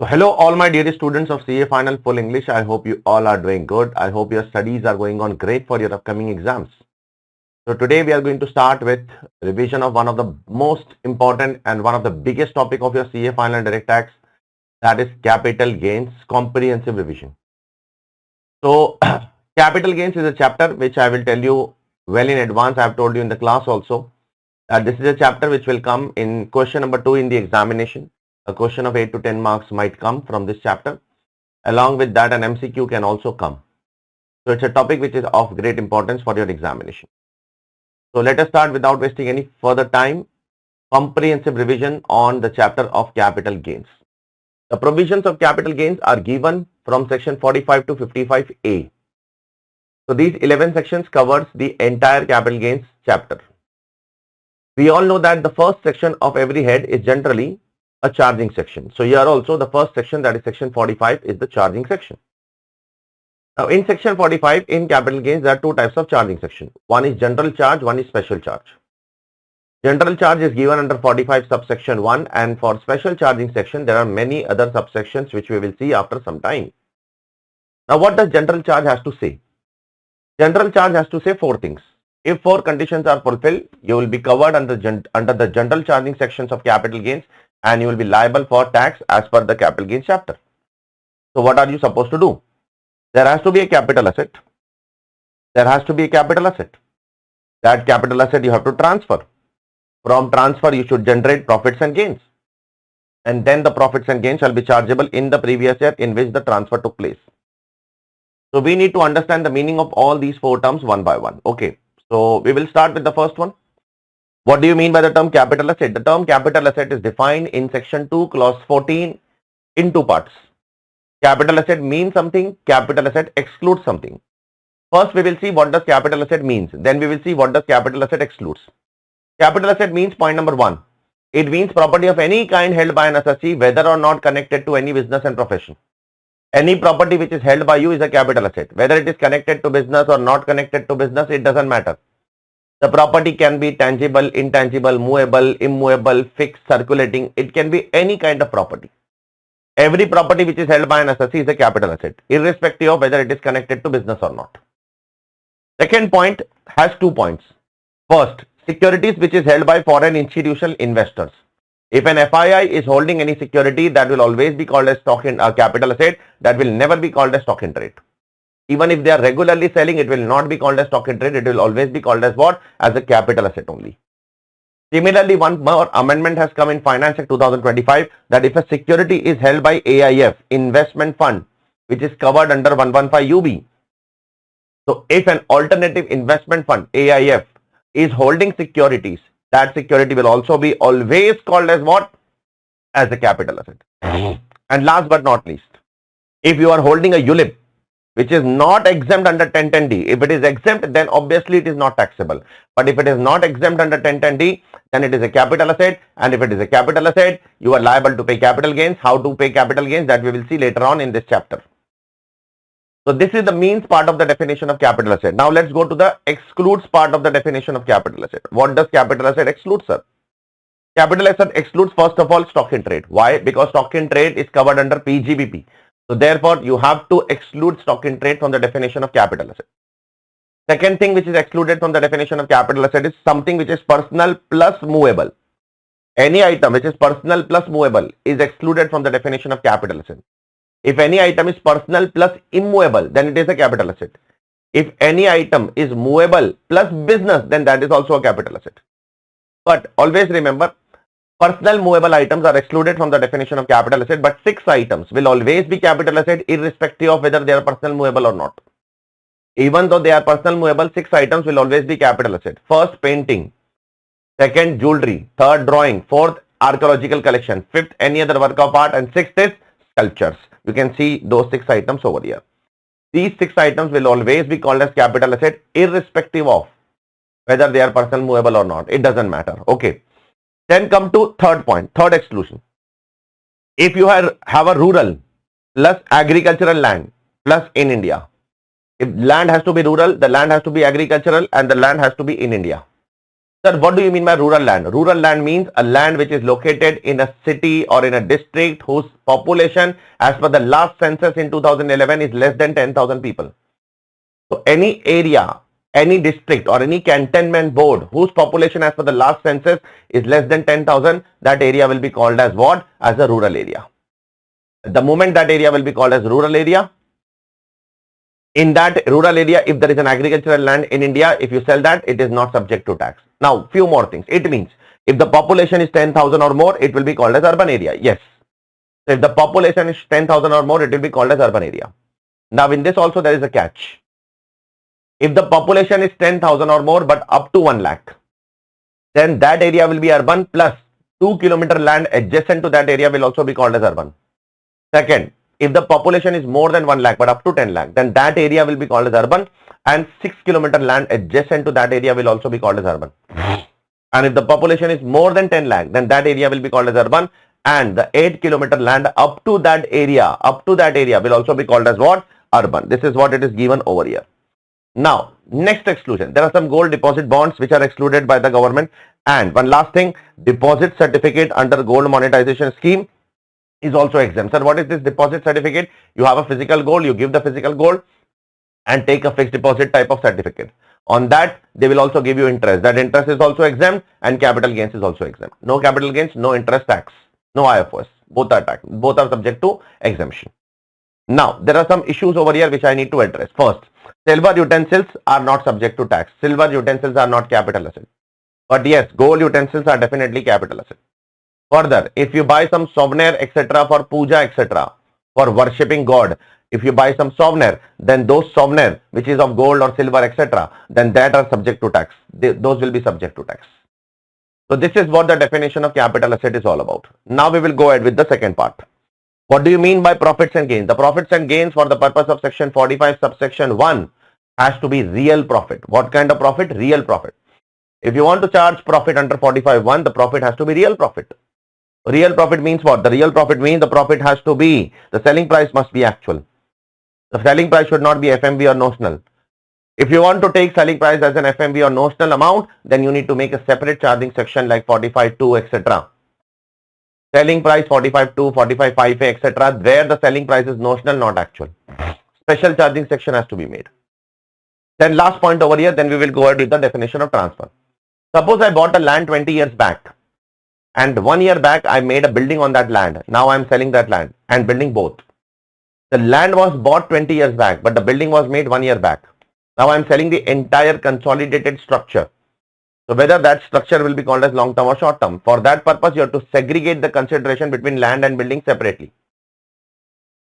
So hello all my dear students of CA Final Full English. I hope you all are doing good. I hope your studies are going on great for your upcoming exams. So today we are going to start with revision of one of the most important and one of the biggest topic of your CA Final Direct Tax, that is capital gains comprehensive revision. So capital gains is a chapter which I will tell you well in advance. I have told you in the class also that this is a chapter which will come in question number 2 in the examination. A question of 8 to 10 marks might come from this chapter. Along with that, an MCQ can also come. So it's a topic which is of great importance for your examination. So let us start without wasting any further time. Comprehensive revision on the chapter of capital gains. The provisions of capital gains are given from section 45 to 55A. So these 11 sections covers the entire capital gains chapter. We all know that the first section of every head is generally a charging section. So here also the first section, that is section 45, is the charging section. Now in section 45 in capital gains there are two types of charging section. One is general charge, one is special charge. General charge is given under 45 subsection 1, and for special charging section there are many other subsections which we will see after some time. Now what does general charge has to say? General charge has to say four things. If four conditions are fulfilled, you will be covered under the general charging sections of capital gains, and you will be liable for tax as per the capital gains chapter. So what are you supposed to do? There has to be a capital asset. There has to be a capital asset. That capital asset you have to transfer. From transfer you should generate profits and gains. And then the profits and gains shall be chargeable in the previous year in which the transfer took place. So we need to understand the meaning of all these four terms one by one. Okay. So we will start with the first one. What do you mean by the term capital asset? The term capital asset is defined in section 2 clause 14 in two parts. Capital asset means something, capital asset excludes something. First we will see what does capital asset means, then we will see what does capital asset excludes. Capital asset means, point number 1, it means property of any kind held by an assessee whether or not connected to any business and profession. Any property which is held by you is a capital asset. Whether it is connected to business or not connected to business, it doesn't matter. The property can be tangible, intangible, movable, immovable, fixed, circulating. It can be any kind of property. Every property which is held by an assessee is a capital asset, irrespective of whether it is connected to business or not. Second point has 2 points. First, securities which is held by foreign institutional investors. If an FII is holding any security, that will always be called as stock in capital asset. That will never be called as stock in trade. Even if they are regularly selling, it will not be called as stock in trade. It will always be called as what? As a capital asset only. Similarly, one more amendment has come in Finance Act 2025 that if a security is held by AIF, investment fund, which is covered under 115 UB. So if an alternative investment fund, AIF, is holding securities, that security will also be always called as what? As a capital asset. And last but not least, if you are holding a ULIP, which is not exempt under 1010D. If it is exempt, then obviously it is not taxable. But if it is not exempt under 1010D, then it is a capital asset. And if it is a capital asset, you are liable to pay capital gains. How to pay capital gains, that we will see later on in this chapter. So this is the means part of the definition of capital asset. Now let's go to the excludes part of the definition of capital asset. What does capital asset exclude, sir? Capital asset excludes first of all stock in trade. Why? Because stock in trade is covered under PGBP. So therefore, you have to exclude stock in trade from the definition of capital asset. Second thing which is excluded from the definition of capital asset is something which is personal plus movable. Any item which is personal plus movable is excluded from the definition of capital asset. If any item is personal plus immovable, then it is a capital asset. If any item is movable plus business, then that is also a capital asset. But always remember, personal movable items are excluded from the definition of capital asset, but 6 items will always be capital asset irrespective of whether they are personal movable or not. Even though they are personal movable, 6 items will always be capital asset. First, painting. Second, jewelry. Third, drawing. Fourth, archaeological collection. Fifth, any other work of art. And sixth is sculptures. You can see those 6 items over here. These 6 items will always be called as capital asset irrespective of whether they are personal movable or not. It doesn't matter. Okay. Then come to third point, third exclusion. If you have a rural plus agricultural land plus in India. If land has to be rural, the land has to be agricultural and the land has to be in India. Sir, what do you mean by rural land? Rural land means a land which is located in a city or in a district whose population as per the last census in 2011 is less than 10,000 people. So any area, any district or any cantonment board whose population as per the last census is less than 10,000, that area will be called as what? As a rural area. The moment that area will be called as rural area, in that rural area, if there is an agricultural land in India, if you sell that, it is not subject to tax. Now, few more things. It means if the population is 10,000 or more, it will be called as urban area. Yes. So if the population is 10,000 or more, it will be called as urban area. Now, in this also there is a catch. If the population is 10,000 or more, but up to 1 lakh, then that area will be urban, plus 2 km land adjacent to that area will also be called as urban. Second, if the population is more than 1 lakh but up to 10 lakh, then that area will be called as urban, and 6 km land adjacent to that area will also be called as urban. And if the population is more than 10 lakh, then that area will be called as urban, and the 8 km land up to that area will also be called as what? Urban. This is what it is given over here. Now, next exclusion. There are some gold deposit bonds which are excluded by the government. And one last thing, deposit certificate under gold monetization scheme is also exempt. Sir, what is this deposit certificate? You have a physical gold, you give the physical gold and take a fixed deposit type of certificate. On that, they will also give you interest. That interest is also exempt, and capital gains is also exempt. No capital gains, no interest tax, no IFS. Both are tax. Both are subject to exemption. Now, there are some issues over here which I need to address. First, silver utensils are not subject to tax. Silver utensils are not capital asset. But yes, gold utensils are definitely capital asset. Further, if you buy some souvenir etc. for puja etc. for worshipping God, if you buy some souvenir, then those souvenir which is of gold or silver etc. then that are subject to tax. Those will be subject to tax. So this is what the definition of capital asset is all about. Now we will go ahead with the second part. What do you mean by profits and gains? The profits and gains for the purpose of section 45 subsection 1 has to be real profit. What kind of profit? Real profit. If you want to charge profit under 45(1), the profit has to be real profit. Real profit means what? The real profit means the profit has to be, the selling price must be actual. The selling price should not be FMV or notional. If you want to take selling price as an FMV or notional amount, then you need to make a separate charging section like 45(2) etc. Selling price 45(2), 45(5) etc. where the selling price is notional, not actual. Special charging section has to be made. Then last point over here, then we will go ahead with the definition of transfer. Suppose I bought a land 20 years back, and 1 year back I made a building on that land. Now I am selling that land and building both. The land was bought 20 years back, but the building was made 1 year back. Now I am selling the entire consolidated structure. So whether that structure will be called as long term or short term. For that purpose, you have to segregate the consideration between land and building separately.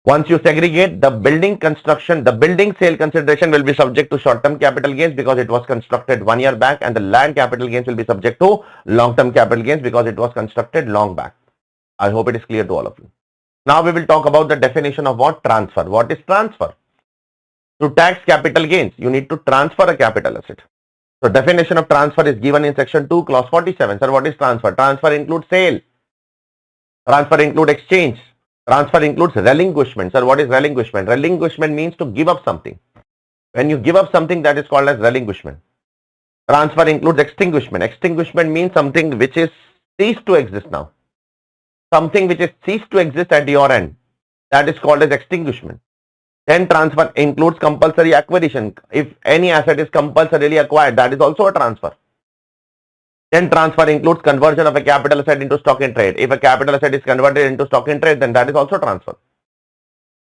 Once you segregate, the building construction, the building sale consideration will be subject to short term capital gains because it was constructed 1 year back, and the land capital gains will be subject to long term capital gains because it was constructed long back. I hope it is clear to all of you. Now we will talk about the definition of what? Transfer. What is transfer? To tax capital gains, you need to transfer a capital asset. So definition of transfer is given in section 2, clause 47. Sir, what is transfer? Transfer includes sale. Transfer includes exchange. Transfer includes relinquishment. Sir, what is relinquishment? Relinquishment means to give up something. When you give up something, that is called as relinquishment. Transfer includes extinguishment. Extinguishment means something which is ceased to exist now. Something which is ceased to exist at your end. That is called as extinguishment. Then transfer includes compulsory acquisition. If any asset is compulsorily acquired, that is also a transfer. Then transfer includes conversion of a capital asset into stock in trade. If a capital asset is converted into stock in trade, then that is also transfer.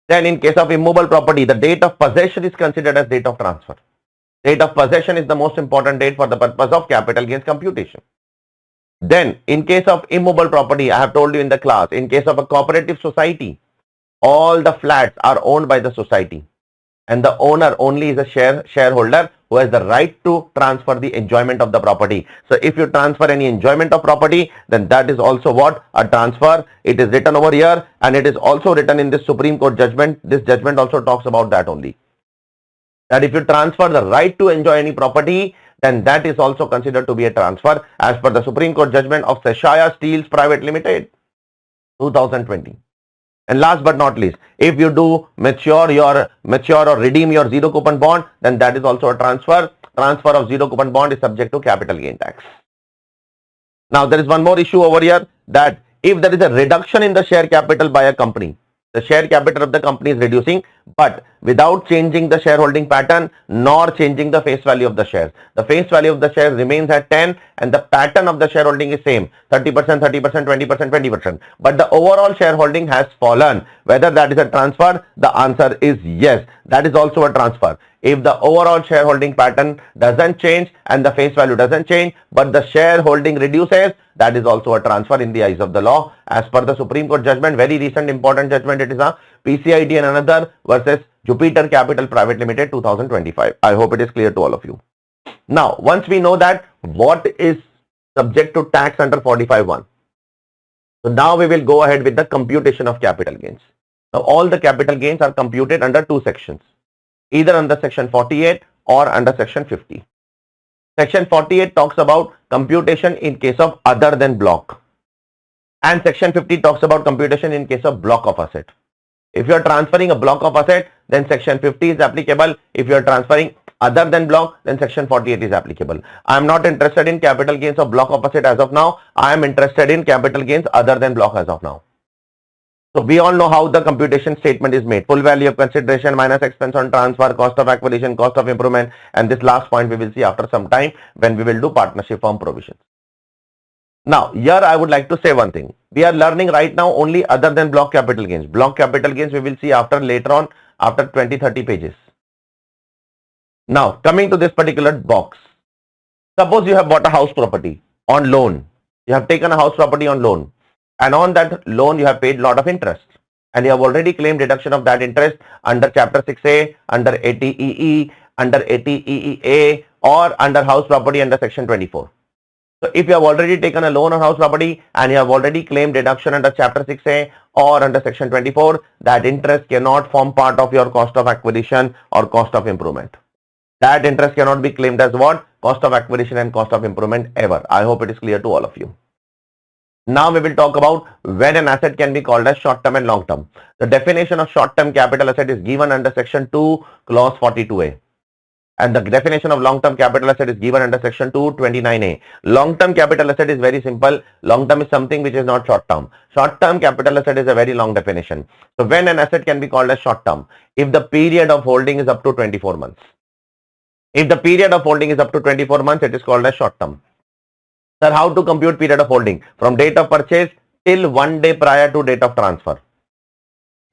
Then in case of immovable property, the date of possession is considered as date of transfer. Date of possession is the most important date for the purpose of capital gains computation. Then in case of immovable property, I have told you in the class, in case of a cooperative society, all the flats are owned by the society, and the owner only is a shareholder who has the right to transfer the enjoyment of the property. So if you transfer any enjoyment of property, then that is also what? A transfer. It is written over here, and it is also written in this Supreme Court judgment. This judgment also talks about that only. That if you transfer the right to enjoy any property, then that is also considered to be a transfer as per the Supreme Court judgment of Seshaya Steels Private Limited, 2020. And last but not least, if you do mature or redeem your zero coupon bond, then that is also a transfer. Transfer of zero coupon bond is subject to capital gain tax. Now there is one more issue over here, that if there is a reduction in the share capital by a company, the share capital of the company is reducing, but without changing the shareholding pattern nor changing the face value of the shares. The face value of the shares remains at 10 and the pattern of the shareholding is same, 30%, 30%, 20%, 20%. But the overall shareholding has fallen. Whether that is a transfer, the answer is yes. That is also a transfer. If the overall shareholding pattern doesn't change and the face value doesn't change, but the shareholding reduces, that is also a transfer in the eyes of the law. As per the Supreme Court judgment, very recent important judgment, it is a PCID and another versus Jupiter Capital Private Limited 2025. I hope it is clear to all of you. Now, once we know that what is subject to tax under 45(1), so now we will go ahead with the computation of capital gains. Now, all the capital gains are computed under two sections, either under section 48 or under section 50. Section 48 talks about computation in case of other than block, and section 50 talks about computation in case of block of asset. If you are transferring a block of asset, then section 50 is applicable. If you are transferring other than block, then section 48 is applicable. I am not interested in capital gains of block of asset as of now. I am interested in capital gains other than block as of now. So we all know how the computation statement is made. Full value of consideration minus expense on transfer, cost of acquisition, cost of improvement, and this last point we will see after some time when we will do partnership firm provisions. Now, here I would like to say one thing. We are learning right now only other than block capital gains. Block capital gains we will see later on after 20-30 pages. Now, coming to this particular box. Suppose you have bought a house property on loan. You have taken a house property on loan, and on that loan you have paid a lot of interest, and you have already claimed deduction of that interest under Chapter 6A, under 80EE, under 80EEA, or under house property under Section 24. So if you have already taken a loan on house property and you have already claimed deduction under Chapter 6A or under Section 24, that interest cannot form part of your cost of acquisition or cost of improvement. That interest cannot be claimed as what? Cost of acquisition and cost of improvement ever. I hope it is clear to all of you. Now we will talk about when an asset can be called as short-term and long-term. The definition of short-term capital asset is given under Section 2, Clause 42A. And the definition of long-term capital asset is given under Section 229A. Long-term capital asset is very simple. Long-term is something which is not short-term. Short-term capital asset is a very long definition. So when an asset can be called as short-term, if the period of holding is up to 24 months. If the period of holding is up to 24 months, it is called as short-term. Sir, how to compute period of holding? From date of purchase till 1 day prior to date of transfer.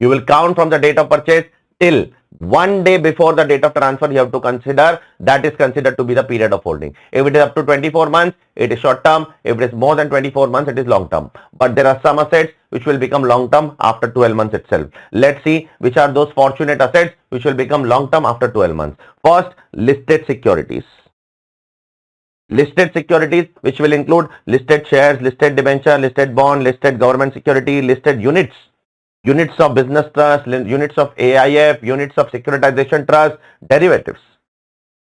You will count from the date of purchase till 1 day before the date of transfer. You have to consider, that is considered to be the period of holding. If it is up to 24 months, it is short term. If it is more than 24 months, it is long term. But there are some assets which will become long term after 12 months itself. Let's see which are those fortunate assets which will become long term after 12 months. First, listed securities. Listed securities, which will include listed shares, listed debenture, listed bond, listed government security, listed units. Units of business trust, units of AIF, units of securitization trust, derivatives.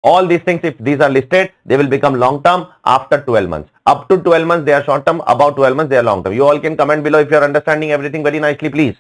All these things, if these are listed, they will become long term after 12 months. Up to 12 months, they are short term. Above 12 months, they are long term. You all can comment below if you are understanding everything very nicely, please.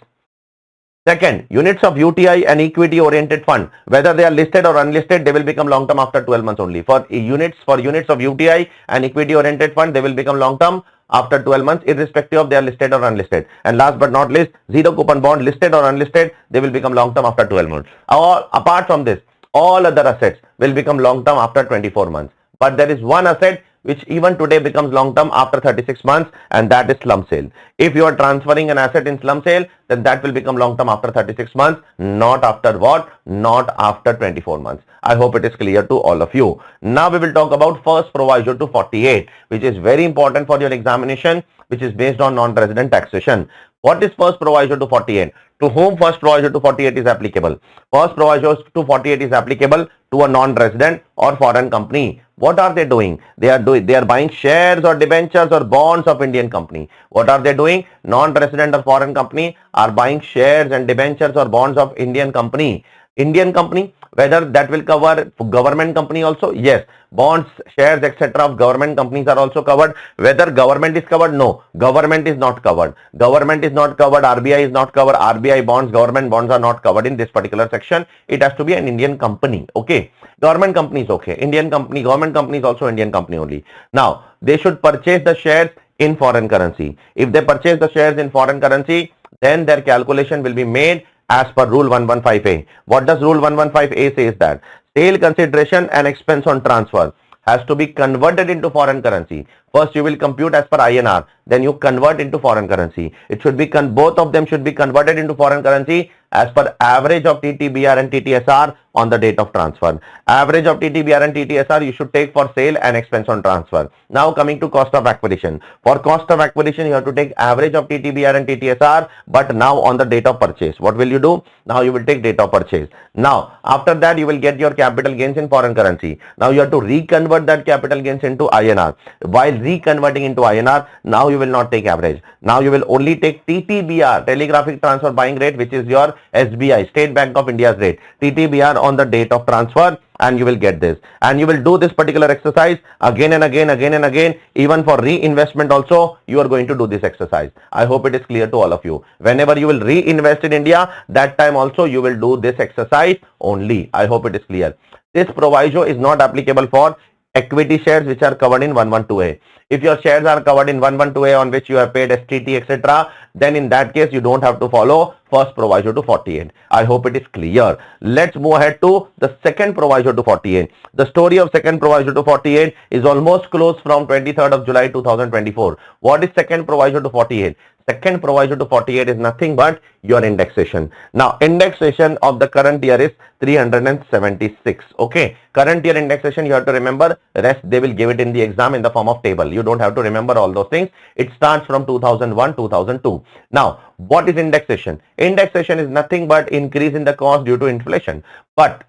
Second, units of UTI and equity oriented fund, whether they are listed or unlisted, they will become long term after 12 months only. For units of UTI and equity oriented fund, they will become long term after 12 months, irrespective of they are listed or unlisted. And last but not least, zero coupon bond, listed or unlisted, they will become long term after 12 months. Apart from this, all other assets will become long term after 24 months. But there is one asset which even today becomes long term after 36 months, and that is slump sale. If you are transferring an asset in slump sale, then that will become long term after 36 months, not after what? Not after 24 months. I hope it is clear to all of you. Now we will talk about first proviso to 48, which is very important for your examination, which is based on non-resident taxation. What is first proviso to 48? To whom first proviso to 48 is applicable? First proviso to 48 is applicable to a non-resident or foreign company. What are they doing? They are buying shares or debentures or bonds of Indian company. What are they doing? Non-resident or foreign company are buying shares and debentures or bonds of Indian company. Indian company, Whether that will cover government company also? Yes. Bonds, shares, etc. of government companies are also covered. Whether government is covered? No. Government is not covered. Government is not covered. RBI is not covered. RBI bonds, government bonds are not covered in this particular section. It has to be an Indian company. Okay. Government company is okay. Indian company, government company is also Indian company only. Now, they should purchase the shares in foreign currency. If they purchase the shares in foreign currency, then their calculation will be made as per Rule 115A. What does Rule 115A say is that sale consideration and expense on transfer has to be converted into foreign currency. First, you will compute as per INR, then you convert into foreign currency. It should be both of them should be converted into foreign currency as per average of TTBR and TTSR on the date of transfer. Average of TTBR and TTSR you should take for sale and expense on transfer. Now coming to cost of acquisition. For cost of acquisition, you have to take average of TTBR and TTSR, but now on the date of purchase. What will you do? Now you will take date of purchase. Now after that you will get your capital gains in foreign currency. Now you have to reconvert that capital gains into INR. While reconverting into INR, now you will not take average. Now you will only take TTBR, telegraphic transfer buying rate, which is your SBI, State Bank of India's rate, TTBR on the date of transfer, and you will get this. And you will do this particular exercise again and again. Even for reinvestment also, you are going to do this exercise. I hope it is clear to all of you. Whenever you will reinvest in India, that time also you will do this exercise only. I hope it is clear. This proviso is not applicable for equity shares which are covered in 112A. If your shares are covered in 112A on which you have paid STT, etc., then in that case you don't have to follow first proviso to 48. I hope it is clear. Let's move ahead to the second proviso to 48. The story of second proviso to 48 is almost close from 23rd of July 2024. What is second proviso to 48? Second proviso to 48 is nothing but your indexation. Now, indexation of the current year is 376. Okay. Current year indexation, you have to remember, rest they will give it in the exam in the form of table. You don't have to remember all those things. It starts from 2001, 2002. Now, what is indexation? Indexation is nothing but increase in the cost due to inflation. But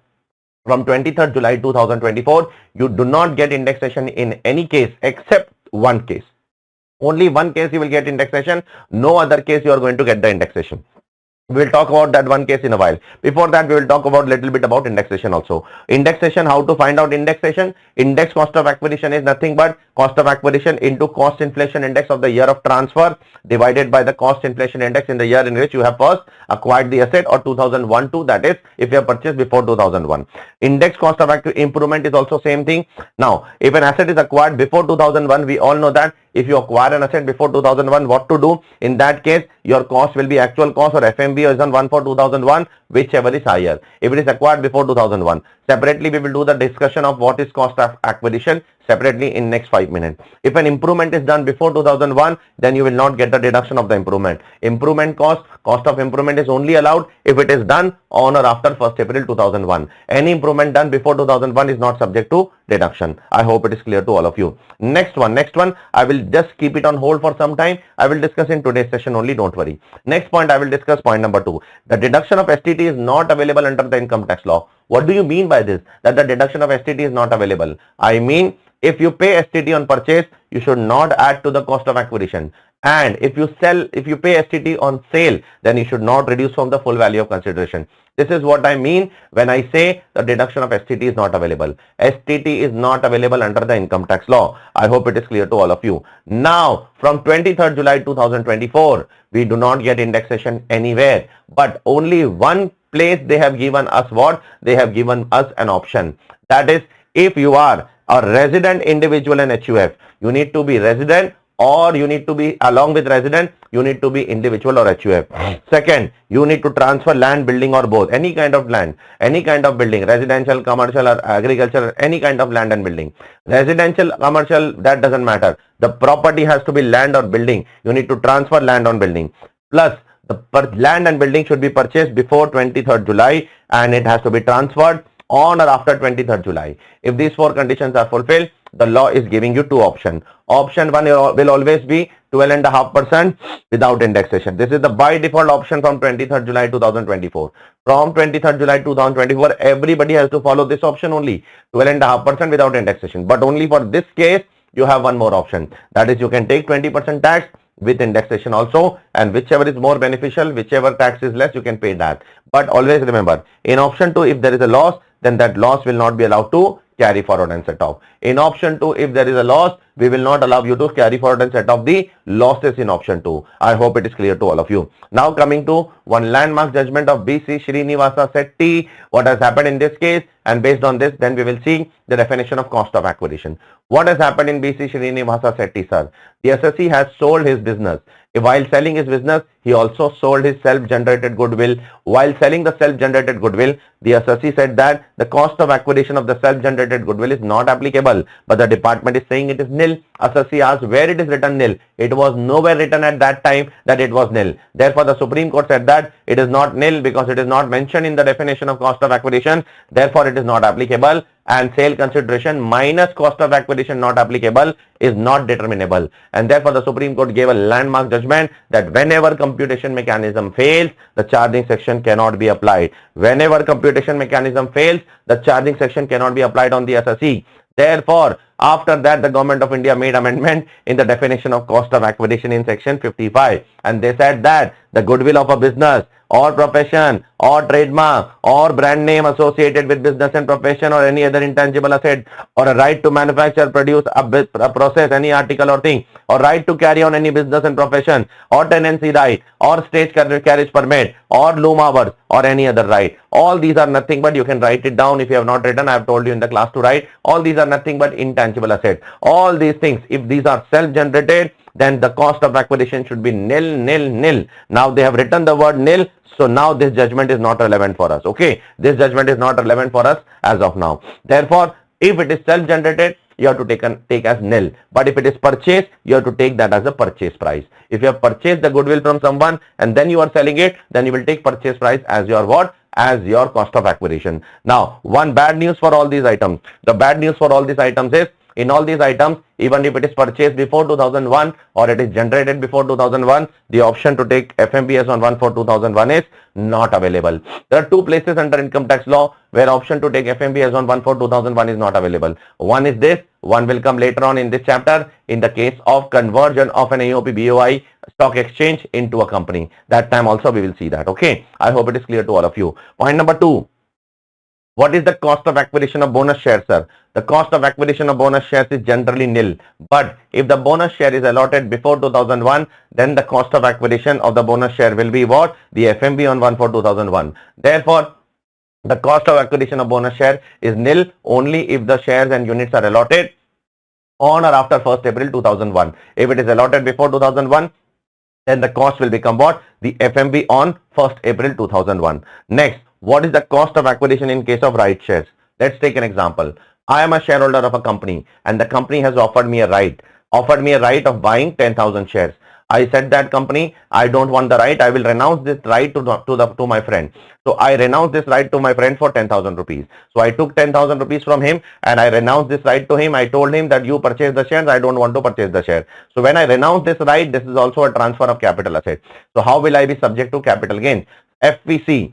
from 23rd July 2024, you do not get indexation in any case except one case. Only one case you will get indexation. No other case you are going to get the indexation. We will talk about that one case in a while. Before that, we will talk about little bit about indexation also. Indexation, how to find out indexation? Index cost of acquisition is nothing but cost of acquisition into cost inflation index of the year of transfer divided by the cost inflation index in the year in which you have first acquired the asset, or 2001-2, that is if you have purchased before 2001. Index cost of improvement is also same thing. Now, if an asset is acquired before 2001, we all know that if you acquire an asset before 2001, what to do? In that case, your cost will be actual cost or FMB or is on 1 for 2001, whichever is higher. If it is acquired before 2001. Separately, we will do the discussion of what is cost of acquisition separately in next 5 minutes. If an improvement is done before 2001, then you will not get the deduction of the improvement. Improvement cost of improvement is only allowed if it is done on or after 1st April 2001. Any improvement done before 2001 is not subject to deduction. I hope it is clear to all of you. Next one, I will just keep it on hold for some time. I will discuss in today's session only, don't worry. Next point, I will discuss point number 2. The deduction of STT is not available under the income tax law. What do you mean by this? That the deduction of STT is not available. I mean, if you pay STT on purchase, you should not add to the cost of acquisition. And if you pay STT on sale, then you should not reduce from the full value of consideration. This is what I mean when I say the deduction of STT is not available. STT is not available under the income tax law. I hope it is clear to all of you. Now, from 23rd July 2024, we do not get indexation anywhere, but only one place they have given us what? They have given us an option. That is, if you are a resident individual in HUF, you need to be resident, or you need to be along with resident, you need to be individual or HUF. Second, you need to transfer land, building or both, any kind of land, any kind of building, residential, commercial or agricultural, any kind of land and building. Residential, commercial, that doesn't matter. The property has to be land or building. You need to transfer land on building. Plus, the land and building should be purchased before 23rd July and it has to be transferred on or after 23rd July. If these 4 conditions are fulfilled, the law is giving you 2 options. Option 1 will always be 12.5% without indexation. This is the by default option from 23rd July 2024. From 23rd July 2024, everybody has to follow this option only, 12.5% without indexation. But only for this case, you have one more option. That is, you can take 20% tax with indexation also, and whichever is more beneficial, whichever tax is less, you can pay that. But always remember, in option 2, if there is a loss, then that loss will not be allowed to carry forward and set off. In option 2, if there is a loss, we will not allow you to carry forward and set off the losses in option 2. I hope it is clear to all of you. Now coming to one landmark judgment of BC Srinivasa Setty, what has happened in this case, and based on this then we will see the definition of cost of acquisition. What has happened in BC Srinivasa Setty, sir? The SSC has sold his business. While selling his business, he also sold his self-generated goodwill. While selling the self-generated goodwill, the SSC said that the cost of acquisition of the self-generated goodwill is not applicable, but the department is saying it is nil. SSC asked where it is written nil. It was nowhere written at that time that it was nil. Therefore, the Supreme Court said that it is not nil because it is not mentioned in the definition of cost of acquisition. Therefore, it is not applicable, and sale consideration minus cost of acquisition not applicable is not determinable. And therefore, the Supreme Court gave a landmark judgment that whenever computation mechanism fails, the charging section cannot be applied. Whenever computation mechanism fails, the charging section cannot be applied on the SSC. Therefore, after that, the Government of India made amendment in the definition of cost of acquisition in section 55, and they said that the goodwill of a business or profession or trademark or brand name associated with business and profession or any other intangible asset or a right to manufacture, produce, process any article or thing, or right to carry on any business and profession or tenancy right or stage carriage permit or loom hours or any other right. All these are nothing but, you can write it down if you have not written, I have told you in the class to write. All these are nothing but intangible assets. All these things, if these are self-generated, then the cost of acquisition should be nil, nil, nil. Now they have written the word nil, so now this judgment is not relevant for us. Okay, this judgment is not relevant for us as of now. Therefore, if it is self-generated, you have to take as nil. But if it is purchased, you have to take that as a purchase price. If you have purchased the goodwill from someone and then you are selling it, then you will take purchase price as your what? As your cost of acquisition. Now, one bad news for all these items. The bad news for all these items is, in all these items, even if it is purchased before 2001 or it is generated before 2001, the option to take FMBS on 1/4/2001 is not available. There are two places under income tax law where option to take FMBS on 1/4/2001 is not available. One is this, one will come later on in this chapter in the case of conversion of an AOP BOI stock exchange into a company. That time also we will see that. Okay, I hope it is clear to all of you. Point number 2. What is the cost of acquisition of bonus shares, sir? The cost of acquisition of bonus shares is generally nil. But if the bonus share is allotted before 2001, then the cost of acquisition of the bonus share will be what? The FMB on 1/4/2001. Therefore, the cost of acquisition of bonus share is nil only if the shares and units are allotted on or after 1st April 2001. If it is allotted before 2001, then the cost will become what? The FMB on 1st April 2001. Next, what is the cost of acquisition in case of right shares? Let's take an example. I am a shareholder of a company and the company has offered me a right of buying 10,000 shares. I said that company, I don't want the right, I will renounce this right to my friend. So I renounced this right to my friend for 10,000 rupees. So I took 10,000 rupees from him and I renounced this right to him. I told him that you purchase the shares, I don't want to purchase the share. So when I renounce this right, this is also a transfer of capital asset. So how will I be subject to capital gain? FVC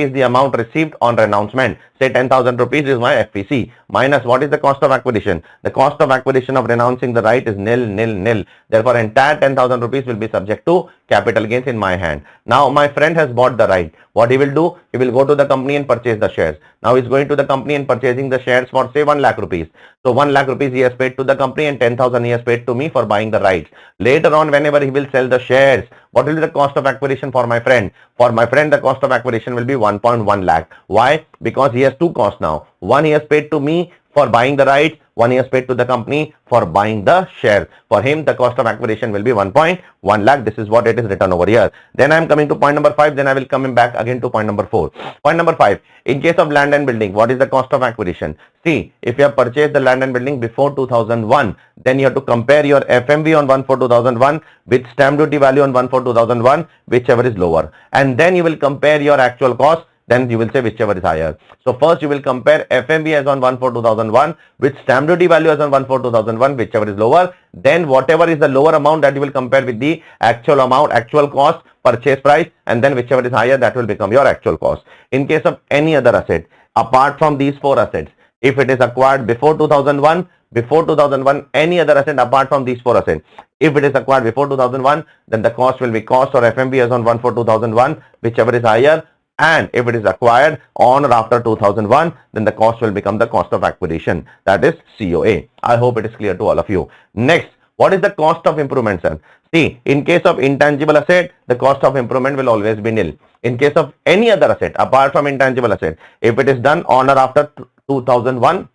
is the amount received on renouncement. Say 10,000 rupees is my FVC minus what is the cost of acquisition? The cost of acquisition of renouncing the right is nil. Therefore, entire 10,000 rupees will be subject to capital gains in my hand. Now, my friend has bought the right. What he will do? He will go to the company and purchase the shares. Now, he is going to the company and purchasing the shares for say 1 lakh rupees. So, 1 lakh rupees he has paid to the company and 10,000 he has paid to me for buying the rights. Later on, whenever he will sell the shares, what will be the cost of acquisition for my friend? For my friend, the cost of acquisition will be 1.1 lakh. Why? Because he has two costs now. One he has paid to me for buying the rights, one he has paid to the company for buying the shares. For him, the cost of acquisition will be 1.1 lakh. This is what it is written over here. Then I am coming to point number 5. Then I will come back again to point number 4. Point number 5. In case of land and building, what is the cost of acquisition? See, if you have purchased the land and building before 2001, then you have to compare your FMV on 1/4/2001 with stamp duty value on 1/4/2001, whichever is lower. And then you will compare your actual cost. Then you will say whichever is higher. So first you will compare FMB as on 1/4/2001 with stamp duty value as on 1/4/2001, whichever is lower. Then whatever is the lower amount, that you will compare with the actual amount, actual cost, purchase price, and then whichever is higher, that will become your actual cost. In case of any other asset, apart from these 4 assets, if it is acquired before 2001, any other asset apart from these 4 assets, if it is acquired before 2001, then the cost will be cost or FMB as on 1/4/2001, whichever is higher. And if it is acquired on or after 2001, then the cost will become the cost of acquisition, that is COA. I hope it is clear to all of you. Next, what is the cost of improvement, sir? See, in case of intangible asset, the cost of improvement will always be nil. In case of any other asset apart from intangible asset, if it is done on or after 2001,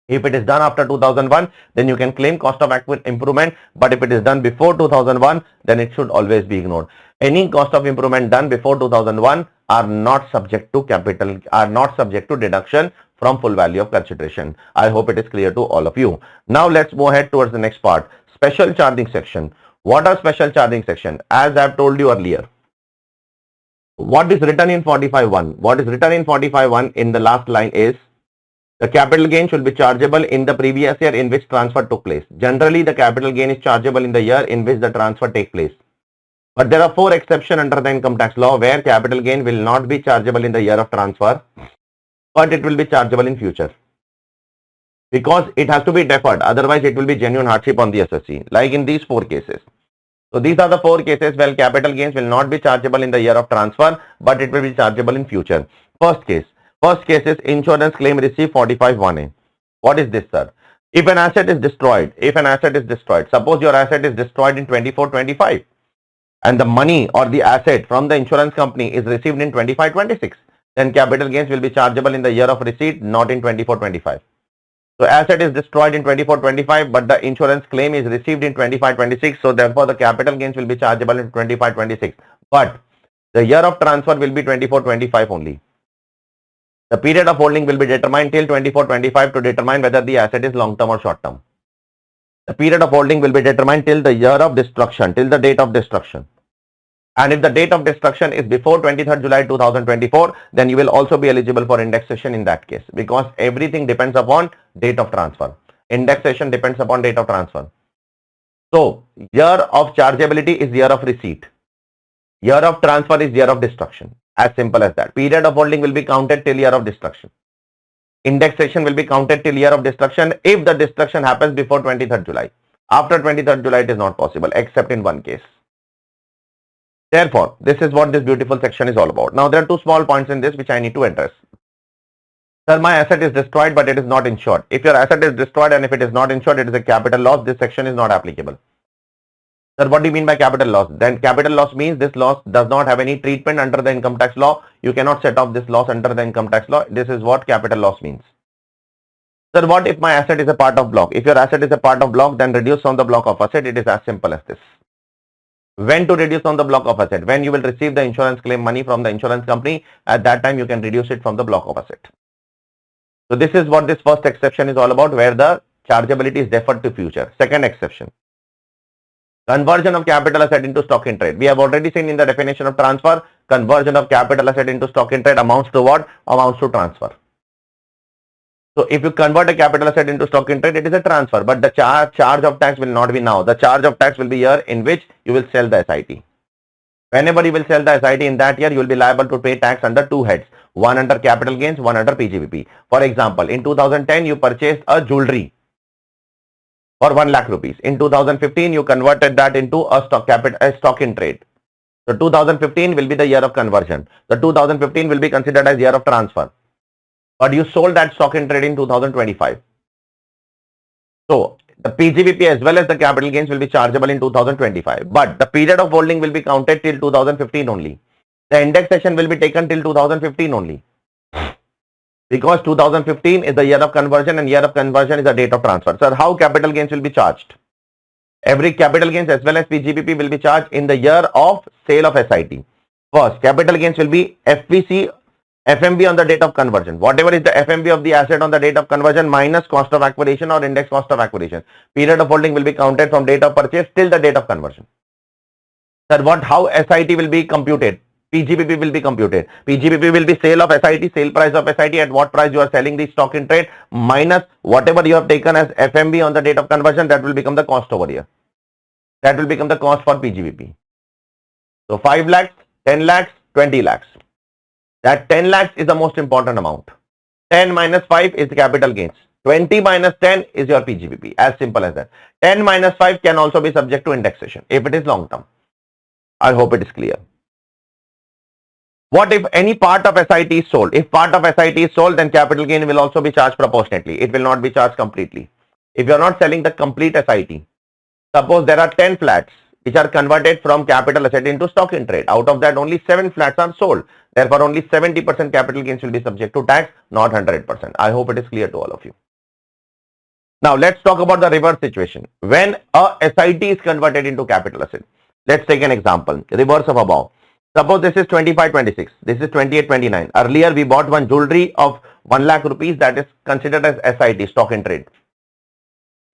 if it is done after 2001, then you can claim cost of improvement. But if it is done before 2001, then it should always be ignored. Any cost of improvement done before 2001 are not subject to deduction from full value of consideration. I hope it is clear to all of you. Now let's move ahead towards the next part. Special charging section. What are special charging section? As I have told you earlier, what is written in 45.1? What is written in 45.1 in the last line is the capital gain should be chargeable in the previous year in which transfer took place. Generally, the capital gain is chargeable in the year in which the transfer takes place. But there are 4 exceptions under the income tax law where capital gain will not be chargeable in the year of transfer, but it will be chargeable in future. Because it has to be deferred, otherwise it will be genuine hardship on the SSC, like in these 4 cases. So these are the 4 cases where capital gains will not be chargeable in the year of transfer, but it will be chargeable in future. First case is insurance claim received 45.1a. What is this, sir? If an asset is destroyed, suppose your asset is destroyed in 24-25 and the money or the asset from the insurance company is received in 25-26, then capital gains will be chargeable in the year of receipt, not in 24-25. So asset is destroyed in 24-25, but the insurance claim is received in 25-26. So therefore, the capital gains will be chargeable in 25-26. But the year of transfer will be 24-25 only. The period of holding will be determined till 24-25 to determine whether the asset is long term or short term. The period of holding will be determined till the year of destruction, till the date of destruction. And if the date of destruction is before 23rd July 2024, then you will also be eligible for indexation in that case, because everything depends upon date of transfer. Indexation depends upon date of transfer. So, year of chargeability is year of receipt. Year of transfer is year of destruction. As simple as that. Period of holding will be counted till year of destruction. Indexation will be counted till year of destruction if the destruction happens before 23rd July. After 23rd July, it is not possible, except in one case. Therefore, this is what this beautiful section is all about. Now, there are 2 small points in this which I need to address. Sir, my asset is destroyed, but it is not insured. If your asset is destroyed and if it is not insured, it is a capital loss. This section is not applicable. Sir, what do you mean by capital loss? Then capital loss means this loss does not have any treatment under the income tax law. You cannot set off this loss under the income tax law. This is what capital loss means. Sir, what if my asset is a part of block? If your asset is a part of block, then reduce from the block of asset. It is as simple as this. When to reduce on the block of asset? When you will receive the insurance claim money from the insurance company, at that time you can reduce it from the block of asset. So this is what this first exception is all about, where the chargeability is deferred to future. Second exception, conversion of capital asset into stock in trade. We have already seen in the definition of transfer, conversion of capital asset into stock in trade amounts to what? Amounts to transfer. So if you convert a capital asset into stock in trade, it is a transfer, but the charge of tax will not be now. The charge of tax will be year in which you will sell the SIT. Whenever you will sell the SIT in that year, you will be liable to pay tax under 2 heads. One under capital gains, one under PGBP. For example, in 2010, you purchased a jewelry for 1 lakh rupees. In 2015, you converted that into a stock in trade. So 2015 will be the year of conversion. The 2015 will be considered as year of transfer. But you sold that stock in trade in 2025. So the PGBP as well as the capital gains will be chargeable in 2025. But the period of holding will be counted till 2015 only. The indexation will be taken till 2015 only. Because 2015 is the year of conversion and year of conversion is the date of transfer. So how capital gains will be charged? Every capital gains as well as PGBP will be charged in the year of sale of SIT. First, capital gains will be FVC, FMB on the date of conversion. Whatever is the FMB of the asset on the date of conversion minus cost of acquisition or index cost of acquisition. Period of holding will be counted from date of purchase till the date of conversion. Sir, how SIT will be computed? PGBP will be computed. PGBP will be sale of SIT, sale price of SIT, at what price you are selling the stock in trade, minus whatever you have taken as FMB on the date of conversion. That will become the cost over here. That will become the cost for PGBP. So 5 lakhs, 10 lakhs, 20 lakhs. That 10 lakhs is the most important amount. 10 minus 5 is the capital gains. 20 minus 10 is your PGBP. As simple as that. 10 minus 5 can also be subject to indexation if it is long term. I hope it is clear. What if any part of SIT is sold? If part of SIT is sold, then capital gain will also be charged proportionately. It will not be charged completely. If you are not selling the complete SIT, suppose there are 10 flats which are converted from capital asset into stock in trade. Out of that, only 7 flats are sold. Therefore, only 70% capital gains will be subject to tax, not 100%. I hope it is clear to all of you. Now, let's talk about the reverse situation. When a SIT is converted into capital asset, let's take an example, reverse of above. Suppose this is 25-26, this is 28-29. Earlier, we bought one jewelry of 1 lakh rupees that is considered as SIT, stock in trade.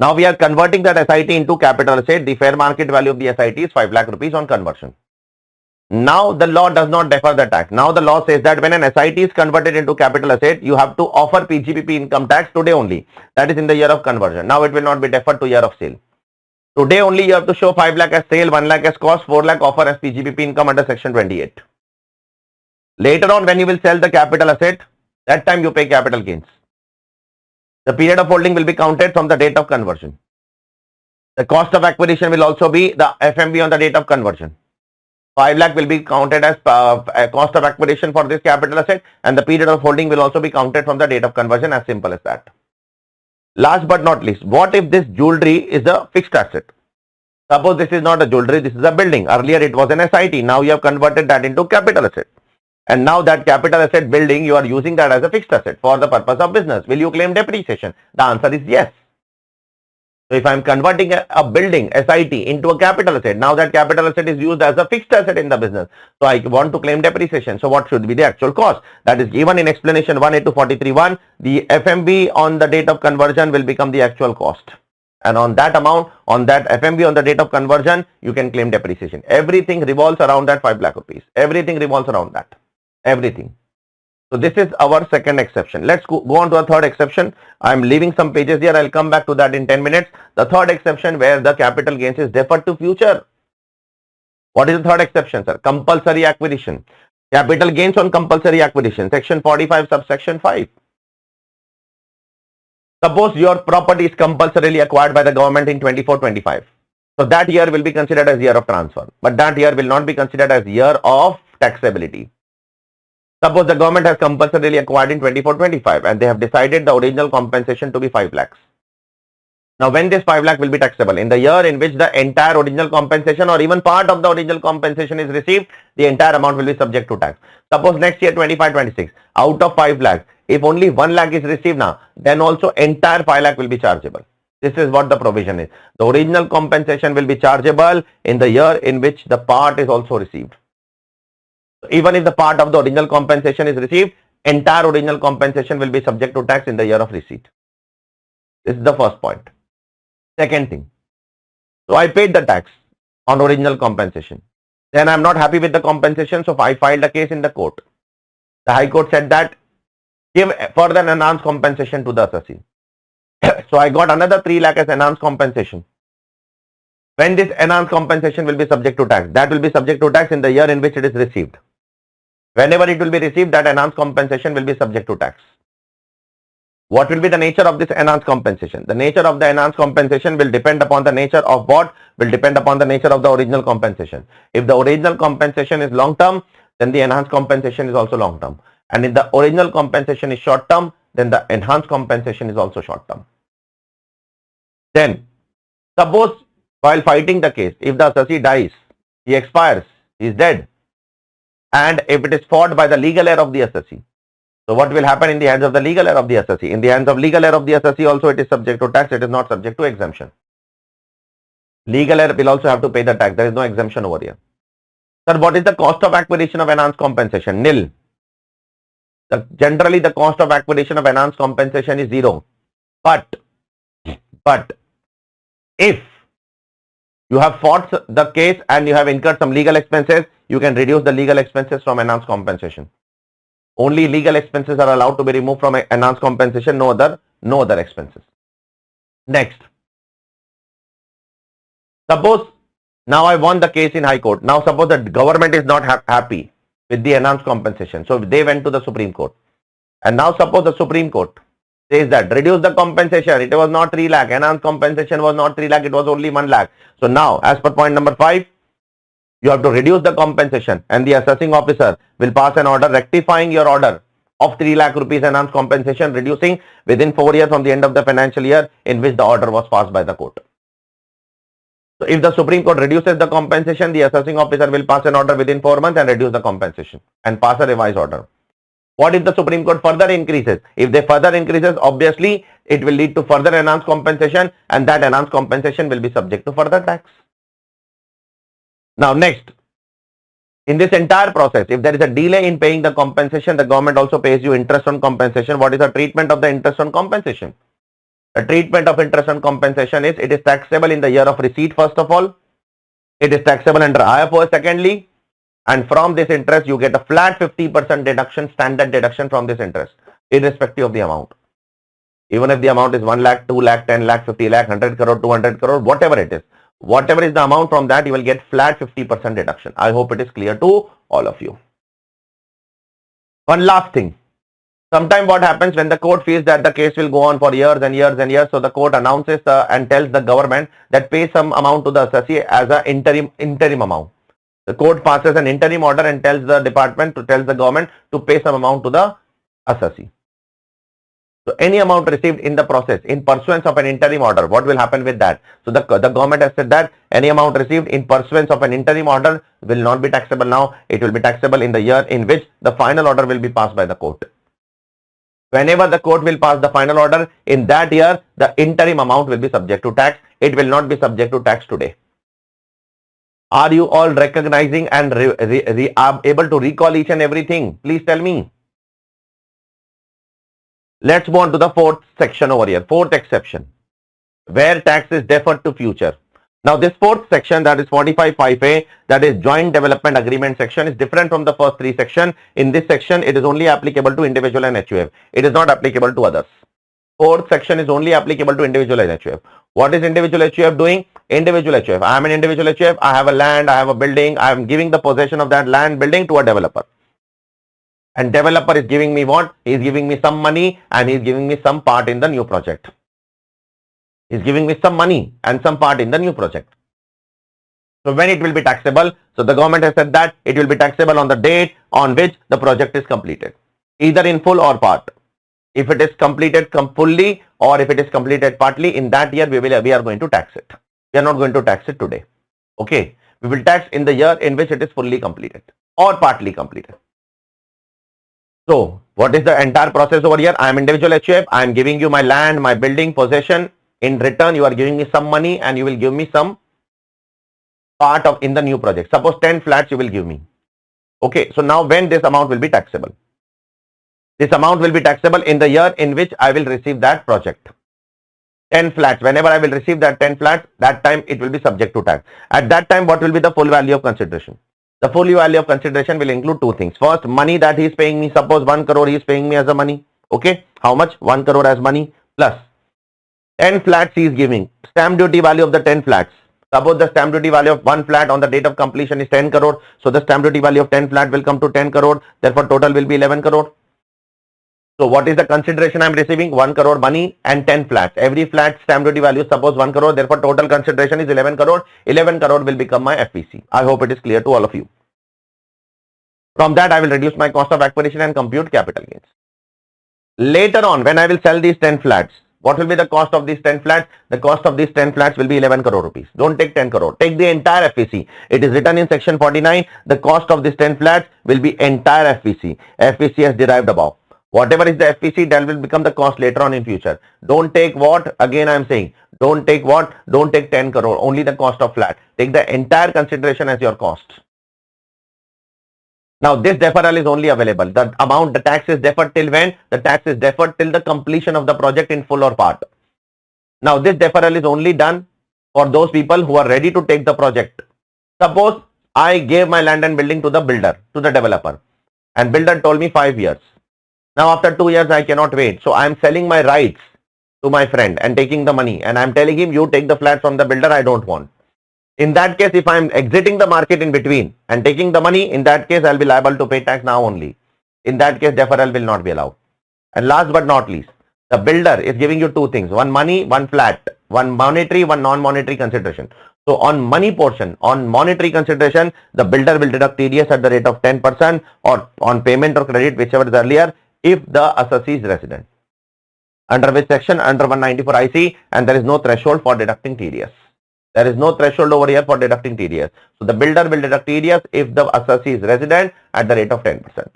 Now, we are converting that SIT into capital asset. The fair market value of the SIT is 5 lakh rupees on conversion. Now, the law does not defer the tax. Now, the law says that when an SIT is converted into capital asset, you have to offer PGBP income tax today only. That is in the year of conversion. Now, it will not be deferred to year of sale. Today only you have to show 5 lakh as sale, 1 lakh as cost, 4 lakh offer as PGBP income under section 28. Later on, when you will sell the capital asset, that time you pay capital gains. The period of holding will be counted from the date of conversion. The cost of acquisition will also be the FMV on the date of conversion. 5 lakh will be counted as cost of acquisition for this capital asset, and the period of holding will also be counted from the date of conversion, as simple as that. Last but not least, what if this jewelry is a fixed asset? Suppose this is not a jewelry, this is a building. Earlier it was an SIT. Now you have converted that into capital asset. And now that capital asset building, you are using that as a fixed asset for the purpose of business. Will you claim depreciation? The answer is yes. So if I am converting a building SIT into a capital asset, now that capital asset is used as a fixed asset in the business. So I want to claim depreciation. So what should be the actual cost? That is given in explanation 18243.1. The FMV on the date of conversion will become the actual cost. And on that amount, on that FMV on the date of conversion, you can claim depreciation. Everything revolves around that 5 lakh rupees. Everything revolves around that. Everything. So this is our second exception. Let's go on to a third exception. I'm leaving some pages here. I'll come back to that in 10 minutes. The third exception where the capital gains is deferred to future. What is the third exception, sir? Compulsory acquisition. Capital gains on compulsory acquisition. Section 45, subsection 5. Suppose your property is compulsorily acquired by the government in 24-25. So that year will be considered as year of transfer. But that year will not be considered as year of taxability. Suppose the government has compulsorily acquired in 24-25 and they have decided the original compensation to be 5 lakhs. Now, when this 5 lakh will be taxable? In the year in which the entire original compensation or even part of the original compensation is received, the entire amount will be subject to tax. Suppose next year 25-26, out of 5 lakhs, if only 1 lakh is received now, then also entire 5 lakh will be chargeable. This is what the provision is. The original compensation will be chargeable in the year in which the part is also received. Even if the part of the original compensation is received, entire original compensation will be subject to tax in the year of receipt. This is the first point. Second thing, so I paid the tax on original compensation. Then I am not happy with the compensation, so I filed a case in the court. The High Court said that give further enhanced compensation to the assessee. So I got another 3 lakh as enhanced compensation. When this enhanced compensation will be subject to tax? That will be subject to tax in the year in which it is received. Whenever it will be received, that enhanced compensation will be subject to tax. What will be the nature of this enhanced compensation? The nature of the enhanced compensation will depend upon the nature of what? Will depend upon the nature of the original compensation. If the original compensation is long term, then the enhanced compensation is also long term. And if the original compensation is short term, then the enhanced compensation is also short term. Then, suppose while fighting the case, if the assessee dies, he expires, he is dead, and if it is fought by the legal heir of the assessee, so what will happen in the hands of the legal heir of the assessee? In the hands of legal heir of the assessee also it is subject to tax, it is not subject to exemption. Legal heir will also have to pay the tax, there is no exemption over here. Sir, what is the cost of acquisition of enhanced compensation? Nil. Generally the cost of acquisition of enhanced compensation is 0. But if you have fought the case and you have incurred some legal expenses, you can reduce the legal expenses from enhanced compensation. Only legal expenses are allowed to be removed from enhanced compensation, no other expenses. Next, suppose now I won the case in High Court. Now suppose the government is not happy with the enhanced compensation. So they went to the Supreme Court. And now suppose the Supreme Court says that reduce the compensation. It was not 3 lakh. Enhanced compensation was not 3 lakh. It was only 1 lakh. So now as per point number 5, You have to reduce the compensation and the assessing officer will pass an order rectifying your order of 3 lakh rupees enhanced compensation, reducing within 4 years from the end of the financial year in which the order was passed by the court. So if the Supreme Court reduces the compensation, the assessing officer will pass an order within 4 months and reduce the compensation and pass a revised order. What if the Supreme Court further increases? If they further increases, obviously it will lead to further enhanced compensation and that enhanced compensation will be subject to further tax. Now next, in this entire process, if there is a delay in paying the compensation, the government also pays you interest on compensation. What is the treatment of the interest on compensation? The treatment of interest on compensation is, it is taxable in the year of receipt first of all. It is taxable under IFO secondly. And from this interest, you get a flat 50% deduction, standard deduction from this interest, irrespective of the amount. Even if the amount is 1 lakh, 2 lakh, 10 lakh, 50 lakh, 100 crore, 200 crore, whatever it is. Whatever is the amount from that, you will get flat 50% deduction. I hope it is clear to all of you. One last thing. Sometimes what happens when the court feels that the case will go on for years and years and years, so the court announces and tells the government that pay some amount to the assessee as an interim amount. The court passes an interim order and tells the government to pay some amount to the assessee. So any amount received in the process in pursuance of an interim order, what will happen with that? So the government has said that any amount received in pursuance of an interim order will not be taxable now. It will be taxable in the year in which the final order will be passed by the court. Whenever the court will pass the final order, in that year, the interim amount will be subject to tax. It will not be subject to tax today. Are you all recognizing and are able to recall each and everything? Please tell me. Let's move on to the fourth section over here, fourth exception, where tax is deferred to future. Now this fourth section, that is 45(5)(a), that is joint development agreement section, is different from the first three sections. In this section, it is only applicable to individual and HUF. It is not applicable to others. Fourth section is only applicable to individual and HUF. What is individual HUF doing? Individual HUF. I am an individual HUF. I have a land, I have a building. I am giving the possession of that land, building to a developer. And developer is giving me what? He is giving me some money and he is giving me some part in the new project. He is giving me some money and some part in the new project. So when it will be taxable? So the government has said that it will be taxable on the date on which the project is completed, either in full or part. If it is completed fully or if it is completed partly, in that year we are going to tax it. We are not going to tax it today. Okay. We will tax in the year in which it is fully completed or partly completed. So what is the entire process over here? I am individual HUF. I am giving you my land, my building, possession. In return, you are giving me some money and you will give me some part of in the new project. Suppose 10 flats you will give me. Okay. So now when this amount will be taxable? This amount will be taxable in the year in which I will receive that project. 10 flats. Whenever I will receive that 10 flats, that time it will be subject to tax. At that time, what will be the full value of consideration? The full value of consideration will include two things. First, money that he is paying me. Suppose 1 crore he is paying me as a money. Okay. How much? 1 crore as money plus 10 flats he is giving. Stamp duty value of the 10 flats. Suppose the stamp duty value of 1 flat on the date of completion is 10 crore. So the stamp duty value of 10 flat will come to 10 crore. Therefore, total will be 11 crore. So what is the consideration I am receiving? 1 crore money and 10 flats. Every flat stamp duty value, suppose 1 crore. Therefore, total consideration is 11 crore. 11 crore will become my FPC. I hope it is clear to all of you. From that, I will reduce my cost of acquisition and compute capital gains. Later on, when I will sell these 10 flats, what will be the cost of these 10 flats? The cost of these 10 flats will be 11 crore rupees. Don't take 10 crore. Take the entire FPC. It is written in section 49. The cost of these 10 flats will be entire FPC. FPC has derived above. Whatever is the FPC, that will become the cost later on in future. Don't take what? Again, I am saying, don't take what? Don't take 10 crore, only the cost of flat. Take the entire consideration as your cost. Now, this deferral is only available. The amount, the tax is deferred till when? The tax is deferred till the completion of the project in full or part. Now, this deferral is only done for those people who are ready to take the project. Suppose I gave my land and building to the builder, to the developer, and builder told me 5 years. Now after 2 years I cannot wait. So I am selling my rights to my friend and taking the money, and I am telling him, you take the flat from the builder, I don't want. In that case, if I am exiting the market in between and taking the money, in that case I will be liable to pay tax now only. In that case, deferral will not be allowed. And last but not least, the builder is giving you two things, one money, one flat, one monetary, one non-monetary consideration. So on money portion, on monetary consideration, the builder will deduct TDS at the rate of 10% or on payment or credit, whichever is earlier, if the assessee is resident. Under which section? Under 194 IC, and there is no threshold for deducting TDS. There is no threshold over here for deducting TDS. So the builder will deduct TDS if the assessee is resident at the rate of 10%.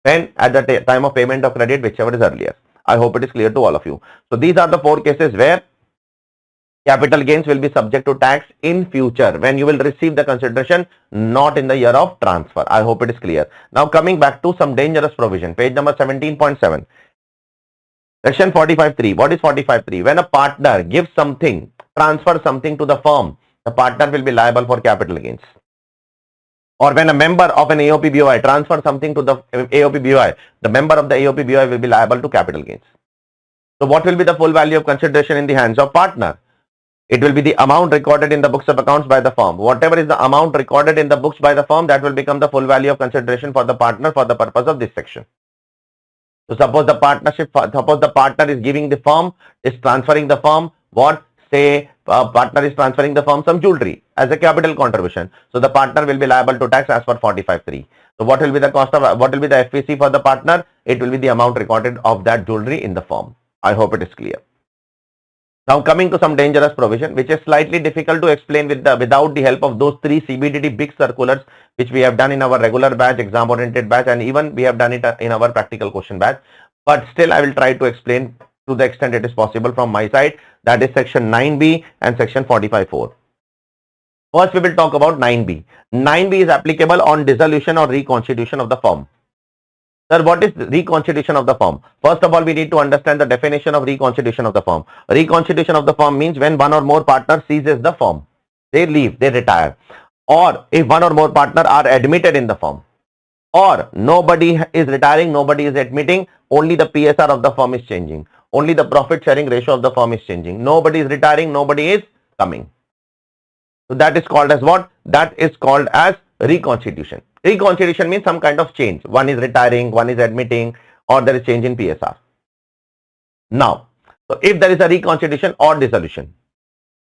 Then at the time of payment of credit, whichever is earlier. I hope it is clear to all of you. So these are the 4 cases where capital gains will be subject to tax in future when you will receive the consideration, not in the year of transfer. I hope it is clear. Now coming back to some dangerous provision, page number 17.7. Section 45.3. What is 45.3? When a partner gives something, transfers something to the firm, the partner will be liable for capital gains. Or when a member of an AOP BOI transfers something to the AOP BOI, the member of the AOP BOI will be liable to capital gains. So what will be the full value of consideration in the hands of partner? It will be the amount recorded in the books of accounts by the firm. Whatever is the amount recorded in the books by the firm, that will become the full value of consideration for the partner for the purpose of this section. So suppose the partner is giving the firm, is transferring the firm, what? Say partner is transferring the firm some jewelry as a capital contribution. So the partner will be liable to tax as per 45.3. So what will be the cost of, what will be the FVC for the partner? It will be the amount recorded of that jewelry in the firm. I hope it is clear. Now coming to some dangerous provision, which is slightly difficult to explain without the help of those 3 CBDT big circulars, which we have done in our regular batch, exam oriented batch, and even we have done it in our practical question batch. But still I will try to explain to the extent it is possible from my side. That is section 9B and section 45.4. First we will talk about 9B. 9B is applicable on dissolution or reconstitution of the firm. Sir, what is reconstitution of the firm? First of all, we need to understand the definition of reconstitution of the firm. Reconstitution of the firm means when one or more partners ceases the firm. They leave, they retire. Or if one or more partners are admitted in the firm. Or nobody is retiring, nobody is admitting, only the PSR of the firm is changing. Only the profit sharing ratio of the firm is changing. Nobody is retiring, nobody is coming. So that is called as what? That is called as reconstitution. Reconstitution means some kind of change. One is retiring, one is admitting, or there is change in PSR. Now, so if there is a reconstitution or dissolution.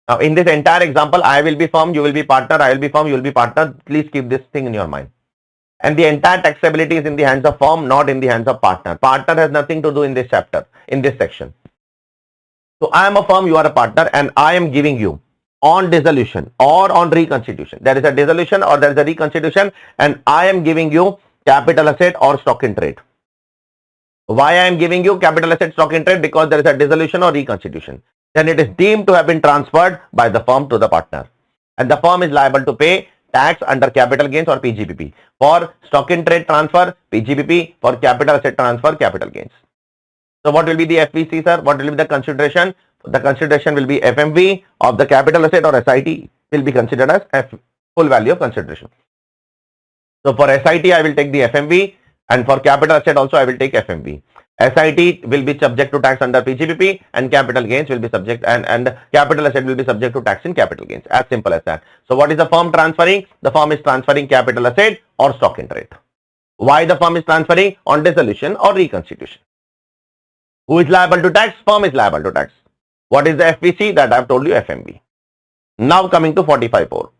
Now in this entire example, I will be firm, you will be partner, I will be firm, you will be partner. Please keep this thing in your mind. And the entire taxability is in the hands of firm, not in the hands of partner. Partner has nothing to do in this chapter, in this section. So I am a firm, you are a partner, and I am giving you on dissolution or on reconstitution. There is a dissolution or there is a reconstitution, and I am giving you capital asset or stock in trade. Why I am giving you capital asset stock in trade? Because there is a dissolution or reconstitution. Then it is deemed to have been transferred by the firm to the partner. And the firm is liable to pay tax under capital gains or PGBP. For stock in trade transfer, PGBP. For capital asset transfer, capital gains. So what will be the FVC, sir? What will be the consideration? The consideration will be FMV of the capital asset, or SIT will be considered as full value of consideration. So for SIT, I will take the FMV, and for capital asset also I will take FMV. SIT will be subject to tax under PGBP, and capital gains will be subject, and capital asset will be subject to tax in capital gains. As simple as that. So what is the firm transferring? The firm is transferring capital asset or stock in trade. Why the firm is transferring? On dissolution or reconstitution. Who is liable to tax? Firm is liable to tax. What is the FVC? That I have told you, FMV. Now coming to 45.4.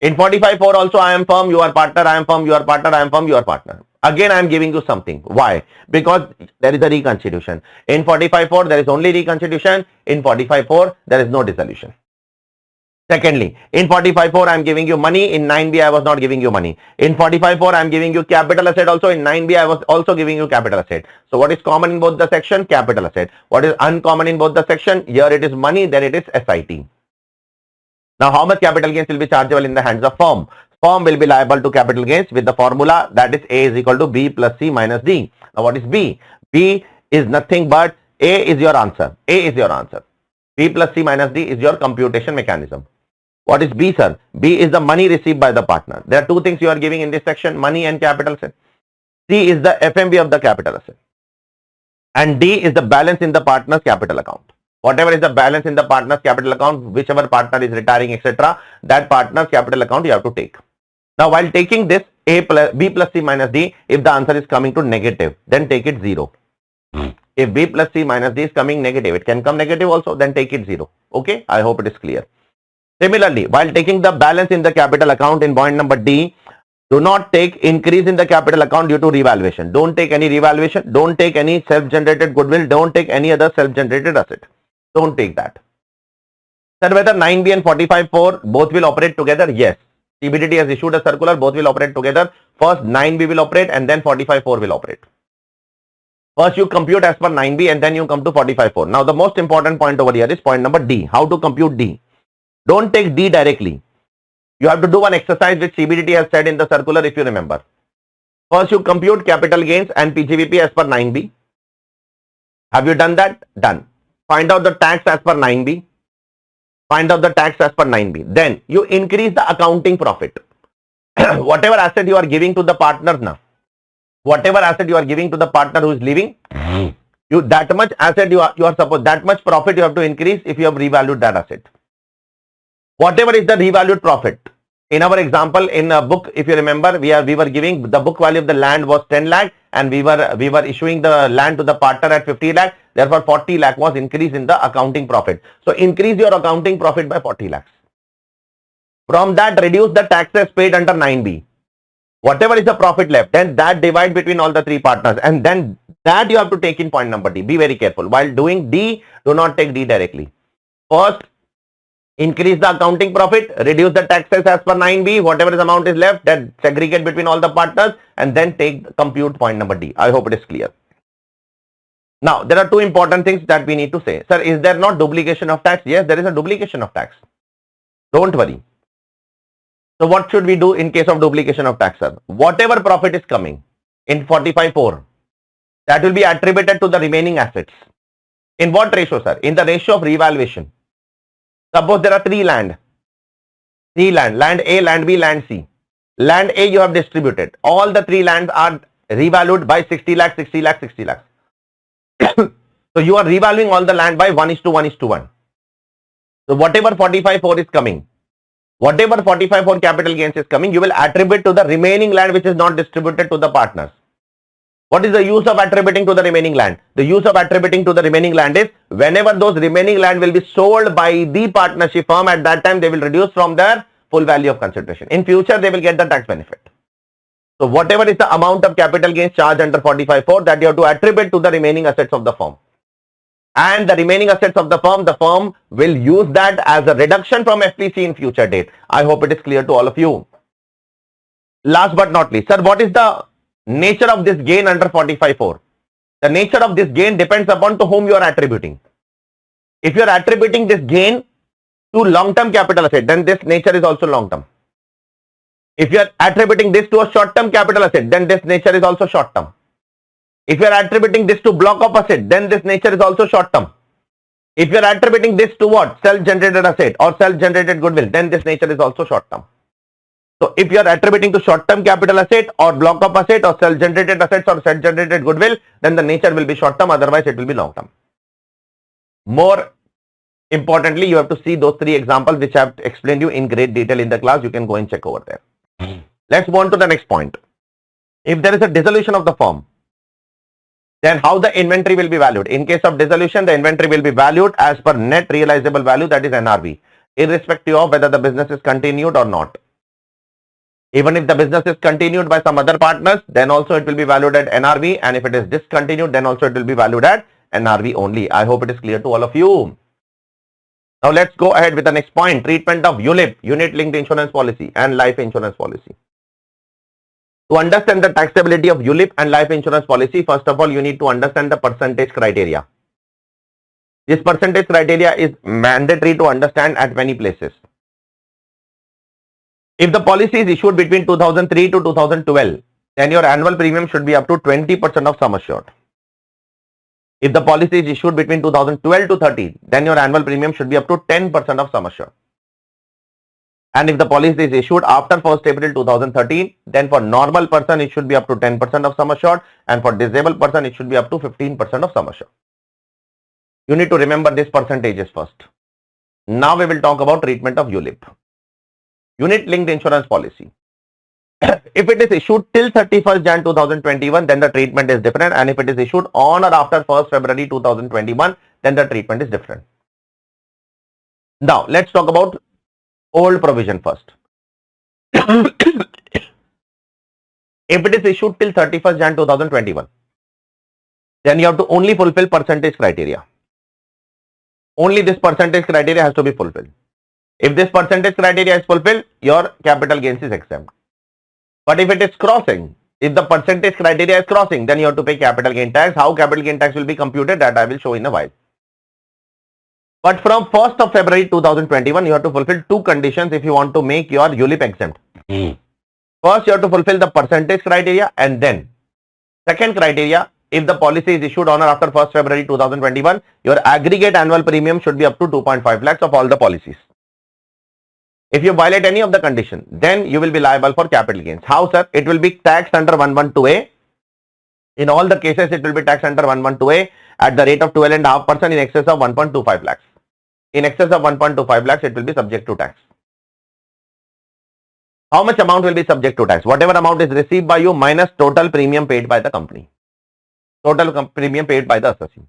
In 45.4 also I am firm, you are partner, I am firm, you are partner, I am firm, you are partner. Again I am giving you something. Why? Because there is a reconstitution. In 45.4 there is only reconstitution. In 45.4 there is no dissolution. Secondly, in 45.4 I am giving you money. In 9B I was not giving you money. In 45.4 I am giving you capital asset also. In 9B I was also giving you capital asset. So what is common in both the section? Capital asset. What is uncommon in both the section? Here it is money, there it is SIT. Now how much capital gains will be chargeable in the hands of firm? Firm will be liable to capital gains with the formula, that is A is equal to B plus C minus D. Now what is B? B is nothing but A is your answer. A is your answer. B plus C minus D is your computation mechanism. What is B, sir? B is the money received by the partner. There are two things you are giving in this section, money and capital asset. C is the FMV of the capital asset. And D is the balance in the partner's capital account. Whatever is the balance in the partner's capital account, whichever partner is retiring, etc., that partner's capital account you have to take. Now, while taking this B plus C minus D, if the answer is coming to negative, then take it 0. If B plus C minus D is coming negative, it can come negative also, then take it 0. Okay, I hope it is clear. Similarly, while taking the balance in the capital account in point number D, do not take increase in the capital account due to revaluation. Don't take any revaluation. Don't take any self-generated goodwill. Don't take any other self-generated asset. Don't take that. Sir, whether 9B and 45(4) both will operate together? Yes. CBDT has issued a circular. Both will operate together. First 9B will operate and then 45(4) will operate. First you compute as per 9B and then you come to 45(4). Now the most important point over here is point number D. How to compute D? Don't take D directly. You have to do one exercise which CBDT has said in the circular if you remember. First you compute capital gains and PGBP as per 9B. Have you done that? Done. Find out the tax as per 9B. Find out the tax as per 9B. Then you increase the accounting profit. Whatever asset you are giving to the partner now, whatever asset you are giving to the partner who is leaving, you that much asset you are supposed, that much profit you have to increase if you have revalued that asset. Whatever is the revalued profit. In our example, in a book, if you remember, we were giving the book value of the land was 10 lakh and we were issuing the land to the partner at 50 lakh. Therefore, 40 lakh was increase in the accounting profit. So, increase your accounting profit by 40 lakhs. From that, reduce the taxes paid under 9B. Whatever is the profit left, then that divide between all the three partners and then that you have to take in point number D. Be very careful. While doing D, do not take D directly. First, increase the accounting profit, reduce the taxes as per 9B, whatever is amount is left, then segregate between all the partners and then compute point number D. I hope it is clear. Now, there are two important things that we need to say. Sir, is there not duplication of tax? Yes, there is a duplication of tax. Don't worry. So, what should we do in case of duplication of tax, sir? Whatever profit is coming in 45(4), that will be attributed to the remaining assets. In what ratio, sir? In the ratio of revaluation. Suppose there are three land, land A, land B, land C. Land A you have distributed. All the three lands are revalued by 60 lakh, 60 lakh, 60 lakh. So you are revaluing all the land by 1:1:1. So whatever 45(4) is coming, whatever 45(4) capital gains is coming, you will attribute to the remaining land which is not distributed to the partners. What is the use of attributing to the remaining land? The use of attributing to the remaining land is whenever those remaining land will be sold by the partnership firm, at that time they will reduce from their full value of consideration. In future, they will get the tax benefit. So whatever is the amount of capital gains charged under 45(4), that you have to attribute to the remaining assets of the firm. And the remaining assets of the firm will use that as a reduction from FPC in future date. I hope it is clear to all of you. Last but not least, sir, what is the nature of this gain under 45(4)? The nature of this gain depends upon to whom you are attributing. If you are attributing this gain to long-term capital asset, then this nature is also long-term. If you are attributing this to a short-term capital asset, then this nature is also short-term. If you are attributing this to block of asset, then this nature is also short-term. If you are attributing this to what? Self-generated asset or self-generated goodwill, then this nature is also short-term. So if you are attributing to short-term capital asset or block of asset or self-generated assets or self-generated goodwill, then the nature will be short-term, otherwise it will be long-term. More importantly, you have to see those three examples which I have explained you in great detail in the class. You can go and check over there. Let's move on to the next point. If there is a dissolution of the firm, then how the inventory will be valued? In case of dissolution, the inventory will be valued as per net realizable value, that is NRV, irrespective of whether the business is continued or not. Even if the business is continued by some other partners, then also it will be valued at NRV, and if it is discontinued, then also it will be valued at NRV only. I hope it is clear to all of you. Now let's go ahead with the next point. Treatment of ULIP, unit linked insurance policy, and life insurance policy. To understand the taxability of ULIP and life insurance policy, first of all, you need to understand the percentage criteria. This percentage criteria is mandatory to understand at many places. If the policy is issued between 2003 to 2012, then your annual premium should be up to 20% of sum assured. If the policy is issued between 2012 to 13, then your annual premium should be up to 10% of sum assured. And if the policy is issued after 1st April 2013, then for normal person it should be up to 10% of sum assured, and for disabled person it should be up to 15% of sum assured. You need to remember these percentages first. Now we will talk about treatment of ULIP. Unit linked insurance policy. If it is issued till 31st Jan 2021, then the treatment is different, and if it is issued on or after 1st February 2021, then the treatment is different. Now let's talk about old provision first. If it is issued till 31st Jan 2021, then you have to only fulfill percentage criteria. Only this percentage criteria has to be fulfilled. If this percentage criteria is fulfilled, your capital gains is exempt. But if it is crossing, if the percentage criteria is crossing, then you have to pay capital gain tax. How capital gain tax will be computed, that I will show in a while. But from 1st of February 2021, you have to fulfill two conditions if you want to make your ULIP exempt. First, you have to fulfill the percentage criteria, and then second criteria, if the policy is issued on or after 1st February 2021, your aggregate annual premium should be up to 2.5 lakhs of all the policies. If you violate any of the condition, then you will be liable for capital gains. How, sir? It will be taxed under 112A. In all the cases, it will be taxed under 112A at the rate of 12.5% in excess of 1.25 lakhs. In excess of 1.25 lakhs, it will be subject to tax. How much amount will be subject to tax? Whatever amount is received by you minus total premium paid by the company. Total premium paid by the assessee.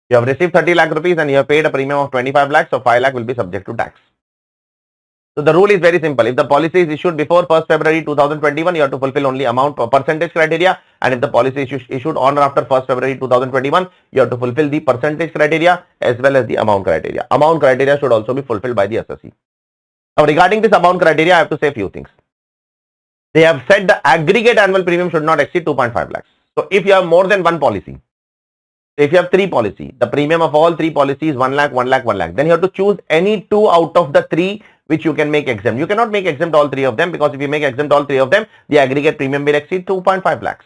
You have received 30 lakh rupees and you have paid a premium of 25 lakhs, so 5 lakh will be subject to tax. So the rule is very simple. If the policy is issued before 1st February 2021, you have to fulfill only amount percentage criteria. And if the policy is issued on or after 1st February 2021, you have to fulfill the percentage criteria as well as the amount criteria. Amount criteria should also be fulfilled by the assessee. Now regarding this amount criteria, I have to say a few things. They have said the aggregate annual premium should not exceed 2.5 lakhs. So if you have more than one policy, if you have three policies, the premium of all three policies 1 lakh, 1 lakh, 1 lakh, then you have to choose any two out of the three which you can make exempt. You cannot make exempt all three of them, because if you make exempt all three of them, the aggregate premium will exceed 2.5 lakhs.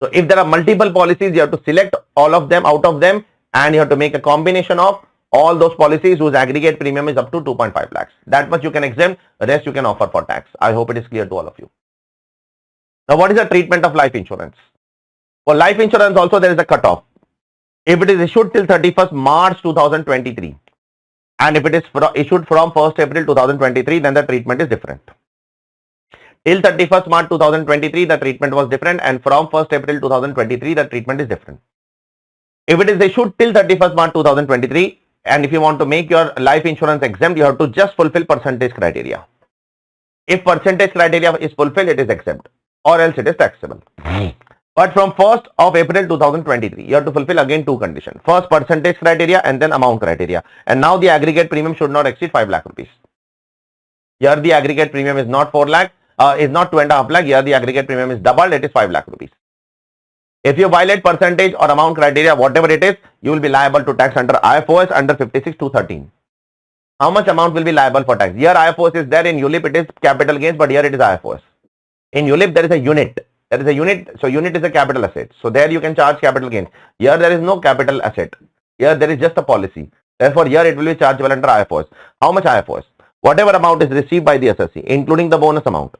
So if there are multiple policies, you have to select all of them out of them, and you have to make a combination of all those policies whose aggregate premium is up to 2.5 lakhs. That much you can exempt, the rest you can offer for tax. I hope it is clear to all of you. Now, what is the treatment of life insurance? For life insurance also there is a cutoff. If it is issued till 31st March 2023, and if it is issued from 1st April 2023, then the treatment is different. Till 31st March 2023, the treatment was different, and from 1st April 2023, the treatment is different. If it is issued till 31st March 2023, and if you want to make your life insurance exempt, you have to just fulfill percentage criteria. If percentage criteria is fulfilled, it is exempt, or else it is taxable. But from 1st of April 2023, you have to fulfill again two conditions. First, percentage criteria, and then amount criteria. And now the aggregate premium should not exceed 5 lakh rupees. Here the aggregate premium is not 4 lakh, is not 2.5 lakh. Here the aggregate premium is doubled, it is 5 lakh rupees. If you violate percentage or amount criteria, whatever it is, you will be liable to tax under IFOS under 56(2)(13). How much amount will be liable for tax? Here IFOS is there, in ULIP it is capital gains, but here it is IFOS. In ULIP there is a unit. There is a unit, so unit is a capital asset. So there you can charge capital gains. Here there is no capital asset. Here there is just a policy. Therefore here it will be chargeable under IFOS. How much IFOS? Whatever amount is received by the assessee, including the bonus amount,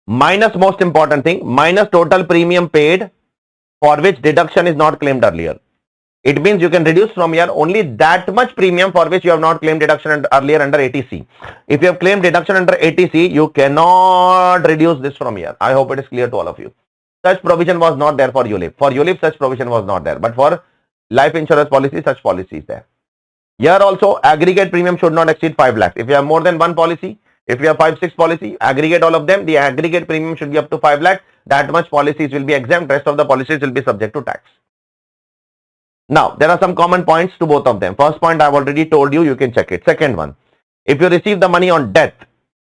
minus, most important thing, minus total premium paid for which deduction is not claimed earlier. It means you can reduce from here only that much premium for which you have not claimed deduction earlier under ATC. If you have claimed deduction under ATC, you cannot reduce this from here. I hope it is clear to all of you. Such provision was not there for ULIP. For ULIP, such provision was not there. But for life insurance policy, such policy is there. Here also, aggregate premium should not exceed 5 lakhs. If you have more than one policy, if you have 5-6 policy, aggregate all of them, the aggregate premium should be up to 5 lakhs. That much policies will be exempt. Rest of the policies will be subject to tax. Now, there are some common points to both of them. First point I have already told you, you can check it. Second one, if you receive the money on death,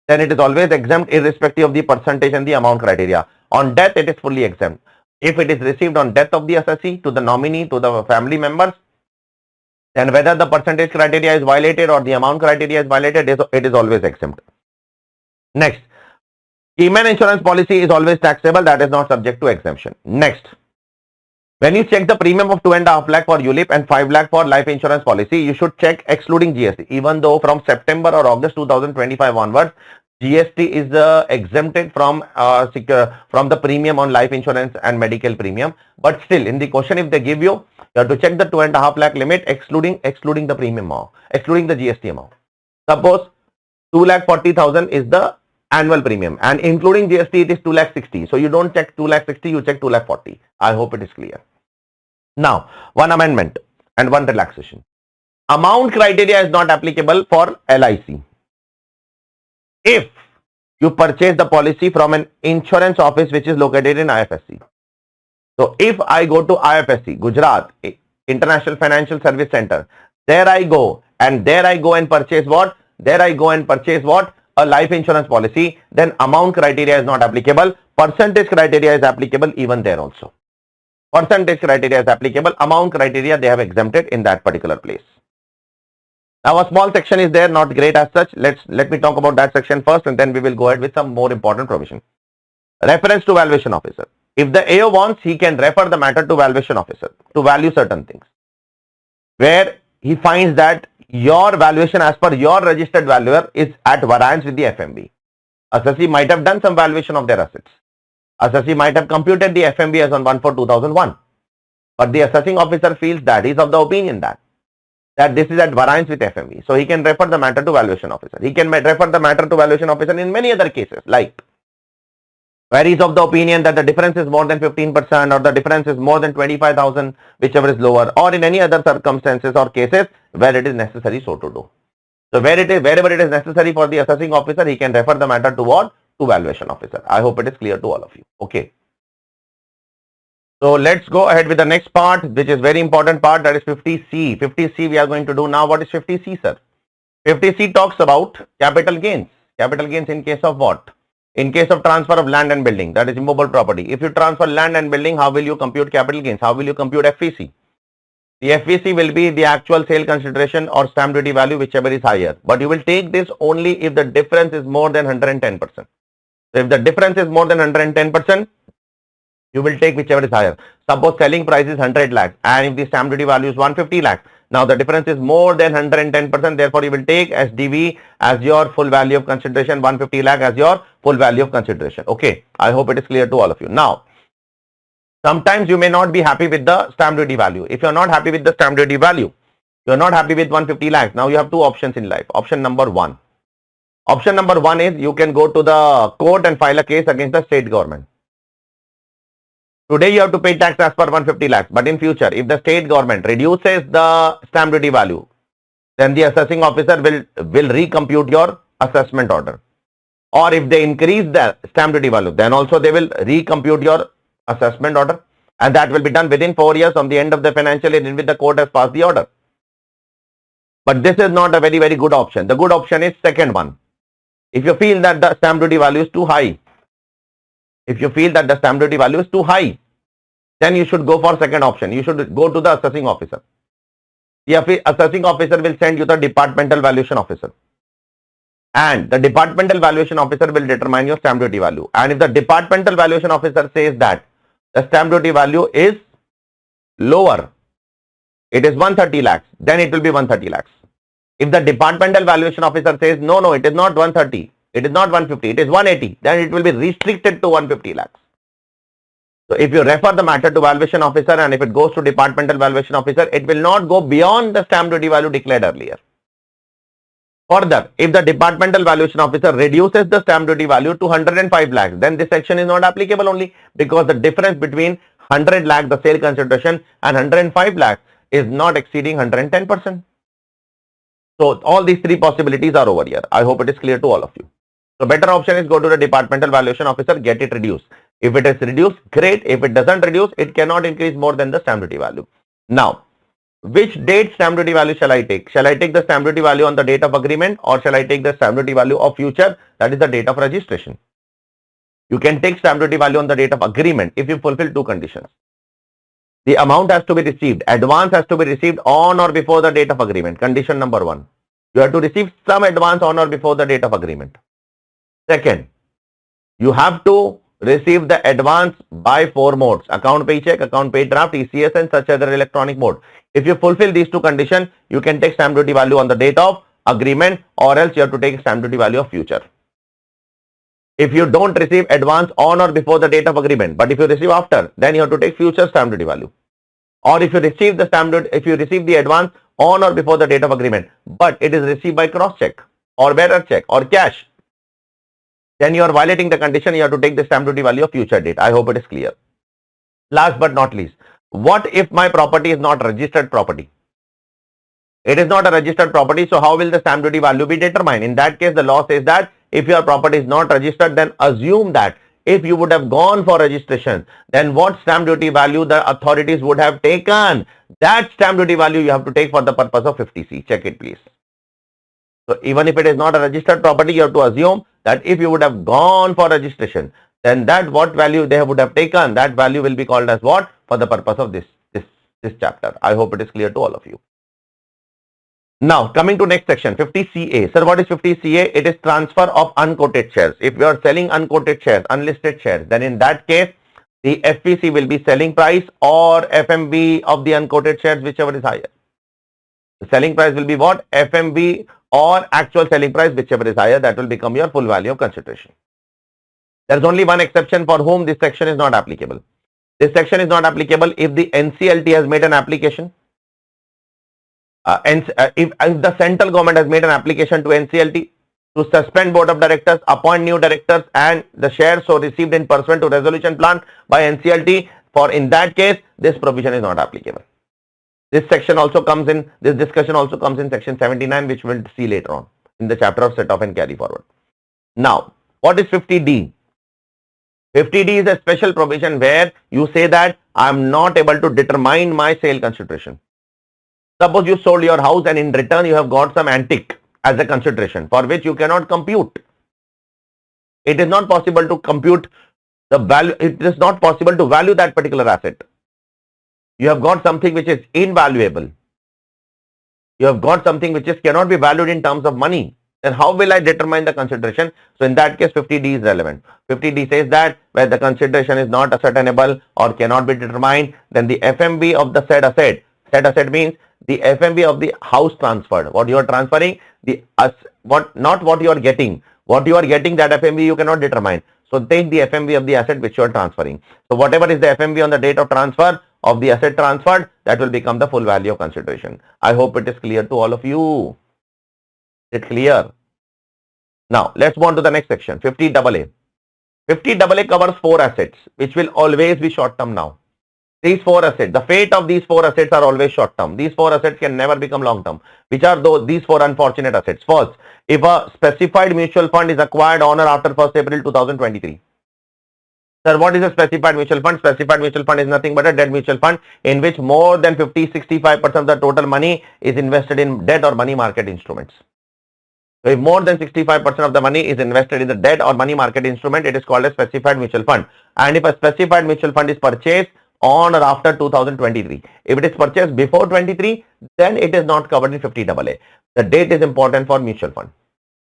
then it is always exempt irrespective of the percentage and the amount criteria. On death, it is fully exempt. If it is received on death of the assessee, to the nominee, to the family members, then whether the percentage criteria is violated or the amount criteria is violated, it is always exempt. Next, CMA insurance policy is always taxable. That is not subject to exemption. Next, when you check the premium of 2.5 lakh for ULIP and 5 lakh for life insurance policy, you should check excluding GST. Even though from September or August 2025 onwards, GST is exempted from the premium on life insurance and medical premium. But still, in the question, if they give you, you have to check the 2.5 lakh limit excluding the premium amount, excluding the GST amount. Suppose 2,40,000 is the annual premium, and including GST it is 2,60,000. So you don't check 2,60,000, you check 2,40,000. I hope it is clear. Now, one amendment and one relaxation. amount criteria is not applicable for LIC. If you purchase the policy from an insurance office which is located in IFSC. So if I go to IFSC, Gujarat, International Financial Service Center, there I go and purchase what? A life insurance policy, then amount criteria is not applicable. Percentage criteria is applicable even there also. Percentage criteria is applicable. Amount criteria they have exempted in that particular place. Now a small section is there, not great as such. Let me talk about that section first and then we will go ahead with some more important provision. Reference to valuation officer. If the AO wants, he can refer the matter to valuation officer to value certain things. Where he finds that your valuation as per your registered valuer is at variance with the FMV. Assessee might have done some valuation of their assets. Assessee might have computed the FMV as on 1/4/2001. But the assessing officer feels that he is of the opinion that this is at variance with FMV. So he can refer the matter to valuation officer. He can refer the matter to valuation officer in many other cases, like where he is of the opinion that the difference is more than 15% or the difference is more than 25,000, whichever is lower, or in any other circumstances or cases where it is necessary so to do. So wherever it is necessary for the assessing officer, he can refer the matter to what? To valuation officer. I hope it is clear to all of you. Okay. So let's go ahead with the next part, which is very important part, that is 50C. 50C we are going to do now. What is 50C, sir? 50C talks about capital gains. Capital gains in case of what? In case of transfer of land and building, that is immovable property. If you transfer land and building, how will you compute capital gains? How will you compute FVC? The FVC will be the actual sale consideration or stamp duty value, whichever is higher. But you will take this only if the difference is more than 110%. So if the difference is more than 110%, you will take whichever is higher. Suppose selling price is 100 lakhs and if the stamp duty value is 150 lakhs. Now the difference is more than 110%. Therefore, you will take SDV as your full value of consideration, 150 lakh as your full value of consideration. Okay. I hope it is clear to all of you. Now, sometimes you may not be happy with the stamp duty value. If you are not happy with the stamp duty value, you are not happy with 150 lakhs. Now you have two options in life. Option number one. Option number one is you can go to the court and file a case against the state government. Today you have to pay tax as per 150 lakhs, but in future, if the state government reduces the stamp duty value, then the assessing officer will recompute your assessment order. Or if they increase the stamp duty value, then also they will recompute your assessment order, and that will be done within 4 years from the end of the financial year in which the court has passed the order. But this is not a very, very good option. The good option is second one. If you feel that the stamp duty value is too high, then you should go for second option. You should go to the assessing officer. The assessing officer will send you the departmental valuation officer. And the departmental valuation officer will determine your stamp duty value. And if the departmental valuation officer says that the stamp duty value is lower, it is 130 lakhs, then it will be 130 lakhs. If the departmental valuation officer says, no, it is not 130, it is not 150, it is 180, then it will be restricted to 150 lakhs. So if you refer the matter to valuation officer and if it goes to departmental valuation officer, it will not go beyond the stamp duty value declared earlier. Further, if the departmental valuation officer reduces the stamp duty value to 105 lakhs, then this section is not applicable only because the difference between 100 lakh, the sale consideration, and 105 lakhs is not exceeding 110%. So all these three possibilities are over here. I hope it is clear to all of you. So better option is go to the departmental valuation officer, get it reduced. If it is reduced, great. If it doesn't reduce, it cannot increase more than the stamp duty value. Now, which date stamp duty value shall I take? Shall I take the stamp duty value on the date of agreement or shall I take the stamp duty value of future? That is the date of registration. You can take stamp duty value on the date of agreement if you fulfill two conditions. The amount has to be received. Advance has to be received on or before the date of agreement. Condition number one. You have to receive some advance on or before the date of agreement. Second, you have to receive the advance by 4 modes: account pay check, account pay draft, ECS, and such other electronic mode. If you fulfill these two conditions, you can take stamp duty value on the date of agreement, or else you have to take stamp duty value of future. If you don't receive advance on or before the date of agreement, but if you receive after, then you have to take future stamp duty value. Or if you receive the stamp duty, if you receive the advance on or before the date of agreement, but it is received by cross check or bearer check or cash, then you are violating the condition. You have to take the stamp duty value of future date. I hope it is clear. Last but not least, what if my property is not registered property? It is not a registered property, so how will the stamp duty value be determined? In that case, the law says that if your property is not registered, then assume that if you would have gone for registration, then what stamp duty value the authorities would have taken, that stamp duty value you have to take for the purpose of 50C. Check it, please. So even if it is not a registered property, you have to assume that if you would have gone for registration, then that what value they would have taken, that value will be called as what for the purpose of this chapter. I hope it is clear to all of you. Now coming to next section, 50CA. Sir, what is 50CA? It is transfer of unquoted shares. If you are selling unquoted shares, unlisted shares, then in that case the FVC will be selling price or FMV of the unquoted shares, whichever is higher. The selling price will be what? FMV or actual selling price, whichever is higher, that will become your full value of consideration. There is only one exception for whom this section is not applicable. This section is not applicable if the NCLT has made an application. If the central government has made an application to NCLT to suspend board of directors, appoint new directors, and the shares so received in pursuant to resolution plan by NCLT, for in that case this provision is not applicable. This section also comes in, this discussion also comes in section 79, which we'll see later on in the chapter of set off and carry forward. Now, what is 50D? 50D is a special provision where you say that I am not able to determine my sale consideration. Suppose you sold your house and in return you have got some antique as a consideration for which you cannot compute. It is not possible to compute the value. It is not possible to value that particular asset. You have got something which is invaluable. You have got something which cannot be valued in terms of money. Then how will I determine the consideration? So in that case 50D is relevant. 50D says that where the consideration is not ascertainable or cannot be determined, then the FMV of the said asset means the FMV of the house transferred. What you are transferring, not what you are getting. What you are getting, that FMV you cannot determine. So take the FMV of the asset which you are transferring. So whatever is the FMV on the date of transfer of the asset transferred, that will become the full value of consideration. I hope it is clear to all of you. It's clear. Now let's move on to the next section, 50AA. 50AA covers 4 assets which will always be short term now. These 4 assets, the fate of these 4 assets are always short term. These 4 assets can never become long term. Which are these 4 unfortunate assets? First, if a specified mutual fund is acquired on or after 1st April 2023. Sir, what is a specified mutual fund? Specified mutual fund is nothing but a debt mutual fund in which more than 50-65% of the total money is invested in debt or money market instruments. So if more than 65% of the money is invested in the debt or money market instrument, it is called a specified mutual fund. And if a specified mutual fund is purchased on or after 2023, if it is purchased before 23, then it is not covered in 50AA. The date is important for mutual fund.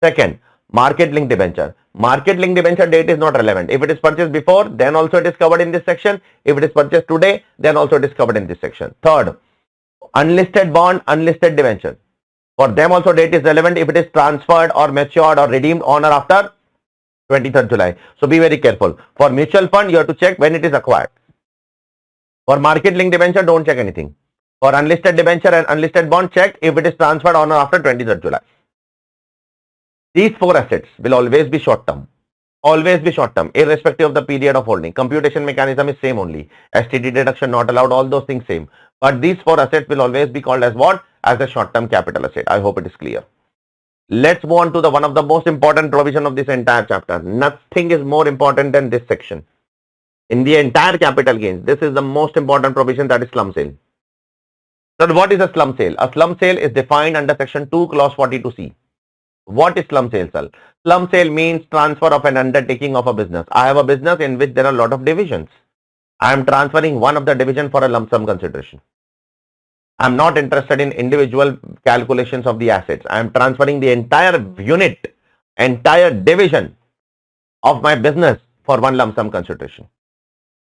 Second, market linked debenture. Market linked debenture date is not relevant. If it is purchased before, then also it is covered in this section. If it is purchased today, then also it is covered in this section. Third, unlisted bond, unlisted debenture. For them also date is relevant if it is transferred or matured or redeemed on or after 23rd July. So be very careful. For mutual fund, you have to check when it is acquired. For market linked debenture, don't check anything. For unlisted debenture and unlisted bond, check if it is transferred on or after 23rd July. These 4 assets will always be short term. Always be short term, irrespective of the period of holding. Computation mechanism is same only. STD deduction not allowed, all those things same. But these 4 assets will always be called as what? As a short term capital asset. I hope it is clear. Let's move on to the one of the most important provision of this entire chapter. Nothing is more important than this section. In the entire capital gains, this is the most important provision, that is slump sale. So what is a slump sale? A slump sale is defined under section 2 clause 42C. What is slump sale, sir? Slump sale means transfer of an undertaking of a business. I have a business in which there are a lot of divisions. I am transferring one of the division for a lump sum consideration. I am not interested in individual calculations of the assets. I am transferring the entire unit, entire division of my business for one lump sum consideration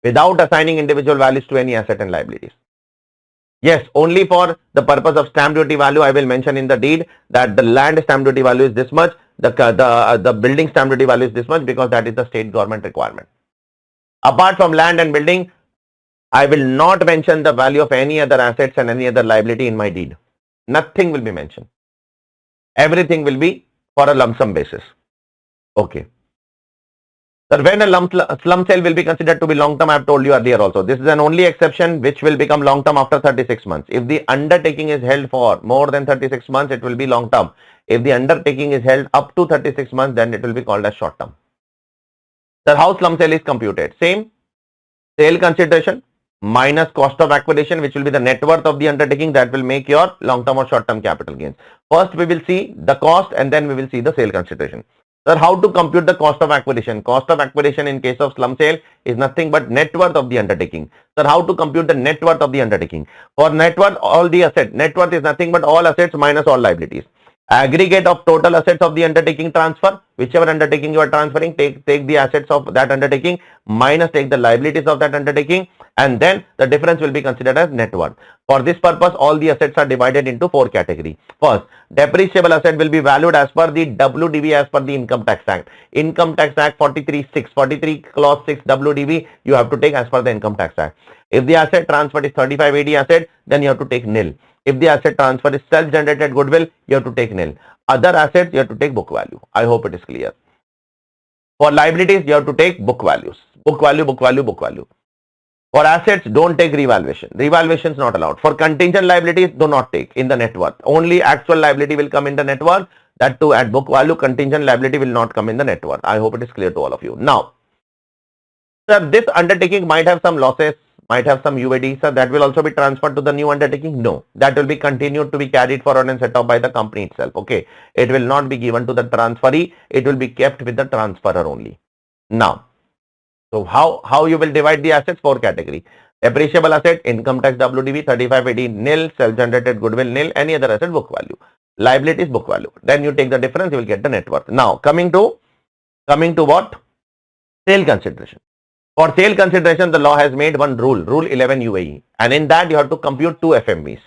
without assigning individual values to any asset and liabilities. Yes, only for the purpose of stamp duty value, I will mention in the deed that the land stamp duty value is this much, the building stamp duty value is this much, because that is the state government requirement. Apart from land and building, I will not mention the value of any other assets and any other liability in my deed. Nothing will be mentioned. Everything will be for a lump sum basis. Okay. So when a slump sale will be considered to be long term, I have told you earlier also. This is an only exception which will become long term after 36 months. If the undertaking is held for more than 36 months, it will be long term. If the undertaking is held up to 36 months, then it will be called as short term. So how slump sale is computed? Same, sale consideration minus cost of acquisition, which will be the net worth of the undertaking, that will make your long term or short term capital gains. First we will see the cost and then we will see the sale consideration. Sir, how to compute the cost of acquisition? Cost of acquisition in case of slump sale is nothing but net worth of the undertaking. Sir, how to compute the net worth of the undertaking? For net worth, all the assets. Net worth is nothing but all assets minus all liabilities. Aggregate of total assets of the undertaking transfer, whichever undertaking you are transferring, take the assets of that undertaking minus take the liabilities of that undertaking, and then the difference will be considered as net worth. For this purpose, all the assets are divided into 4 categories. First, depreciable asset will be valued as per the WDV as per the Income Tax Act. Income Tax Act 43 clause 6 WDV you have to take as per the Income Tax Act. If the asset transfer is 35 AD asset, then you have to take nil. If the asset transfer is self-generated goodwill, you have to take nil. Other assets, you have to take book value. I hope it is clear. For liabilities, you have to take book values. Book value, book value, book value. For assets, don't take revaluation. Revaluation is not allowed. For contingent liabilities, do not take in the net worth. Only actual liability will come in the net worth. That too at book value, contingent liability will not come in the net worth. I hope it is clear to all of you. Now, sir, this undertaking might have some losses, might have some UAD, sir, that will also be transferred to the new undertaking? No, that will be continued to be carried forward and set up by the company itself. Okay, it will not be given to the transferee, it will be kept with the transferor only. Now, so how you will divide the assets? 4 category. Depreciable asset, income tax WDV 35 AD nil, self-generated goodwill nil, any other asset book value. Liabilities book value. Then you take the difference, you will get the net worth. Now coming to what? Sale consideration. For sale consideration, the law has made one rule, Rule 11 UAE, and in that you have to compute 2 FMVs.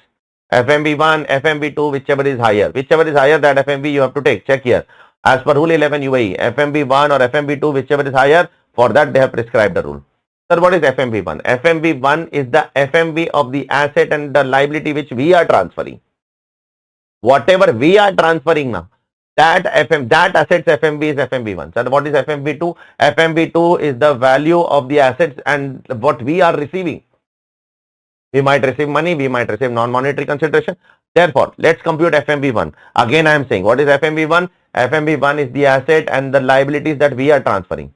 FMV1, FMV2, whichever is higher. Whichever is higher, that FMV you have to take. Check here. As per Rule 11 UAE, FMV1 or FMV2, whichever is higher, for that they have prescribed a rule. Sir, what is FMV1? FMV1 is the FMV of the asset and the liability which we are transferring. Whatever we are transferring now, that asset's FMV is FMV1. So what is FMV2? FMV2 is the value of the assets and what we are receiving. We might receive money, we might receive non-monetary consideration. Therefore, let's compute FMV1. Again, I am saying, what is FMV1? FMV1 is the asset and the liabilities that we are transferring.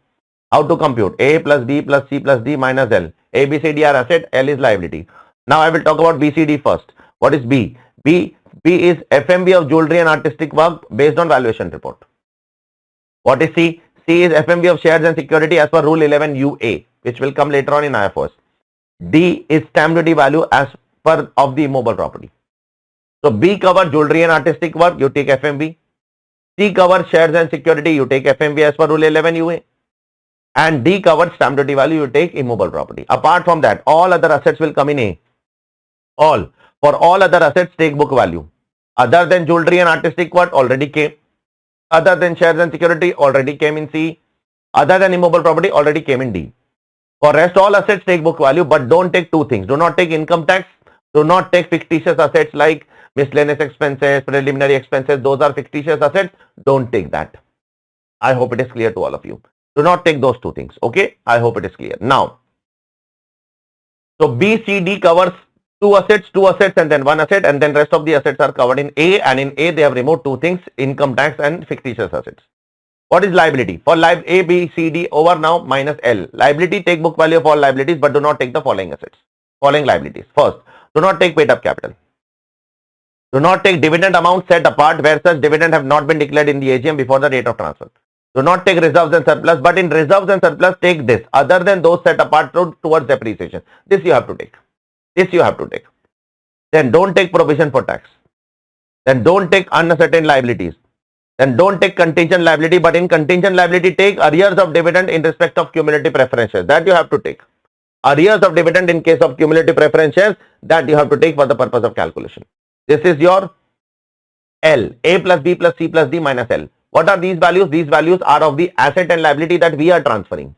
How to compute? A plus B plus C plus D minus L. A, B, C, D are asset, L is liability. Now I will talk about B, C, D first. What is B? B is FMV of jewelry and artistic work based on valuation report. What is C? C is FMV of shares and security as per Rule 11 UA, which will come later on in IFSC. D is stamp duty value as per of the immobile property. So B covers jewelry and artistic work, you take FMV. C covers shares and security, you take FMV as per Rule 11 UA. And D covers stamp duty value, you take immobile property. Apart from that, all other assets will come in A. All. For all other assets, take book value. Other than jewelry and artistic work, already came. Other than shares and security, already came in C. Other than immobile property, already came in D. For rest, all assets take book value, but don't take 2 things. Do not take income tax. Do not take fictitious assets like miscellaneous expenses, preliminary expenses. Those are fictitious assets. Don't take that. I hope it is clear to all of you. Do not take those 2 things. Okay. I hope it is clear. Now, so B, C, D covers 2 assets and then 1 asset, and then rest of the assets are covered in A, and in A they have removed 2 things, income tax and fictitious assets. What is liability? For A, B, C, D over now minus L. Liability, take book value of all liabilities, but do not take the following assets. Following liabilities. First, do not take paid up capital. Do not take dividend amount set apart where such dividend have not been declared in the AGM before the date of transfer. Do not take reserves and surplus, but in reserves and surplus take this, other than those set apart towards depreciation. This you have to take. This you have to take. Then don't take provision for tax. Then don't take uncertain liabilities. Then don't take contingent liability, but in contingent liability take arrears of dividend in respect of cumulative preferences. That you have to take. Arrears of dividend in case of cumulative preferences, that you have to take for the purpose of calculation. This is your L. A plus B plus C plus D minus L. What are these values? These values are of the asset and liability that we are transferring.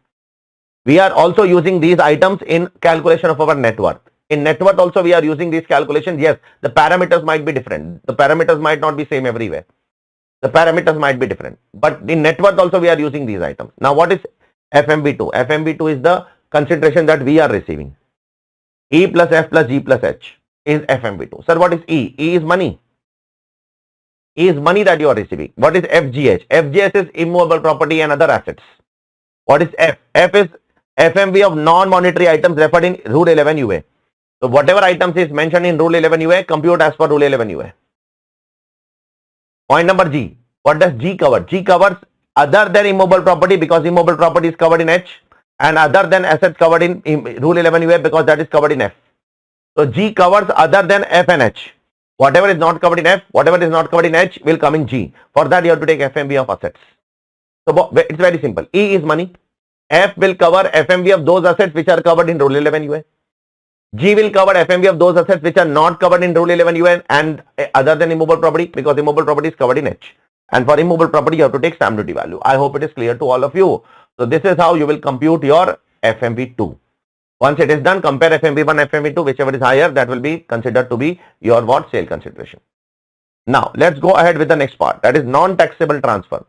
We are also using these items in calculation of our net worth. In net worth also we are using these calculations. Yes, the parameters might be different. The parameters might not be same everywhere. The parameters might be different. But in net worth also we are using these items. Now what is FMB2. FMB2 is the consideration that we are receiving. E plus F plus G plus H is FMB2. Sir, what is E? E is money. E is money that you are receiving. What is FGH? FGH is immovable property and other assets. What is F? F is FMB of non-monetary items referred in Rule 11 UA. So whatever items is mentioned in Rule 11 UA, compute as per Rule 11 UA. Point number G. What does G cover? G covers other than immovable property because immovable property is covered in H, and other than assets covered in Rule 11 UA because that is covered in F. So G covers other than F and H. Whatever is not covered in F, whatever is not covered in H will come in G. For that you have to take FMB of assets. So it's very simple. E is money. F will cover FMB of those assets which are covered in Rule 11 UA. G will cover FMB of those assets which are not covered in Rule 11 UA and other than immovable property because immovable property is covered in H. And for immovable property you have to take stamp duty value. I hope it is clear to all of you. So this is how you will compute your FMB2. Once it is done, compare FMB1, FMB2, whichever is higher, that will be considered to be your what? Sale consideration. Now, let's go ahead with the next part. That is non-taxable transfer.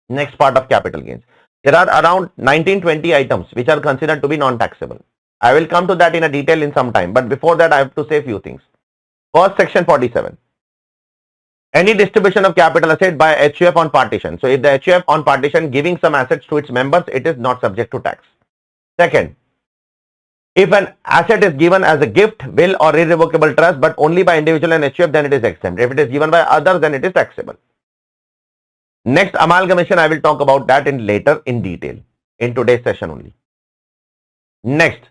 Next part of capital gains. There are around 19-20 items which are considered to be non-taxable. I will come to that in a detail in some time. But before that, I have to say a few things. First, section 47. Any distribution of capital asset by HUF on partition. So, if the HUF on partition giving some assets to its members, it is not subject to tax. Second, if an asset is given as a gift, will or irrevocable trust but only by individual and HUF, then it is exempt. If it is given by others, then it is taxable. Next, amalgamation, I will talk about that later in detail in today's session only. Next,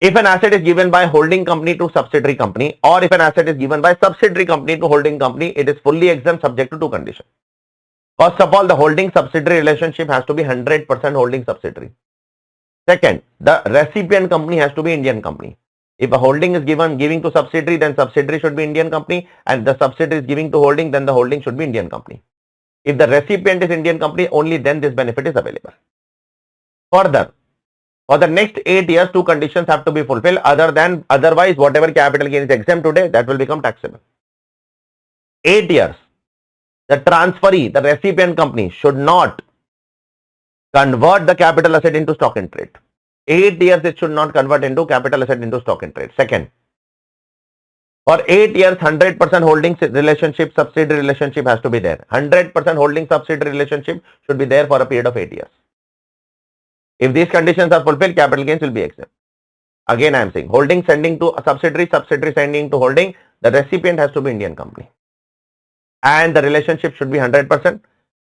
if an asset is given by holding company to subsidiary company, or if an asset is given by subsidiary company to holding company, it is fully exempt subject to two conditions. First of all, the holding subsidiary relationship has to be 100% holding subsidiary. Second, the recipient company has to be Indian company. If a holding is giving to subsidiary, then subsidiary should be Indian company, and the subsidiary is giving to holding, then the holding should be Indian company. If the recipient is Indian company, only then this benefit is available. Further, for the next 8 years, two conditions have to be fulfilled. Otherwise, whatever capital gain is exempt today, that will become taxable. 8 years, the transferee, the recipient company, should not convert the capital asset into stock in trade. 8 years, it should not convert into capital asset into stock in trade. Second, for 8 years, 100% holding relationship, subsidiary relationship has to be there. 100% holding subsidiary relationship should be there for a period of 8 years. If these conditions are fulfilled, capital gains will be exempt. Again, I am saying holding sending to a subsidiary, subsidiary sending to holding, the recipient has to be Indian company. And the relationship should be 100%.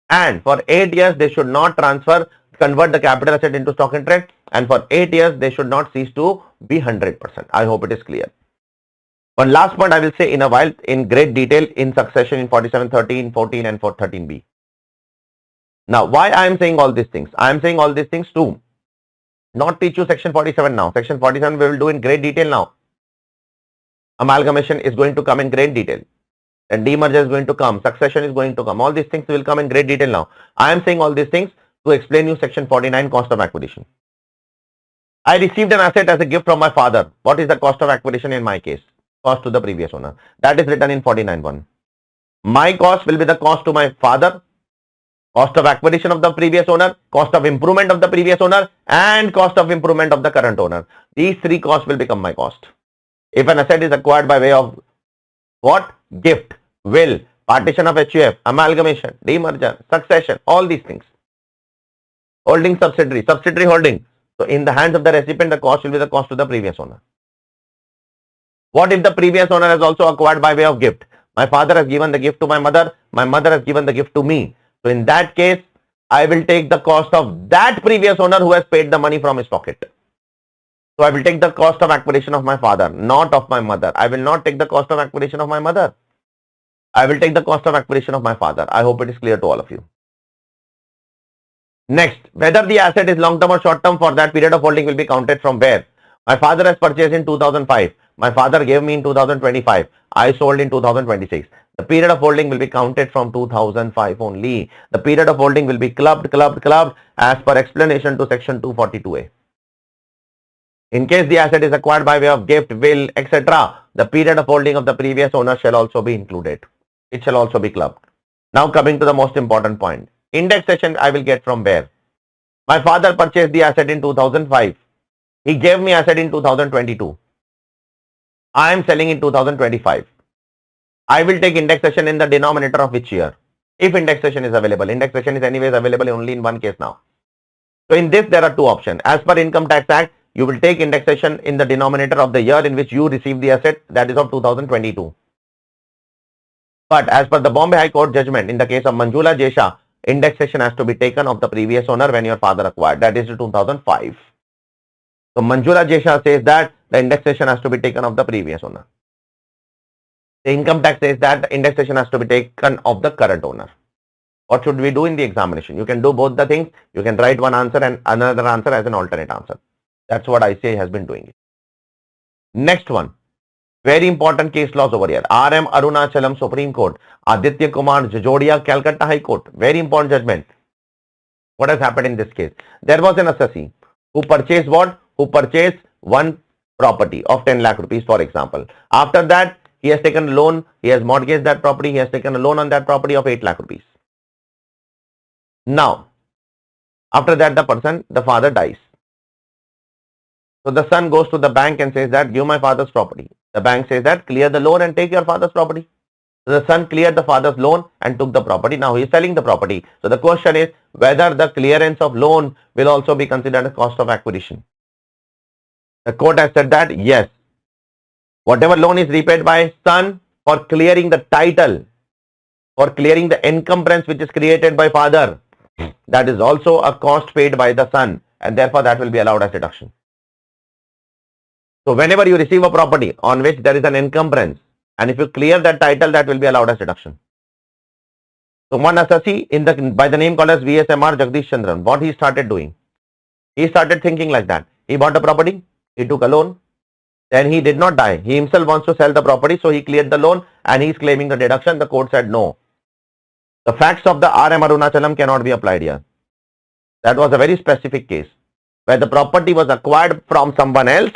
And for 8 years, they should not convert the capital asset into stock in trade. And for 8 years, they should not cease to be 100%. I hope it is clear. One last point I will say in a while in great detail in succession in 4713, 14 and 413B. Now, why I am saying all these things? I am saying all these things to not teach you section 47 now. Section 47 we will do in great detail now. Amalgamation is going to come in great detail. And demerger is going to come. Succession is going to come. All these things will come in great detail now. I am saying all these things to explain you section 49, cost of acquisition. I received an asset as a gift from my father. What is the cost of acquisition in my case? Cost to the previous owner. That is written in 49.1. My cost will be the cost to my father, cost of acquisition of the previous owner, cost of improvement of the previous owner, and cost of improvement of the current owner. These three costs will become my cost. If an asset is acquired by way of what? Gift, will, partition of HUF, amalgamation, demerger, succession, all these things. Holding subsidiary, subsidiary holding. So in the hands of the recipient, the cost will be the cost to the previous owner. What if the previous owner has also acquired by way of gift? My father has given the gift to my mother has given the gift to me. So in that case, I will take the cost of that previous owner who has paid the money from his pocket. So I will take the cost of acquisition of my father, not of my mother. I will not take the cost of acquisition of my mother. I will take the cost of acquisition of my father. I hope it is clear to all of you. Next, whether the asset is long term or short term, for that period of holding will be counted from where? My father has purchased in 2005. My father gave me in 2025. I sold in 2026. The period of holding will be counted from 2005 only. The period of holding will be clubbed as per explanation to section 242A. In case the asset is acquired by way of gift, will, etc., the period of holding of the previous owner shall also be included. It shall also be clubbed. Now coming to the most important point. Indexation I will get from where? My father purchased the asset in 2005. He gave me asset in 2022. I am selling in 2025. I will take indexation in the denominator of which year? If indexation is available. Indexation is anyways available only in one case now. So in this there are two options. As per Income Tax Act, you will take indexation in the denominator of the year in which you receive the asset, that is of 2022. But as per the Bombay High Court judgment in the case of Manjula Jesha, indexation has to be taken of the previous owner when your father acquired, that is 2005. So Manjula Jesha says that the indexation has to be taken of the previous owner. The income tax says that the indexation has to be taken of the current owner. What should we do in the examination? You can do both the things. You can write one answer and another answer as an alternate answer. That's what ICAI has been doing. Next one. Very important case laws over here. RM Arunachalam Supreme Court. Aditya Kumar Jajodia Calcutta High Court. Very important judgment. What has happened in this case? There was an assessee who purchased what? Who purchased one property of 10 lakh rupees, for example. After that, he has taken a loan. He has mortgaged that property. He has taken a loan on that property of 8 lakh rupees. Now, after that, the father dies. So the son goes to the bank and says that, give my father's property. The bank says that, clear the loan and take your father's property. So the son cleared the father's loan and took the property. Now he is selling the property. So the question is whether the clearance of loan will also be considered a cost of acquisition. The court has said that yes, whatever loan is repaid by son for clearing the title, for clearing the encumbrance which is created by father, that is also a cost paid by the son, and therefore that will be allowed as deduction. So whenever you receive a property on which there is an encumbrance, and if you clear that title, that will be allowed as deduction. So one assessee by the name called as VSMR Jagdish Chandran, what he started doing? He started thinking like that. He bought a property, he took a loan, then he did not die. He himself wants to sell the property, so he cleared the loan and he is claiming the deduction. The court said no. The facts of the RM Arunachalam cannot be applied here. That was a very specific case where the property was acquired from someone else.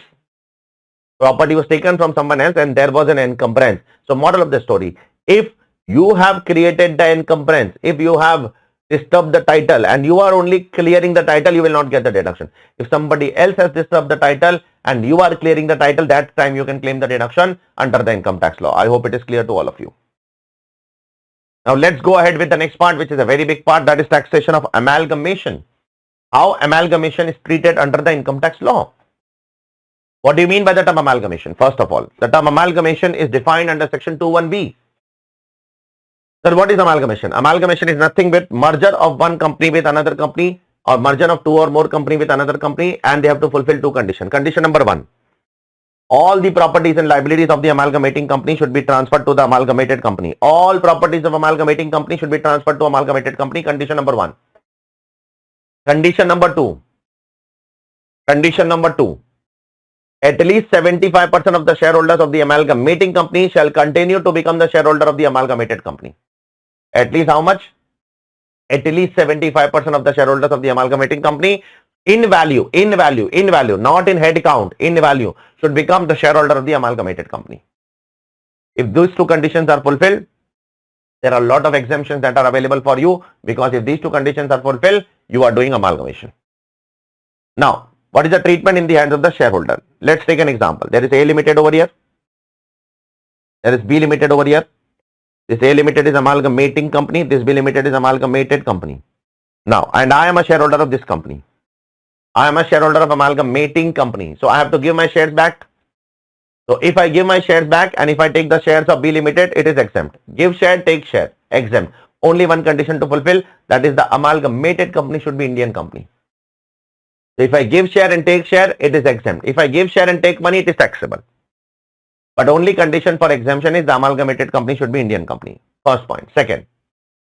Property was taken from someone else and there was an encumbrance. So moral of the story, if you have created the encumbrance, if you have disturbed the title and you are only clearing the title, you will not get the deduction. If somebody else has disturbed the title and you are clearing the title, that time you can claim the deduction under the income tax law. I hope it is clear to all of you. Now let's go ahead with the next part, which is a very big part, that is taxation of amalgamation. How amalgamation is treated under the income tax law. What do you mean by the term amalgamation? First of all, the term amalgamation is defined under section 21B. Sir, what is amalgamation? Amalgamation is nothing but merger of one company with another company or merger of two or more company with another company, and they have to fulfill two conditions. Condition number one, all the properties and liabilities of the amalgamating company should be transferred to the amalgamated company. All properties of amalgamating company should be transferred to amalgamated company. Condition number one. Condition number two. At least 75% of the shareholders of the amalgamating company shall continue to become the shareholder of the amalgamated company. At least how much? At least 75% of the shareholders of the amalgamating company in value, not in head count, in value, should become the shareholder of the amalgamated company. If these two conditions are fulfilled, there are a lot of exemptions that are available for you, because if these two conditions are fulfilled, you are doing amalgamation. Now, what is the treatment in the hands of the shareholder? Let's take an example. There is A Limited over here. There is B Limited over here. This A Limited is amalgamating company. This B Limited is amalgamated company. Now, and I am a shareholder of this company. I am a shareholder of amalgamating company. So I have to give my shares back. So if I give my shares back and if I take the shares of B Limited, it is exempt. Give share, take share, exempt. Only one condition to fulfill, that is the amalgamated company should be Indian company. So if I give share and take share, it is exempt. If I give share and take money, it is taxable. But only condition for exemption is the amalgamated company should be Indian company. First point. Second,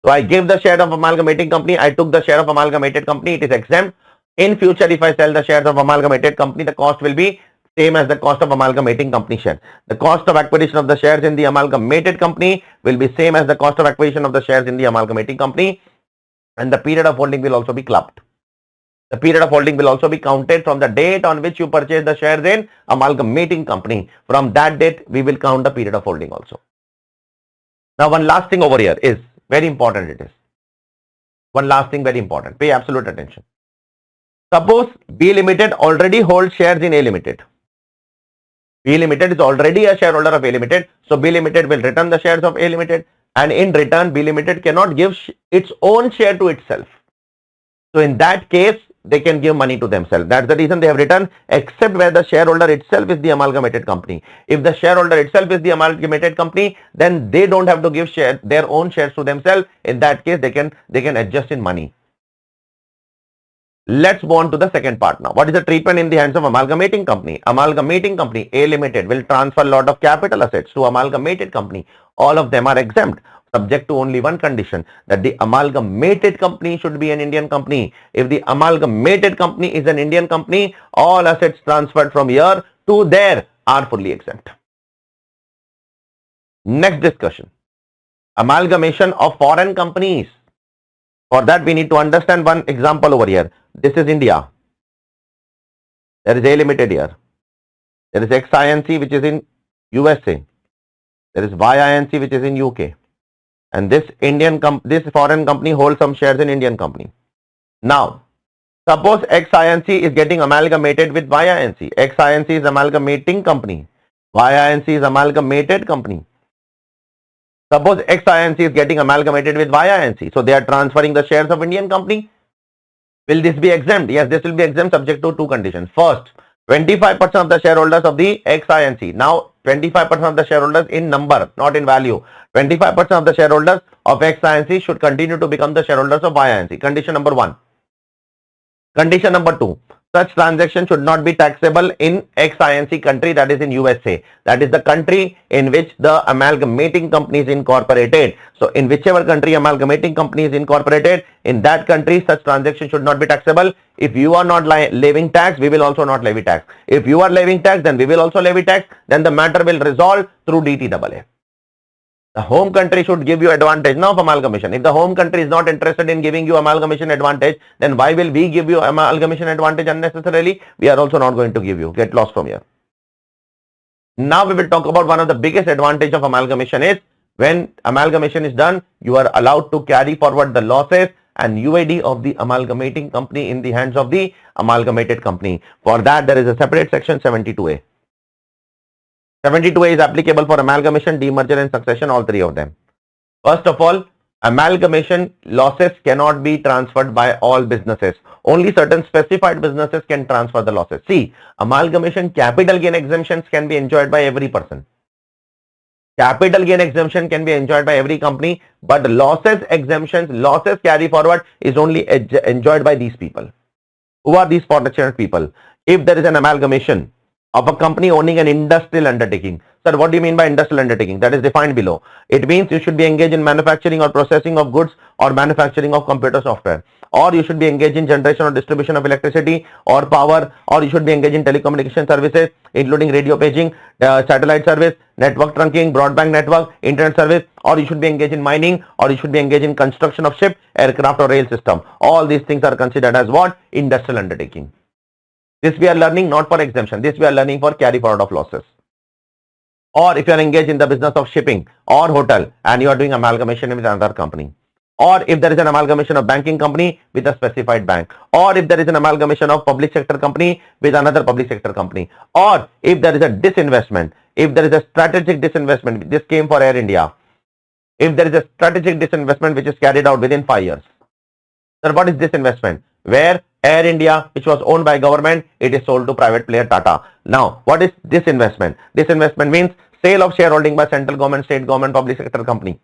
so I give the share of amalgamating company, I took the share of amalgamated company, it is exempt. In future, if I sell the shares of amalgamated company, the cost will be same as the cost of amalgamating company share. The cost of acquisition of the shares in the amalgamated company will be same as the cost of acquisition of the shares in the amalgamating company, and the period of holding will also be clubbed. The period of holding will also be counted from the date on which you purchase the shares in amalgamating company. From that date, we will count the period of holding also. Now, one last thing over here is very important. It is one last thing very important. Pay absolute attention. Suppose B Limited already holds shares in A Limited. B Limited is already a shareholder of A Limited. So B Limited will return the shares of A Limited, and in return B Limited cannot give its own share to itself. So in that case, they can give money to themselves. That's the reason they have written, except where the shareholder itself is the amalgamated company. If the shareholder itself is the amalgamated company, then they don't have to give their own shares to themselves. In that case, they can adjust in money. Let's move on to the second part now. What is the treatment in the hands of amalgamating company? Amalgamating company A Limited will transfer a lot of capital assets to amalgamated company. All of them are exempt, subject to only one condition, that the amalgamated company should be an Indian company. If the amalgamated company is an Indian company, all assets transferred from here to there are fully exempt. Next discussion, amalgamation of foreign companies. For that, we need to understand one example over here. This is India. There is A Limited here. There is XINC, which is in USA. There is YINC, which is in UK. And this this foreign company holds some shares in Indian company. Now, suppose XINC is getting amalgamated with YINC. XINC is amalgamating company. YINC is amalgamated company. Suppose XINC is getting amalgamated with YINC. So they are transferring the shares of Indian company. Will this be exempt? Yes, this will be exempt subject to two conditions. First, 25% of the shareholders of the XINC. Now, 25% of the shareholders in number, not in value. 25% of the shareholders of XINC should continue to become the shareholders of YINC. Condition number one. Condition number two. Such transaction should not be taxable in XINC country, that is in USA. That is the country in which the amalgamating company is incorporated. So in whichever country amalgamating company is incorporated, in that country such transaction should not be taxable. If you are not levying tax, we will also not levy tax. If you are levying tax, then we will also levy tax. Then the matter will resolve through DTAA. The home country should give you advantage now of amalgamation. If the home country is not interested in giving you amalgamation advantage, then why will we give you amalgamation advantage unnecessarily? We are also not going to give you. Get lost from here. Now we will talk about one of the biggest advantage of amalgamation is when amalgamation is done, you are allowed to carry forward the losses and UAD of the amalgamating company in the hands of the amalgamated company. For that, there is a separate section 72A. 72A is applicable for amalgamation, demerger and succession, all three of them. First of all, amalgamation losses cannot be transferred by all businesses. Only certain specified businesses can transfer the losses. See, amalgamation capital gain exemptions can be enjoyed by every person. Capital gain exemption can be enjoyed by every company, but losses exemptions, losses carry forward is only enjoyed by these people. Who are these fortunate people? If there is an amalgamation of a company owning an industrial undertaking. Sir, what do you mean by industrial undertaking? That is defined below. It means you should be engaged in manufacturing or processing of goods or manufacturing of computer software, or you should be engaged in generation or distribution of electricity or power, or you should be engaged in telecommunication services, including radio paging, satellite service, network trunking, broadband network, internet service, or you should be engaged in mining, or you should be engaged in construction of ship, aircraft or rail system. All these things are considered as what? Industrial undertaking. This we are learning not for exemption. This we are learning for carry forward of losses. Or if you are engaged in the business of shipping or hotel and you are doing amalgamation with another company. Or if there is an amalgamation of banking company with a specified bank. Or if there is an amalgamation of public sector company with another public sector company. Or if there is a disinvestment. If there is a strategic disinvestment. This came for Air India. If there is a strategic disinvestment which is carried out within 5 years. Sir, what is disinvestment? Where Air India, which was owned by government, it is sold to private player Tata. Now, what is disinvestment? Disinvestment means sale of shareholding by central government, state government, public sector company,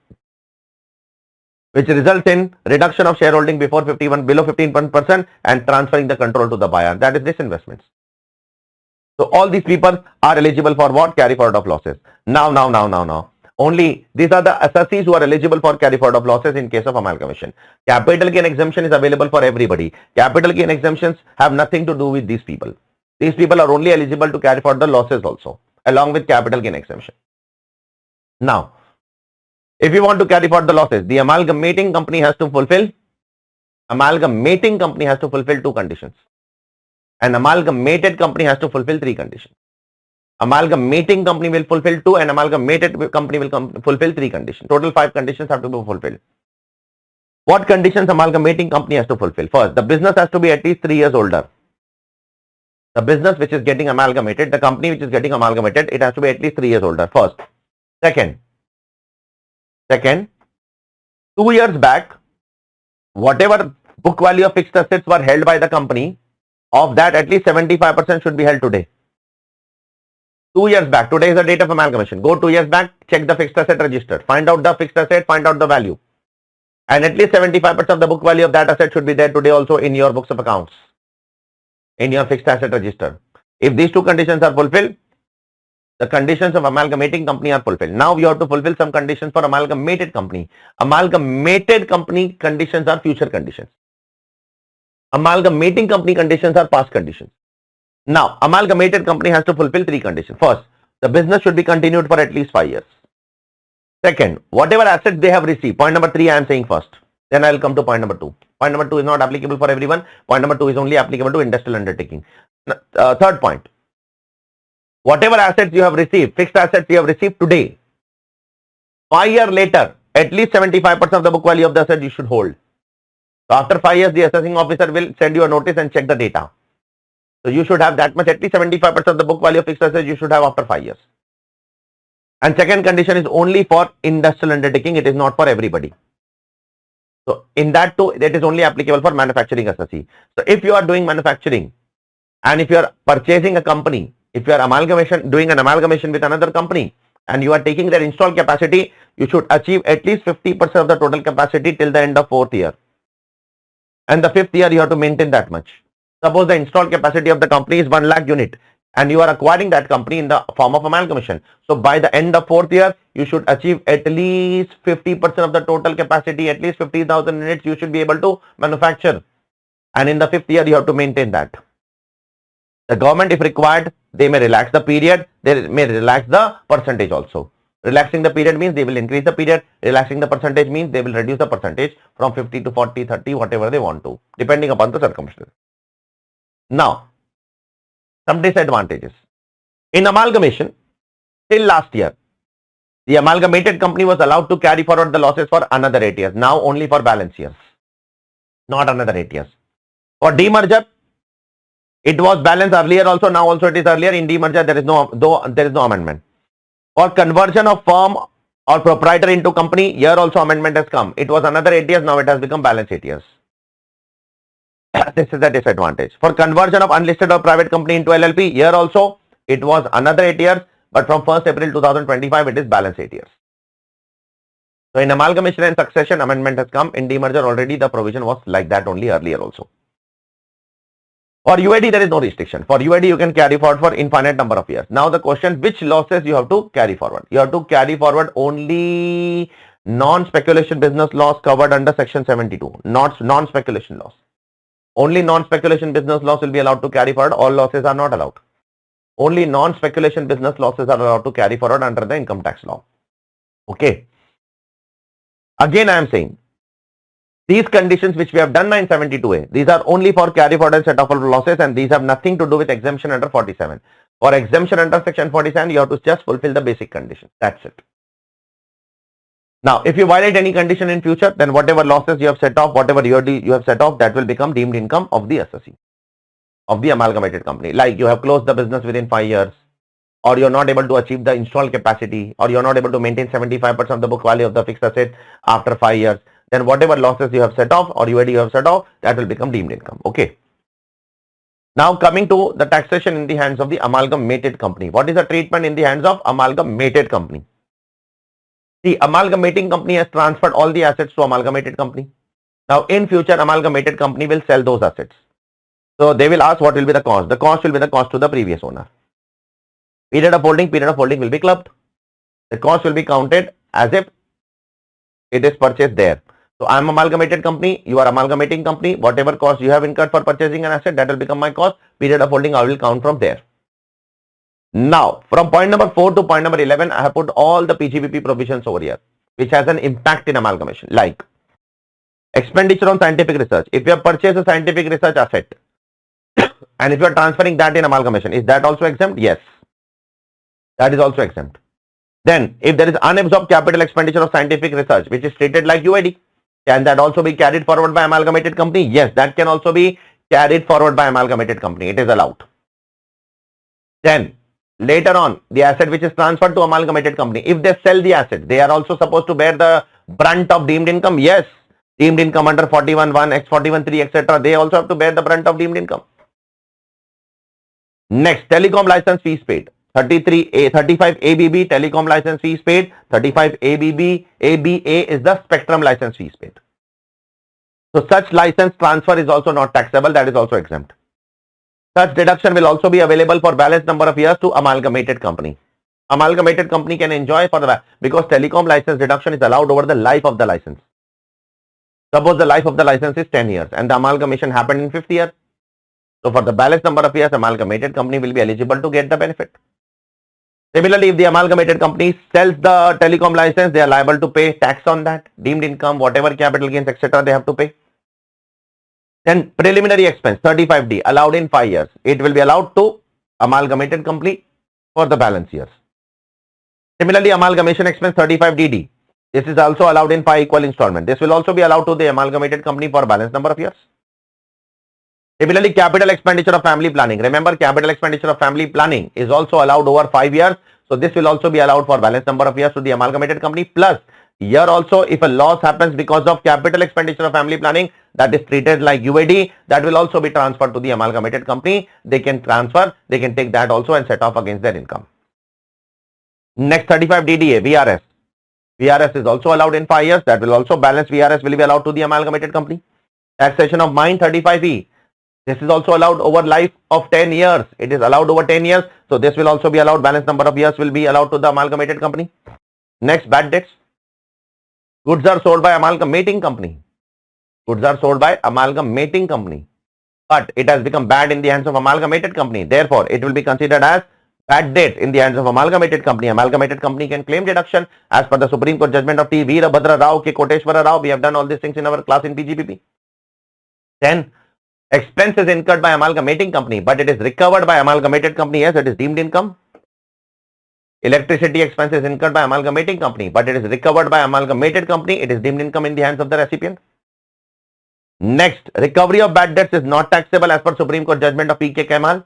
which results in reduction of shareholding below 15% and transferring the control to the buyer. That is disinvestments. So all these people are eligible for what? Carry forward of losses. Now. Only these are the assessees who are eligible for carry forward of losses in case of amalgamation. Capital gain exemption is available for everybody. Capital gain exemptions have nothing to do with these people. These people are only eligible to carry forward the losses also, along with capital gain exemption. Now, if you want to carry forward the losses, the amalgamating company has to fulfill two conditions. An amalgamated company has to fulfill three conditions. Amalgamating company will fulfill 2 and amalgamated company will fulfill 3 conditions. Total 5 conditions have to be fulfilled. What conditions amalgamating company has to fulfill? First, the business has to be at least 3 years older. The business which is getting amalgamated, the company which is getting amalgamated, it has to be at least 3 years older. First. Second, 2 years back, whatever book value of fixed assets were held by the company, of that at least 75% should be held today. 2 years back, today is the date of amalgamation. Go 2 years back, check the fixed asset register, find out the fixed asset, find out the value. And at least 75% of the book value of that asset should be there today also in your books of accounts, in your fixed asset register. If these two conditions are fulfilled, the conditions of amalgamating company are fulfilled. Now you have to fulfill some conditions for amalgamated company. Amalgamated company conditions are future conditions. Amalgamating company conditions are past conditions. Now, amalgamated company has to fulfill 3 conditions. First, the business should be continued for at least 5 years. Second, whatever assets they have received. Point number 3 I am saying first. Then I will come to point number 2. Point number 2 is not applicable for everyone. Point number 2 is only applicable to industrial undertaking. Third point. Whatever assets you have received, fixed assets you have received today, 5 years later, at least 75% of the book value of the asset you should hold. So after 5 years, the assessing officer will send you a notice and check the data. So you should have that much, at least 75% of the book value of fixed assets you should have after 5 years. And second condition is only for industrial undertaking, it is not for everybody. So in that too, that is only applicable for manufacturing assessee. So if you are doing manufacturing and if you are purchasing a company, if you are doing an amalgamation with another company and you are taking their installed capacity, you should achieve at least 50% of the total capacity till the end of 4th year. And the 5th year you have to maintain that much. Suppose the installed capacity of the company is 1 lakh unit and you are acquiring that company in the form of amalgamation. So by the end of 4th year, you should achieve at least 50% of the total capacity, at least 50,000 units you should be able to manufacture. And in the 5th year, you have to maintain that. The government, if required, they may relax the period, they may relax the percentage also. Relaxing the period means they will increase the period, relaxing the percentage means they will reduce the percentage from 50 to 40, 30, whatever they want to, depending upon the circumstances. Now, some disadvantages. In amalgamation, till last year, the amalgamated company was allowed to carry forward the losses for another 8 years. Now only for balance years, not another 8 years. For demerger, it was balanced earlier also, now also it is earlier. In demerger, there is no amendment. For conversion of firm or proprietor into company, here also amendment has come. It was another 8 years, now it has become balance 8 years. This is the disadvantage. For conversion of unlisted or private company into LLP, here also it was another 8 years, but from 1st April 2025, it is balance 8 years. So in amalgamation and succession, amendment has come. In demerger, already the provision was like that only earlier also. For UID, there is no restriction. For UID, you can carry forward for infinite number of years. Now the question, which losses you have to carry forward? You have to carry forward only non-speculation business loss covered under section 72, not non-speculation loss. Only non-speculation business loss will be allowed to carry forward. All losses are not allowed. Only non-speculation business losses are allowed to carry forward under the income tax law. Okay. Again, I am saying, these conditions which we have done 972A, these are only for carry forward and set off of losses, and these have nothing to do with exemption under 47. For exemption under section 47, you have to just fulfill the basic condition. That's it. Now, if you violate any condition in future, then whatever losses you have set off, whatever you have set off, that will become deemed income of the assessee, of the amalgamated company. Like you have closed the business within 5 years, or you are not able to achieve the installed capacity, or you are not able to maintain 75% of the book value of the fixed asset after 5 years, then whatever losses you have set off or UID you have set off, that will become deemed income. Okay. Now coming to the taxation in the hands of the amalgamated company. What is the treatment in the hands of amalgamated company? The amalgamating company has transferred all the assets to amalgamated company. Now in future, amalgamated company will sell those assets. So they will ask what will be the cost. The cost will be the cost to the previous owner. Period of holding will be clubbed. The cost will be counted as if it is purchased there. So I am amalgamated company, you are amalgamating company. Whatever cost you have incurred for purchasing an asset, that will become my cost. Period of holding I will count from there. Now, from point number 4 to point number 11, I have put all the PGBP provisions over here, which has an impact in amalgamation, like expenditure on scientific research. If you have purchased a scientific research asset, and if you are transferring that in amalgamation, is that also exempt? Yes, that is also exempt. Then, if there is unabsorbed capital expenditure of scientific research, which is treated like UID, Can that also be carried forward by amalgamated company? Yes, that can also be carried forward by amalgamated company. It is allowed. Then later on, the asset which is transferred to amalgamated company, if they sell the asset, they are also supposed to bear the brunt of deemed income. Yes, deemed income under 41(1), X 41(3), etc. They also have to bear the brunt of deemed income. Next, telecom license fees paid. 35 ABB telecom license fees paid. 35 ABA is the spectrum license fees paid. So such license transfer is also not taxable. That is also exempt. Such deduction will also be available for balance number of years to amalgamated company. Amalgamated company can enjoy because telecom license deduction is allowed over the life of the license. Suppose the life of the license is 10 years and the amalgamation happened in 5th year. So for the balance number of years, amalgamated company will be eligible to get the benefit. Similarly, if the amalgamated company sells the telecom license, they are liable to pay tax on that, deemed income, whatever capital gains, etc. they have to pay. Then preliminary expense 35D allowed in 5 years. It will be allowed to amalgamated company for the balance years. Similarly, amalgamation expense 35DD. This is also allowed in 5 equal installments. This will also be allowed to the amalgamated company for balance number of years. Similarly, capital expenditure of family planning. Remember, capital expenditure of family planning is also allowed over 5 years. So this will also be allowed for balance number of years to the amalgamated company. Plus, here also, if a loss happens because of capital expenditure of family planning, that is treated like UAD, that will also be transferred to the amalgamated company. They can transfer, they can take that also and set off against their income. Next, 35 DDA, VRS. VRS is also allowed in 5 years. That will also balance VRS will be allowed to the amalgamated company. Taxation of mine 35E. This is also allowed over life of 10 years. It is allowed over 10 years. So this will also be allowed. Balance number of years will be allowed to the amalgamated company. Next, bad debts. Goods are sold by amalgamating company. Goods are sold by amalgamating company. But it has become bad in the hands of amalgamated company. Therefore, it will be considered as bad debt in the hands of amalgamated company. Amalgamated company can claim deduction as per the Supreme Court judgment of T. Veerabhadra Rao K. Koteshwara Rao. We have done all these things in our class in PGPP. Then, expense is incurred by amalgamating company, but it is recovered by amalgamated company. Yes, it is deemed income. Electricity expense is incurred by amalgamating company, but it is recovered by amalgamated company. It is deemed income in the hands of the recipient. Next, recovery of bad debts is not taxable as per Supreme Court judgment of P.K. Kemal.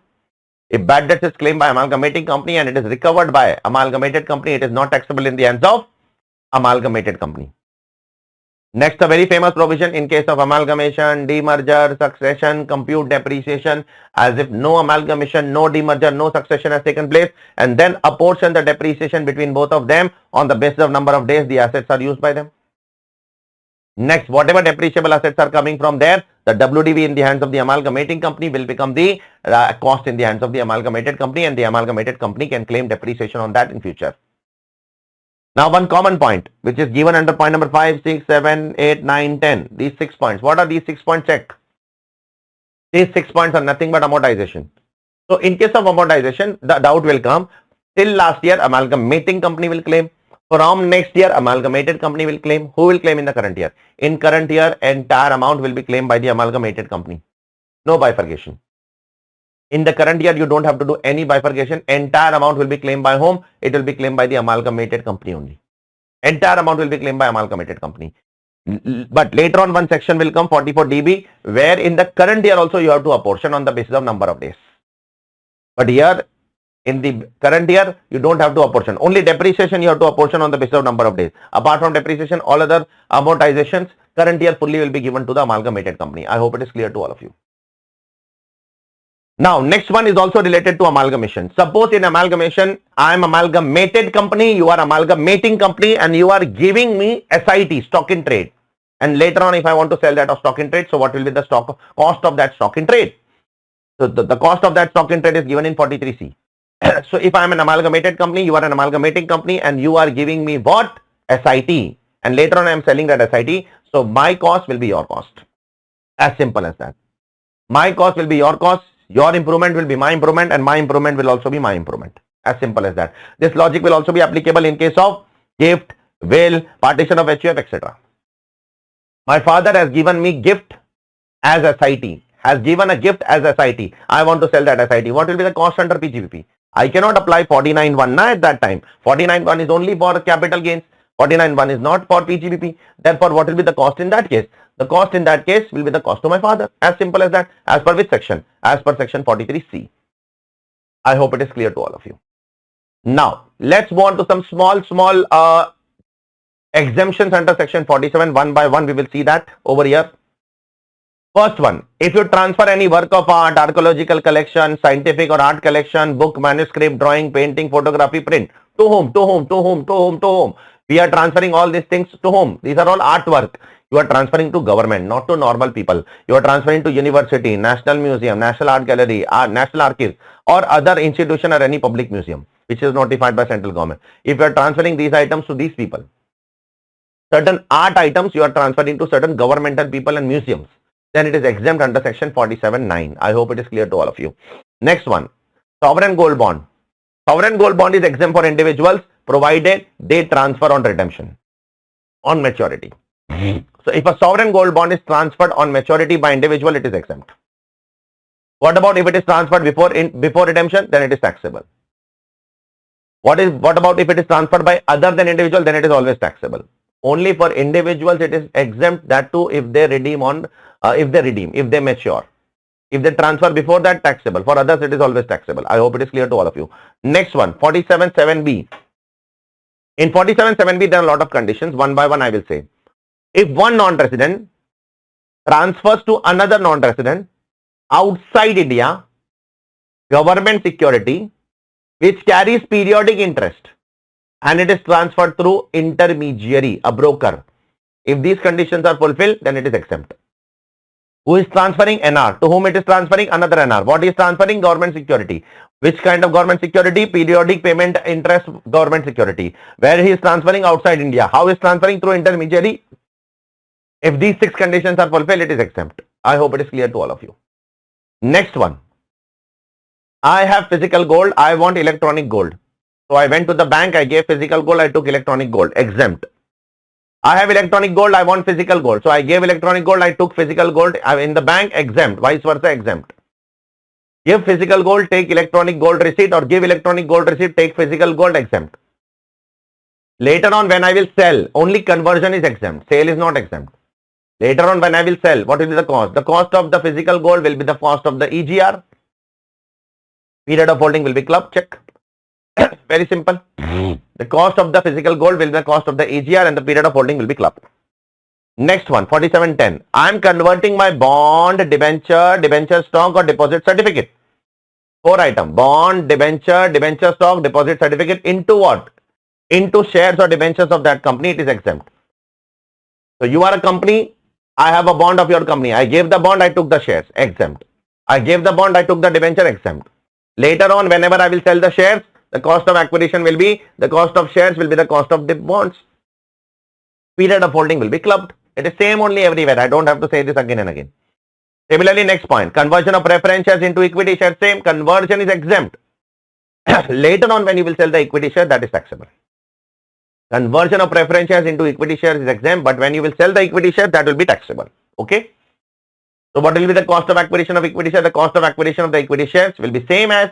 If bad debts is claimed by amalgamating company and it is recovered by amalgamated company, it is not taxable in the hands of amalgamated company. Next, a very famous provision in case of amalgamation, demerger, succession, compute depreciation as if no amalgamation, no demerger, no succession has taken place, and then apportion the depreciation between both of them on the basis of number of days the assets are used by them. Next, whatever depreciable assets are coming from there, the WDV in the hands of the amalgamating company will become the cost in the hands of the amalgamated company, and the amalgamated company can claim depreciation on that in future. Now, one common point which is given under point number 5, 6, 7, 8, 9, 10. These 6 points. What are these 6 points? Check. These 6 points are nothing but amortization. So, in case of amortization, the doubt will come. Till last year, amalgamating company will claim. From next year, amalgamated company will claim. Who will claim in the current year? In current year, entire amount will be claimed by the amalgamated company. No bifurcation. In the current year, you don't have to do any bifurcation. Entire amount will be claimed by whom? It will be claimed by the amalgamated company only. Entire amount will be claimed by amalgamated company. But later on, one section will come 44 DB, where in the current year also you have to apportion on the basis of number of days. But here, in the current year, you don't have to apportion. Only depreciation you have to apportion on the basis of number of days. Apart from depreciation, all other amortizations, current year fully will be given to the amalgamated company. I hope it is clear to all of you. Now, next one is also related to amalgamation. Suppose in amalgamation, I am amalgamated company, you are amalgamating company, and you are giving me SIT, stock in trade. And later on, if I want to sell that of stock in trade, so what will be the cost of that stock in trade? So the cost of that stock in trade is given in 43C. So if I am an amalgamated company, you are an amalgamating company, and you are giving me what? SIT. And later on, I am selling that SIT. So my cost will be your cost. As simple as that. My cost will be your cost. Your improvement will be my improvement, and my improvement will also be my improvement. As simple as that. This logic will also be applicable in case of gift, will, partition of HUF, etc. My father has given me gift as SIT. Has given a gift as SIT. I want to sell that SIT. What will be the cost under PGBP? I cannot apply 49(1) at that time. 49(1) is only for capital gains. 49(1) is not for PGBP. Therefore, what will be the cost in that case? The cost in that case will be the cost to my father. As simple as that. As per which section? As per section 43C. I hope it is clear to all of you. Now, let's move on to some small exemptions under section 47. One by one, we will see that over here. First one, if you transfer any work of art, archaeological collection, scientific or art collection, book, manuscript, drawing, painting, photography, print, to whom? To whom? To whom? To whom? To whom? We are transferring all these things to whom? These are all artwork. You are transferring to government, not to normal people. You are transferring to university, national museum, national art gallery, national archives, or other institution or any public museum, which is notified by central government. If you are transferring these items to these people, certain art items you are transferring to certain governmental people and museums, then it is exempt under section 47(9). I hope it is clear to all of you. Next one, sovereign gold bond. Sovereign gold bond is exempt for individuals provided they transfer on redemption, on maturity. So if a sovereign gold bond is transferred on maturity by individual, it is exempt. What about if it is transferred before redemption? Then it is taxable. What about if it is transferred by other than individual? Then it is always taxable. Only for individuals it is exempt, that too if they redeem if they mature. If they transfer before that, taxable. For others it is always taxable. I hope it is clear to all of you. Next one, 47(7)(b). In 47(7)(b) there are a lot of conditions. One by one I will say. If one non-resident transfers to another non-resident outside India government security which carries periodic interest and it is transferred through intermediary, a broker. If these conditions are fulfilled, then it is exempt. Who is transferring? NR. To whom it is transferring? Another NR. What is transferring? Government security. Which kind of government security? Periodic payment interest government security. Where he is transferring? Outside India. How is transferring? Through intermediary. If these 6 conditions are fulfilled, it is exempt. I hope it is clear to all of you. Next one. I have physical gold. I want electronic gold. So I went to the bank. I gave physical gold. I took electronic gold. Exempt. I have electronic gold. I want physical gold. So I gave electronic gold. I took physical gold. In the bank, exempt. Vice versa, exempt. Give physical gold, take electronic gold receipt, or give electronic gold receipt, take physical gold, exempt. Later on, when I will sell, only conversion is exempt. Sale is not exempt. Later on, when I will sell, what will be the cost? The cost of the physical gold will be the cost of the EGR. Period of holding will be club. Check. Very simple. The cost of the physical gold will be the cost of the EGR and the period of holding will be club. Next one, 47(10). I am converting my bond, debenture stock or deposit certificate. 4 items. Bond, debenture stock, deposit certificate into what? Into shares or debentures of that company, it is exempt. So you are a company, I have a bond of your company. I gave the bond, I took the shares, exempt. I gave the bond, I took the debenture, exempt. Later on, whenever I will sell the shares, the cost of acquisition will be, the cost of shares will be the cost of the bonds. Period of holding will be clubbed. It is same only everywhere. I don't have to say this again and again. Similarly, next point, conversion of preference shares into equity shares, same, conversion is exempt. Later on, when you will sell the equity share, that is taxable. Conversion of preference shares into equity shares is exempt, but when you will sell the equity share, that will be taxable. Okay. So what will be the cost of acquisition of equity share? The cost of acquisition of the equity shares will be same as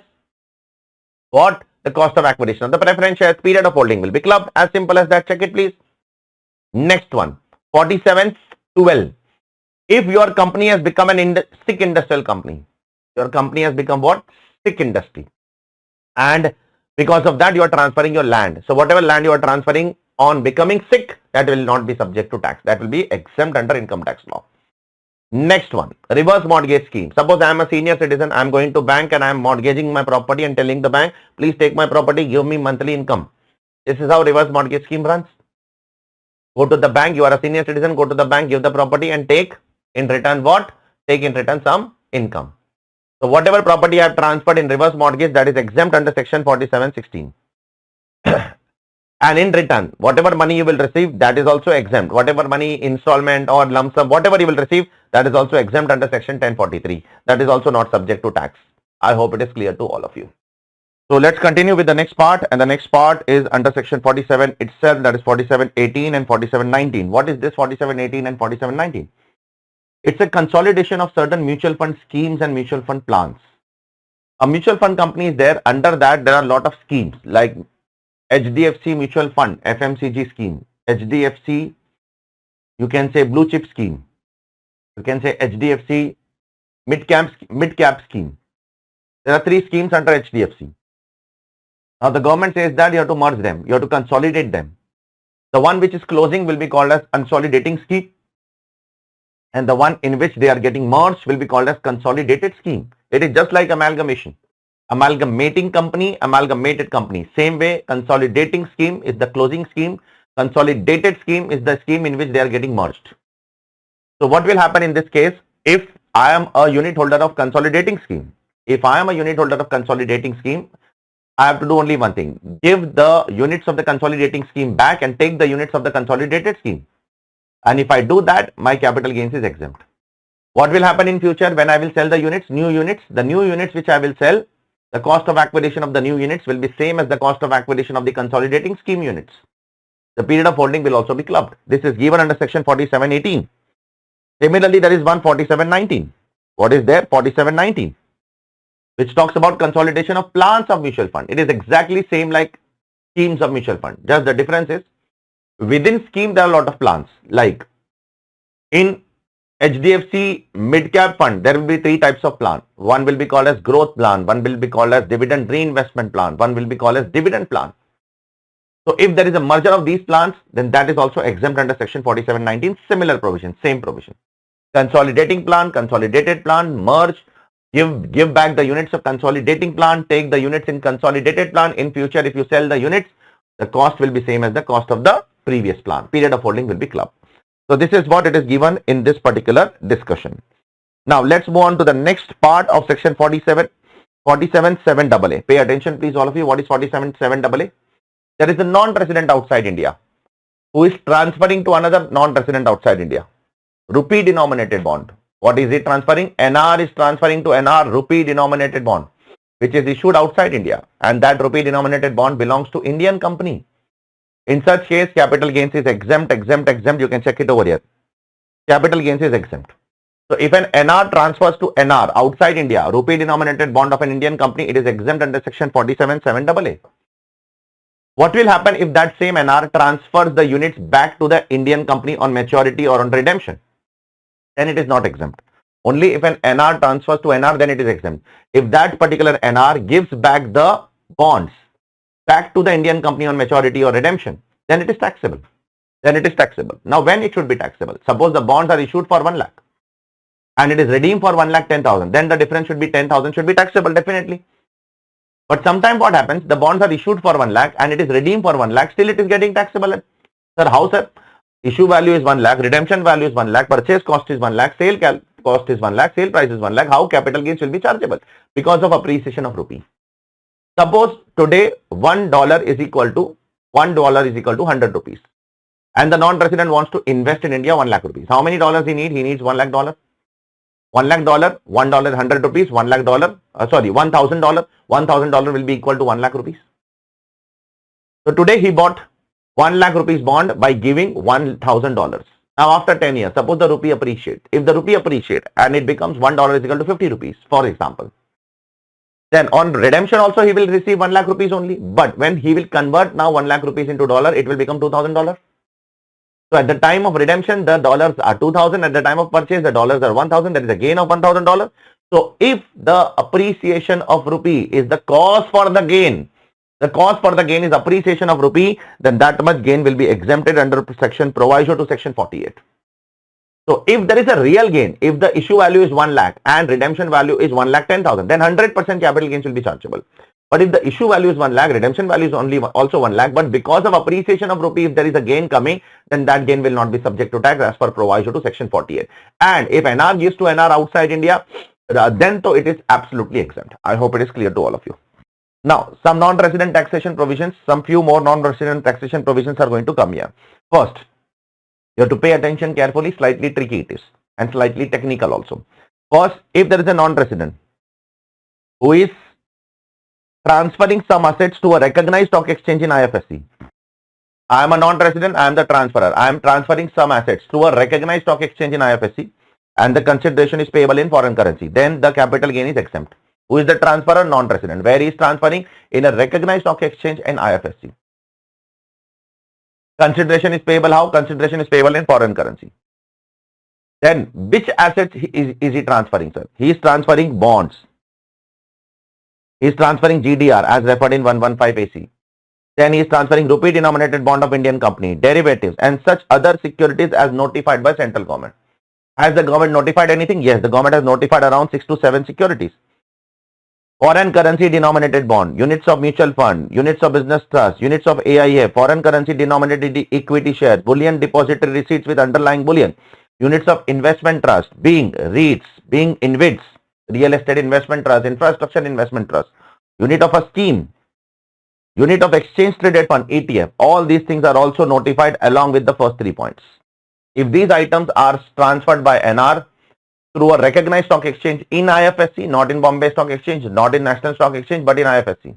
what? The cost of acquisition of the preference shares. Period of holding will be clubbed. As simple as that. Check it, please. Next one, 47(12). If your company has become an sick industrial company, your company has become what? Sick industry. And because of that, you are transferring your land. So whatever land you are transferring on becoming sick, that will not be subject to tax. That will be exempt under income tax law. Next one, reverse mortgage scheme. Suppose I am a senior citizen, I am going to bank and I am mortgaging my property and telling the bank, please take my property, give me monthly income. This is how reverse mortgage scheme runs. Go to the bank, you are a senior citizen, go to the bank, give the property and take in return what? Take in return some income. So whatever property I have transferred in reverse mortgage, that is exempt under section 47(16). And in return, whatever money you will receive, that is also exempt. Whatever money, installment or lump sum, whatever you will receive, that is also exempt under section 1043. That is also not subject to tax. I hope it is clear to all of you. So let's continue with the next part, and the next part is under section 47 itself, that is 47(18) and 47(19). What is this 47(18) and 47(19)? It's a consolidation of certain mutual fund schemes and mutual fund plans. A mutual fund company is there. Under that, there are a lot of schemes like HDFC Mutual Fund, FMCG scheme. HDFC, you can say blue chip scheme. You can say HDFC mid cap scheme. There are 3 schemes under HDFC. Now the government says that you have to merge them, you have to consolidate them. The one which is closing will be called as consolidating scheme, and the one in which they are getting merged will be called as consolidated scheme. It is just like amalgamation. Amalgamating company, amalgamated company. Same way, consolidating scheme is the closing scheme. Consolidated scheme is the scheme in which they are getting merged. So what will happen in this case? If I am a unit holder of consolidating scheme, I have to do only one thing. Give the units of the consolidating scheme back and take the units of the consolidated scheme. And if I do that, my capital gains is exempt. What will happen in future when I will sell the units? New units. The new units which I will sell, the cost of acquisition of the new units will be same as the cost of acquisition of the consolidating scheme units. The period of holding will also be clubbed. This is given under section 4718. Similarly, there is one 4719. What is there? 4719, which talks about consolidation of plans of mutual fund. It is exactly same like schemes of mutual fund. Just the difference is within scheme there are a lot of plans. Like in HDFC mid-cap fund, there will be 3 types of plan. One will be called as growth plan, one will be called as dividend reinvestment plan, one will be called as dividend plan. So if there is a merger of these plans, then that is also exempt under section 4719. Similar provision, same provision. Consolidating plan, consolidated plan, merge, give back the units of consolidating plan, take the units in consolidated plan. In future, if you sell the units, the cost will be same as the cost of the previous plan. Period of holding will be clubbed. So this is what it is given in this particular discussion. Now let's move on to the next part of section 47.7AA. Pay attention please all of you. What is 47.7AA? There is a non-resident outside India who is transferring to another non-resident outside India. Rupee denominated bond. What is it transferring? NR is transferring to NR rupee denominated bond, which is issued outside India, and that rupee denominated bond belongs to Indian company. In such case, capital gains is exempt. You can check it over here. Capital gains is exempt. So if an NR transfers to NR outside India, rupee denominated bond of an Indian company, it is exempt under section 47.7AA. What will happen if that same NR transfers the units back to the Indian company on maturity or on redemption? Then it is not exempt. Only if an NR transfers to NR, then it is exempt. If that particular NR gives back the bonds back to the Indian company on maturity or redemption, then it is taxable. Now when it should be taxable? Suppose the bonds are issued for 1 lakh and it is redeemed for 1,10,000. Then the difference should be 10,000, should be taxable definitely. But sometimes what happens? The bonds are issued for 1 lakh and it is redeemed for 1 lakh. Still it is getting taxable. Sir, how sir? Issue value is 1 lakh, redemption value is 1 lakh, purchase cost is 1 lakh, sale cost is 1 lakh, sale price is 1 lakh. How capital gains will be chargeable? Because of appreciation of rupee. Suppose today $1 is equal to 100 rupees. And the non-resident wants to invest in India 1 lakh rupees. How many dollars he needs? He needs $1 lakh. $1 lakh, $1 100 rupees, $1 lakh, $1,000. $1,000 will be equal to 1 lakh rupees. So today he bought 1 lakh rupees bond by giving $1,000. Now after 10 years, suppose the rupee appreciate. If the rupee appreciate and it becomes $1 is equal to 50 rupees, for example, then on redemption also he will receive 1 lakh rupees only. But when he will convert now 1 lakh rupees into dollar, it will become $2,000. So at the time of redemption, the dollars are 2,000. At the time of purchase, the dollars are 1,000. There is a gain of $1,000. So if the appreciation of rupee is the cause for the gain, the cause for the gain is appreciation of rupee, then that much gain will be exempted under section proviso to section 48. So if there is a real gain, if the issue value is 1 lakh and redemption value is 1,10,000, then 100% capital gains will be chargeable. But if the issue value is 1 lakh, redemption value is also 1 lakh, but because of appreciation of rupee, if there is a gain coming, then that gain will not be subject to tax as per proviso to section 48. And if NR gives to NR outside India, then though it is absolutely exempt. I hope it is clear to all of you. Now, some non-resident taxation provisions, some few more non-resident taxation provisions are going to come here. First, you have to pay attention carefully, slightly tricky it is and slightly technical also. First, if there is a non-resident who is transferring some assets to a recognized stock exchange in IFSC. I am a non-resident, I am the transferor. I am transferring some assets to a recognized stock exchange in IFSC and the consideration is payable in foreign currency. Then the capital gain is exempt. Who is the transferor? Non-resident. Where he is transferring? In a recognized stock exchange in IFSC. Consideration is payable how? Consideration is payable in foreign currency. Then which assets is he transferring, sir? He is transferring bonds. He is transferring GDR as referred in 115 AC. Then he is transferring rupee denominated bond of Indian company, derivatives and such other securities as notified by central government. Has the government notified anything? Yes, the government has notified around 6 to 7 securities. Foreign currency denominated bond, units of mutual fund, units of business trust, units of AIF, foreign currency denominated equity share, bullion depository receipts with underlying bullion, units of investment trust, being REITs, being InvITs, real estate investment trust, infrastructure investment trust, unit of a scheme, unit of exchange traded fund, ETF. All these things are also notified along with the first 3 points. If these items are transferred by NR through a recognized stock exchange in IFSC, not in Bombay Stock Exchange, not in National Stock Exchange, but in IFSC,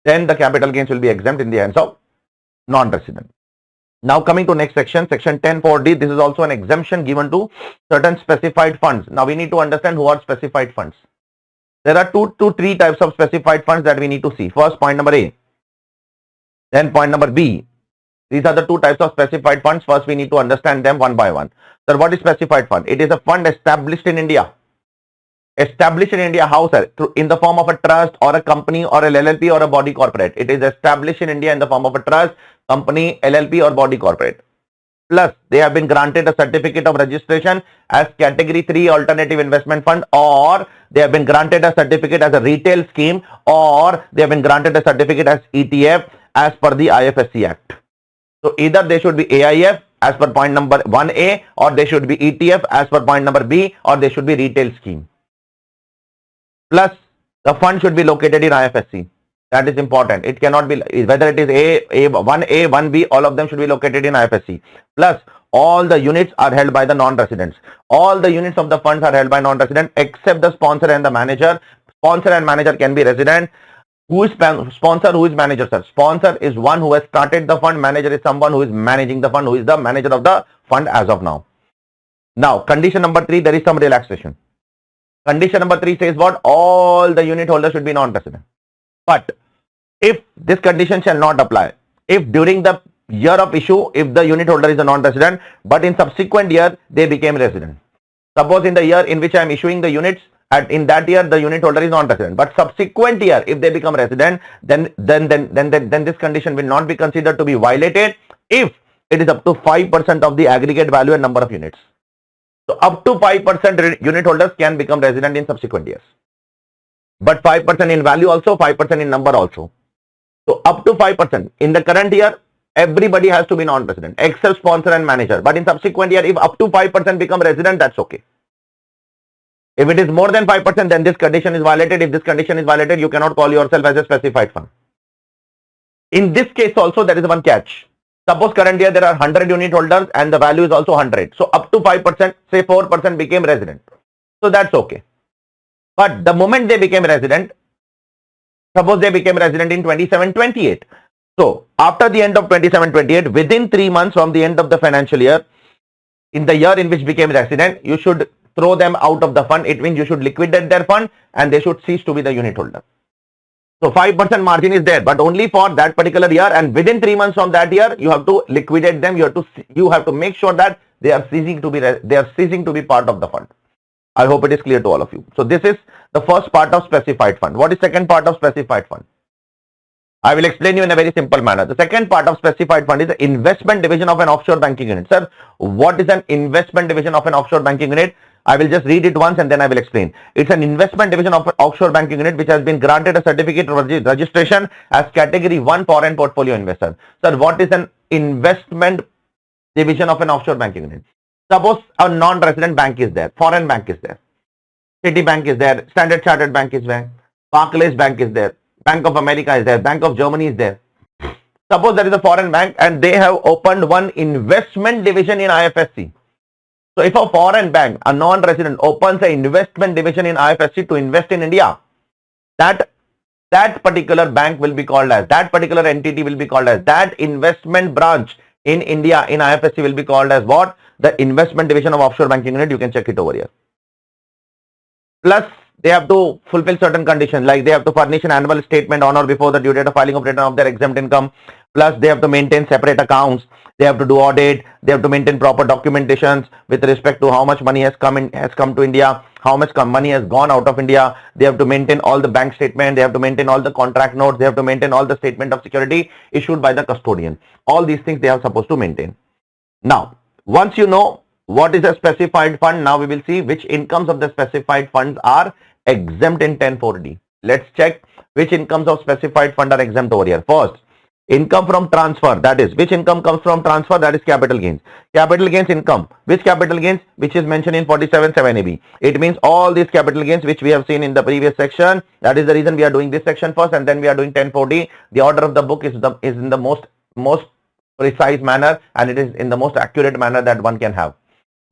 then the capital gains will be exempt in the hands of non-resident. Now coming to next section, section 10(4)(d), this is also an exemption given to certain specified funds. Now we need to understand who are specified funds. There are 2 to 3 types of specified funds that we need to see. First, point number A, then point number B. These are the 2 types of specified funds. First, we need to understand them one by one. Sir, what is specified fund? It is a fund established in India. Established in India, how, sir? In the form of a trust or a company or a LLP or a body corporate. It is established in India in the form of a trust, company, LLP or body corporate. Plus, they have been granted a certificate of registration as category 3 alternative investment fund, or they have been granted a certificate as a retail scheme, or they have been granted a certificate as ETF as per the IFSC Act. So either they should be AIF as per point number 1A, or they should be ETF as per point number B, or they should be retail scheme. Plus, the fund should be located in IFSC. That is important. It cannot be, whether it is A1A, 1B, all of them should be located in IFSC. Plus, all the units are held by the non-residents. All the units of the funds are held by non-resident except the sponsor and the manager. Sponsor and manager can be resident. Who is sponsor? Who is manager, sir? Sponsor is one who has started the fund. Manager is someone who is managing the fund, who is the manager of the fund as of now. Now, condition number 3, there is some relaxation. Condition number 3 says what? All the unit holders should be non-resident. But if this condition shall not apply, if during the year of issue, if the unit holder is a non-resident, but in subsequent year they became resident. Suppose in the year in which I am issuing the units, in that year the unit holder is non-resident, but subsequent year if they become resident, then this condition will not be considered to be violated if it is up to 5% of the aggregate value and number of units. So up to 5% unit holders can become resident in subsequent years, but 5% in value also, 5% in number also. So up to 5% in the current year, everybody has to be non-resident except sponsor and manager. But in subsequent year, if up to 5% become resident, that's okay. If it is more than 5%, then this condition is violated. If this condition is violated, you cannot call yourself as a specified fund. In this case also, there is one catch. Suppose current year there are 100 unit holders and the value is also 100. So up to 5%, say 4% became resident. So that's okay. But the moment they became resident, suppose they became resident in 27-28. So after the end of 27-28, within 3 months from the end of the financial year, in the year in which became resident, you should throw them out of the fund. It means you should liquidate their fund and they should cease to be the unit holder. So 5% margin is there, but only for that particular year, and within 3 months from that year, you have to liquidate them. You have to make sure that they are ceasing to be part of the fund. I hope it is clear to all of you. So this is the first part of specified fund. What is second part of specified fund? I will explain you in a very simple manner. The second part of specified fund is the investment division of an offshore banking unit. Sir, what is an investment division of an offshore banking unit? I will just read it once and then I will explain. It's an investment division of an offshore banking unit which has been granted a certificate of registration as category 1 foreign portfolio investor. Sir, what is an investment division of an offshore banking unit? Suppose a non-resident bank is there, foreign bank is there, Citibank is there, Standard Chartered Bank is there, Barclays Bank is there, Bank of America is there, Bank of Germany is there. Suppose there is a foreign bank and they have opened one investment division in IFSC. So if a foreign bank, a non-resident, opens an investment division in IFSC to invest in India, that particular bank will be called as, that particular entity will be called as, that investment branch in India in IFSC will be called as what? The investment division of offshore banking unit. You can check it over here. Plus, they have to fulfill certain conditions, like they have to furnish an annual statement on or before the due date of filing of return of their exempt income. Plus, they have to maintain separate accounts. They have to do audit. They have to maintain proper documentations with respect to how much money has come to India, how much money has gone out of India. They have to maintain all the bank statement. They have to maintain all the contract notes. They have to maintain all the statement of security issued by the custodian. All these things they are supposed to maintain. Now, once you know what is a specified fund, now we will see which incomes of the specified funds are exempt in 1040. Let's check which incomes of specified fund are exempt over here. First, income from transfer, that is, which income comes from transfer, that is capital gains. Capital gains income, which capital gains? Which is mentioned in 47(7)(ab). It means all these capital gains which we have seen in the previous section. That is the reason we are doing this section first and then we are doing 1040. The order of the book is in the most precise manner and it is in the most accurate manner that one can have.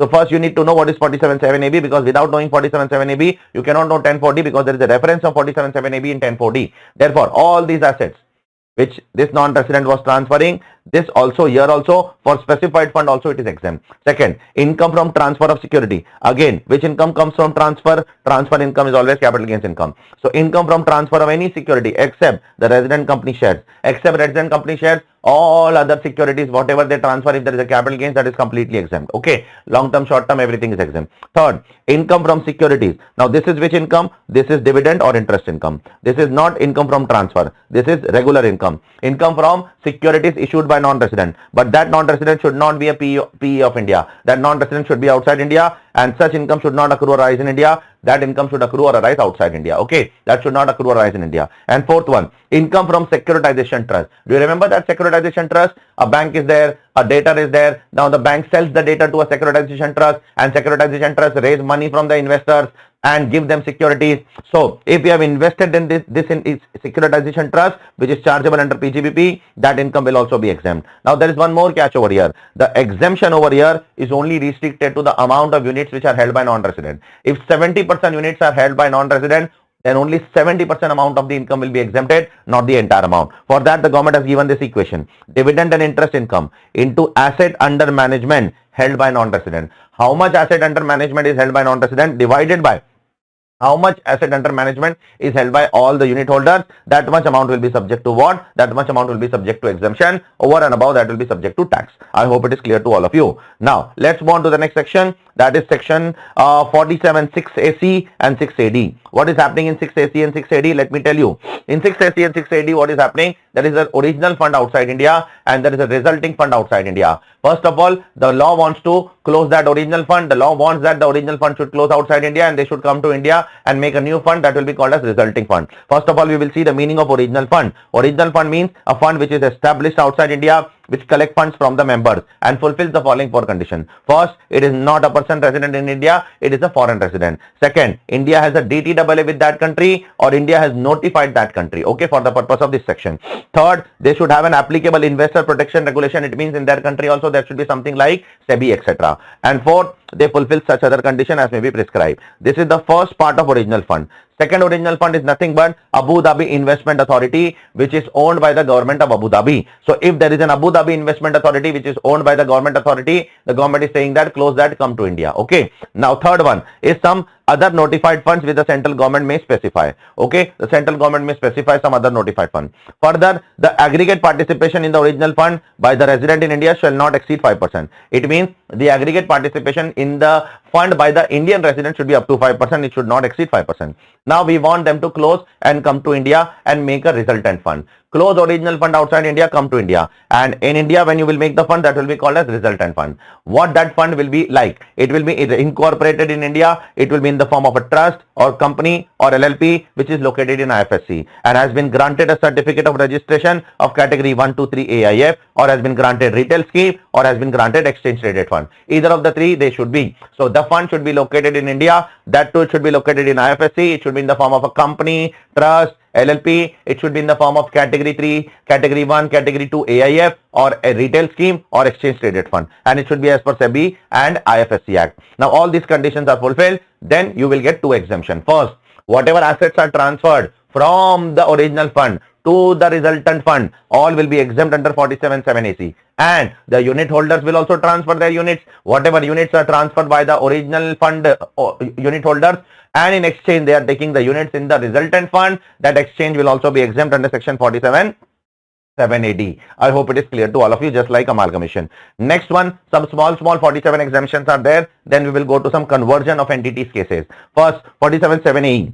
So first you need to know what is 47(7)(ab), because without knowing 47(7)(ab), you cannot know 1040, because there is a reference of 47(7)(ab) in 1040. Therefore, all these assets which this non-resident was transferring, this also here also for specified fund also it is exempt. Second, income from transfer of security. Again, which income comes from transfer? Transfer income is always capital gains income. So income from transfer of any security except the resident company shares. Except resident company shares, all other securities, whatever they transfer, if there is a capital gains, that is completely exempt. Okay, long term, short term, everything is exempt. Third, income from securities. Now this is which income? This is dividend or interest income. This is not income from transfer. This is regular income. Income from securities issued by non-resident, but that non-resident should not be a PE of India. That non-resident should be outside India, and such income should not accrue or arise in India. That income should accrue or arise outside India. Okay, that should not accrue or arise in India. And fourth one, income from securitization trust. Do you remember that securitization trust? A bank is there, a debtor is there. Now the bank sells the debtor to a securitization trust, and securitization trust raise money from the investors and give them securities. So if you have invested in this in securitization trust, which is chargeable under PGBP, that income will also be exempt. Now there is one more catch over here. The exemption over here is only restricted to the amount of units which are held by non-resident. If 70% units are held by non-resident, then only 70% amount of the income will be exempted, not the entire amount. For that, the government has given this equation: dividend and interest income into asset under management held by non-resident. How much asset under management is held by non-resident divided by how much asset under management is held by all the unit holders, that much amount will be subject to what? That much amount will be subject to exemption. Over and above that will be subject to tax. I hope it is clear to all of you. Now, let's move on to the next section. That is section 47, 6AC and 6AD. What is happening in 6AC and 6AD? Let me tell you. In 6AC and 6AD, what is happening? There is an original fund outside India and there is a resulting fund outside India. First of all, the law wants to close that original fund. The law wants that the original fund should close outside India and they should come to India and make a new fund that will be called as resulting fund. First of all, we will see the meaning of original fund. Original fund means a fund which is established outside India, which collect funds from the members and fulfills the following four conditions. First, it is not a person resident in India, it is a foreign resident. Second, India has a DTAA with that country or India has notified that country, okay, for the purpose of this section. Third, they should have an applicable investor protection regulation. It means in their country also there should be something like SEBI, etc. And fourth, they fulfill such other condition as may be prescribed. This is the first part of original fund. Second original fund is nothing but Abu Dhabi Investment Authority, which is owned by the government of Abu Dhabi. So if there is an Abu Dhabi Investment Authority which is owned by the government authority, the government is saying that close that, come to India. Okay. Now third one is some other notified funds which the central government may specify. Okay, the central government may specify some other notified fund. Further, the aggregate participation in the original fund by the resident in India shall not exceed 5%. It means the aggregate participation in the fund by the Indian resident should be up to 5%. It should not exceed 5%. Now we want them to close and come to India and make a resultant fund. Close original fund outside India, come to India, and in India when you will make the fund, that will be called as resultant fund. What that fund will be like? It will be incorporated in India. It will be in the form of a trust or company or LLP which is located in IFSC and has been granted a certificate of registration of category 1 to 3 AIF, or has been granted retail scheme, or has been granted exchange traded fund. Either of the three they should be. So the fund should be located in India. That too, it should be located in IFSC. It should be in the form of a company, trust, LLP. It should be in the form of category 3, category 1, category 2 AIF, or a retail scheme or exchange traded fund, and it should be as per SEBI and IFSC Act. Now all these conditions are fulfilled, then you will get two exemptions. First, whatever assets are transferred from the original fund to the resultant fund, all will be exempt under 47(7) AC, and the unit holders will also transfer their units. Whatever units are transferred by the original fund unit holders, and in exchange they are taking the units in the resultant fund, that exchange will also be exempt under section 47 47AD. I hope it is clear to all of you, just like amalgamation. Next one, some small 47 exemptions are there. Then we will go to some conversion of entities cases. First, 47(7)(a).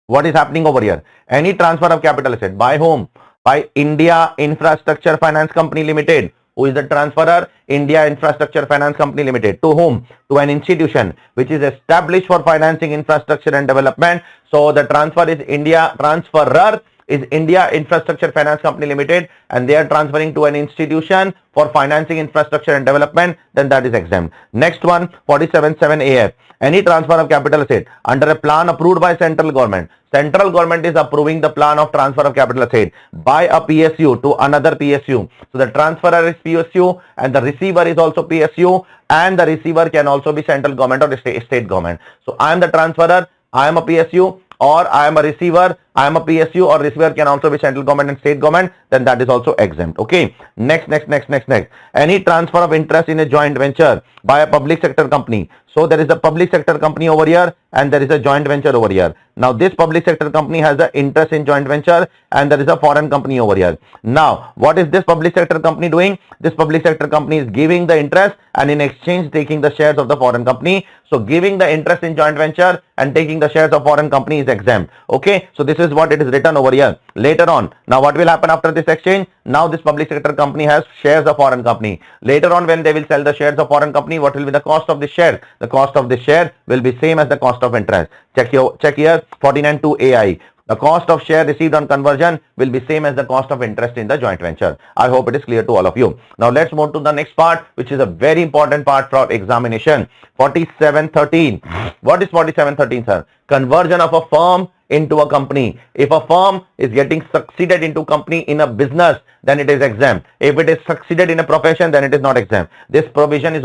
What is happening over here? Any transfer of capital asset by whom? By India Infrastructure Finance Company Limited. Who is the transferor? India Infrastructure Finance Company Limited. To whom? To an institution which is established for financing infrastructure and development. So the transferor is India Infrastructure Finance Company Limited, and they are transferring to an institution for financing infrastructure and development, then that is exempt. Next one, 47(7)(af). Any transfer of capital asset under a plan approved by central government. Central government is approving the plan of transfer of capital asset by a PSU to another PSU. So the transferor is PSU and the receiver is also PSU, and the receiver can also be central government or state government. So I am the transferor, I am a PSU, or I am a receiver, I am a PSU, or receiver can also be central government and state government, then that is also exempt. Okay. Next. Any transfer of interest in a joint venture by a public sector company. So there is a public sector company over here and there is a joint venture over here. Now this public sector company has the interest in joint venture and there is a foreign company over here. Now what is this public sector company doing? This public sector company is giving the interest and in exchange taking the shares of the foreign company. So giving the interest in joint venture and taking the shares of foreign company is exempt. Okay. So this is what it is written over here. Later on, now what will happen after this exchange? Now this public sector company has shares of foreign company. Later on, when they will sell the shares of foreign company, what will be the cost of the share? The cost of the share will be same as the cost of interest. Check here 49(2)(ai). The cost of share received on conversion will be same as the cost of interest in the joint venture. I hope it is clear to all of you. Now let's move to the next part, which is a very important part for examination. 47(13). What is 47(13), sir? Conversion of a firm into a company. If a firm is getting succeeded into company in a business, then it is exempt. If it is succeeded in a profession, then it is not exempt. This exemption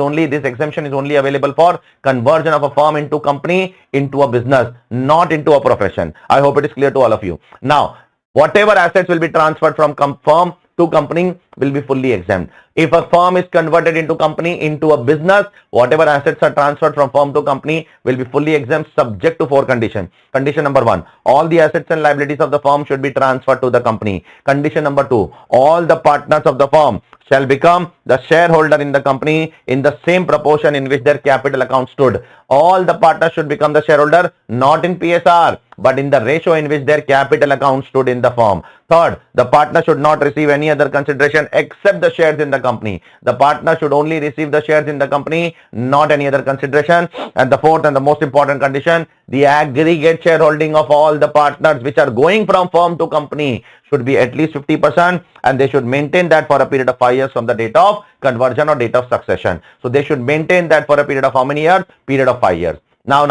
is only available for conversion of a firm into company into a business, not into a profession. I hope it is clear to all of you. Now, whatever assets will be transferred from firm to company will be fully exempt. If a firm is converted into company into a business, whatever assets are transferred from firm to company will be fully exempt, subject to 4 conditions. Condition number 1, all the assets and liabilities of the firm should be transferred to the company. Condition number 2, all the partners of the firm shall become the shareholder in the company in the same proportion in which their capital account stood. All the partners should become the shareholder, not in PSR, but in the ratio in which their capital account stood in the firm. Third, the partner should not receive any other consideration except the shares in the company. The partner should only receive the shares in the company, not any other consideration. And the fourth and the most important condition, the aggregate shareholding of all the partners which are going from firm to company should be at least 50%, and they should maintain that for a period of 5 years from the date of conversion or date of succession. So they should maintain that for a period of how many years? Period of 5 years. Now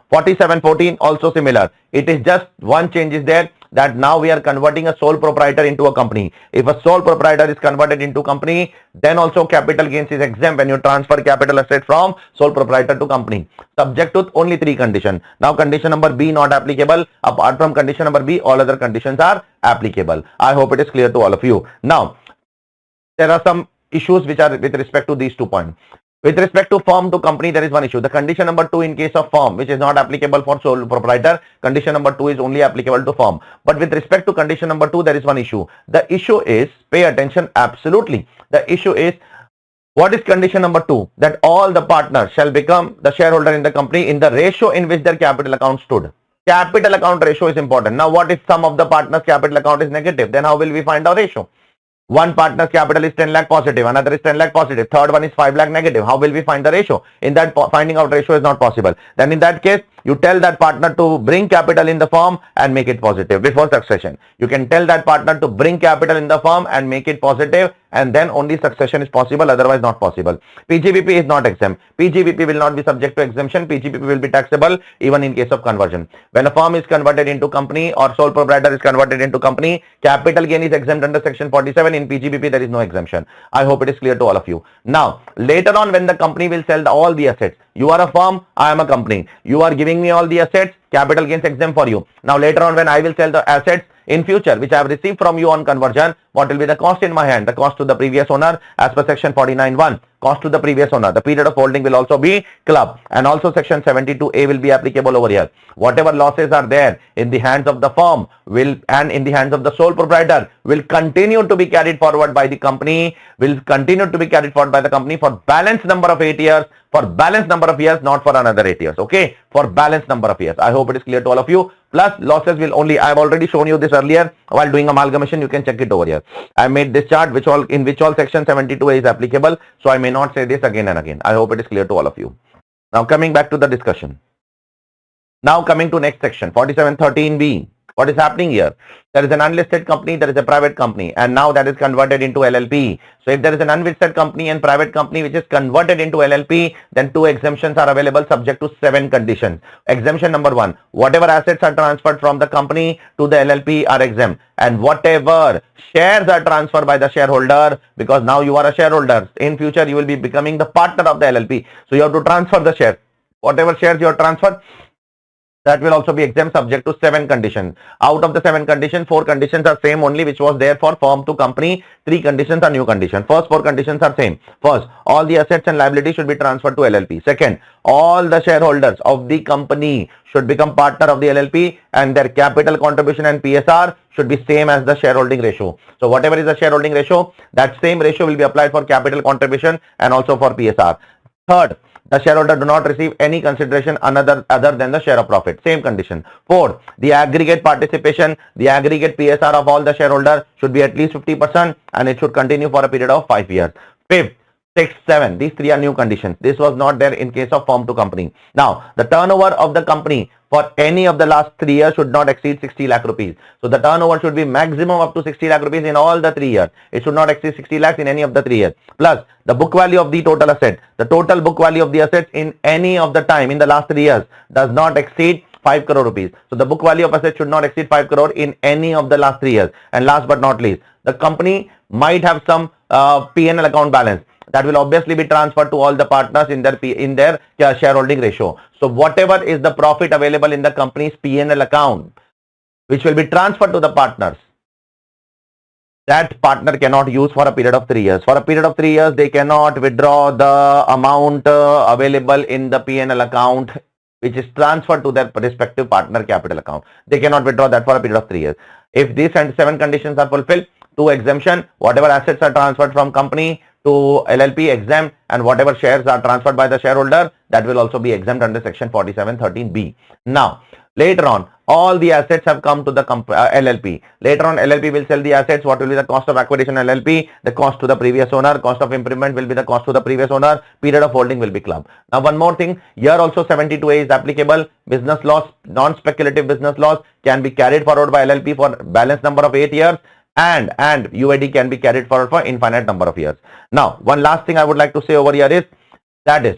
47(14) also similar. It is just one change is there, that now we are converting a sole proprietor into a company. If a sole proprietor is converted into company, then also capital gains is exempt when you transfer capital asset from sole proprietor to company, subject to only 3 conditions. Now condition number B not applicable. Apart from condition number B, all other conditions are applicable. I hope it is clear to all of you. Now there are some issues which are with respect to these 2 points. With respect to firm to company, there is one issue. The condition number 2 in case of firm, which is not applicable for sole proprietor, condition number 2 is only applicable to firm. But with respect to condition number 2, there is one issue. The issue is, pay attention absolutely. The issue is, what is condition number 2? That all the partners shall become the shareholder in the company in the ratio in which their capital account stood. Capital account ratio is important. Now what if some of the partners capital account is negative? Then how will we find our ratio? One partner's capital is 10 lakh positive, another is 10 lakh positive, third one is 5 lakh negative. How will we find the ratio? In that, finding out ratio is not possible. Then in that case, you tell that partner to bring capital in the firm and make it positive before succession. You can tell that partner to bring capital in the firm and make it positive, and then only succession is possible, otherwise not possible. PGBP is not exempt. PGBP will not be subject to exemption. PGBP will be taxable even in case of conversion. When a firm is converted into company or sole proprietor is converted into company, capital gain is exempt under section 47. In PGBP there is no exemption. I hope it is clear to all of you. Now later on, when the company will sell all the assets, you are a firm, I am a company, you are giving me all the assets, capital gains exempt for you. Now later on, when I will sell the assets in future which I have received from you on conversion, what will be the cost in my hand? The cost to the previous owner as per section 49(1). Cost to the previous owner. The period of holding will also be club, and also section 72A will be applicable over here. Whatever losses are there in the hands of the firm and in the hands of the sole proprietor will continue to be carried forward by the company, for balance number of 8 years, not for another 8 years. Okay, for balance number of years. I hope it is clear to all of you. Plus losses will only, I have already shown you this earlier while doing amalgamation. You can check it over here. I made this chart in which all section 72A is applicable, so I may not say this again and again. I hope it is clear to all of you. Now coming back to the discussion. Now coming to next section 4713B. What is happening here? There is an unlisted company, there is a private company, and now that is converted into LLP. So if there is an unlisted company and private company which is converted into LLP, then 2 exemptions are available subject to 7 conditions. Exemption number 1, whatever assets are transferred from the company to the LLP are exempt, and whatever shares are transferred by the shareholder, because now you are a shareholder, in future you will be becoming the partner of the LLP, so you have to transfer the share. Whatever shares you have transferred, that will also be exempt subject to 7 conditions. Out of the 7 conditions, 4 conditions are same only which was there for firm to company. 3 conditions are new condition. First 4 conditions are same. First, all the assets and liabilities should be transferred to LLP. Second, all the shareholders of the company should become partner of the LLP, and their capital contribution and PSR should be same as the shareholding ratio. So whatever is the shareholding ratio, that same ratio will be applied for capital contribution and also for PSR. Third, the shareholder do not receive any consideration other than the share of profit. Same condition. 4. The aggregate participation, the aggregate PSR of all the shareholders should be at least 50%, and it should continue for a period of 5 years. 5th, 6, 7. These 3 are new conditions. This was not there in case of firm to company. Now, the turnover of the company for any of the last 3 years should not exceed 60 lakh rupees. So the turnover should be maximum up to 60 lakh rupees in all the 3 years. It should not exceed 60 lakhs in any of the 3 years. Plus the book value of the total asset. The total book value of the assets in any of the time in the last 3 years does not exceed 5 crore rupees. So the book value of assets should not exceed 5 crore in any of the last 3 years. And last but not least, the company might have some P&L account balance. That will obviously be transferred to all the partners in their shareholding ratio. So whatever is the profit available in the company's P&L account, which will be transferred to the partners, that partner cannot use for a period of 3 years. For a period of 3 years, they cannot withdraw the amount available in the P&L account which is transferred to their respective partner capital account. They cannot withdraw that for a period of 3 years. If these 7 conditions are fulfilled, 2 exemption, whatever assets are transferred from company to LLP exempt, and whatever shares are transferred by the shareholder, that will also be exempt under section 4713B. Now, later on, all the assets have come to the LLP. Later on, LLP will sell the assets. What will be the cost of acquisition LLP? The cost to the previous owner. Cost of improvement will be the cost to the previous owner. Period of holding will be club. Now, one more thing. Here also 72A is applicable. Business loss, non-speculative business loss can be carried forward by LLP for balance number of 8 years. And UID can be carried forward for infinite number of years. Now, one last thing I would like to say over here is, that is,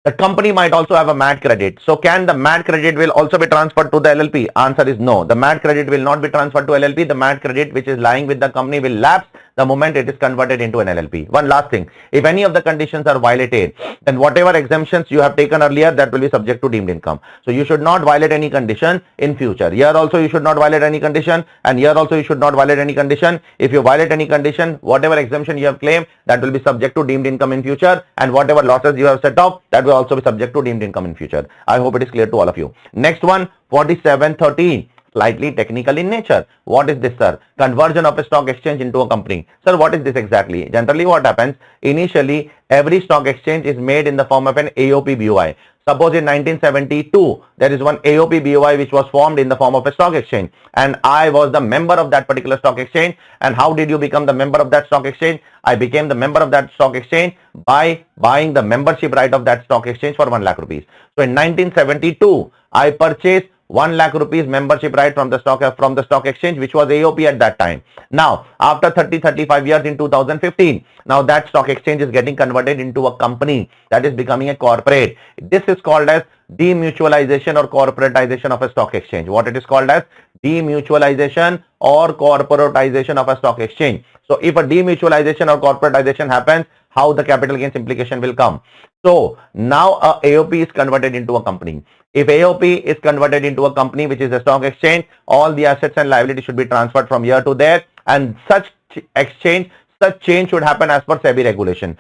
the company might also have a MAT credit. So can the MAT credit will also be transferred to the LLP? Answer is no. The MAT credit will not be transferred to LLP. The MAT credit which is lying with the company will lapse the moment it is converted into an LLP. One last thing. If any of the conditions are violated, then whatever exemptions you have taken earlier, that will be subject to deemed income. So you should not violate any condition in future. Here also you should not violate any condition, and here also you should not violate any condition. If you violate any condition, whatever exemption you have claimed, that will be subject to deemed income in future, and whatever losses you have set off, that will also be subject to deemed income in future. I hope it is clear to all of you. Next one, 4713. Slightly technical in nature. What is this, sir? Conversion of a stock exchange into a company. Sir, what is this exactly? Generally what happens, initially every stock exchange is made in the form of an AOP BOI. Suppose in 1972, there is one AOP BOI which was formed in the form of a stock exchange, and I was the member of that particular stock exchange. And how did you become the member of that stock exchange? I became the member of that stock exchange by buying the membership right of that stock exchange for 1 lakh rupees. So in 1972, I purchased 1 lakh rupees membership right from the stock exchange, which was AOP at that time. Now, after 35 years in 2015, now that stock exchange is getting converted into a company, that is becoming a corporate. This is called as demutualization or corporatization of a stock exchange. What it is called as? Demutualization or corporatization of a stock exchange. So if a demutualization or corporatization happens, how the capital gains implication will come? So now a AOP is converted into a company. If AOP is converted into a company which is a stock exchange, all the assets and liabilities should be transferred from here to there. and such change should happen as per SEBI regulation.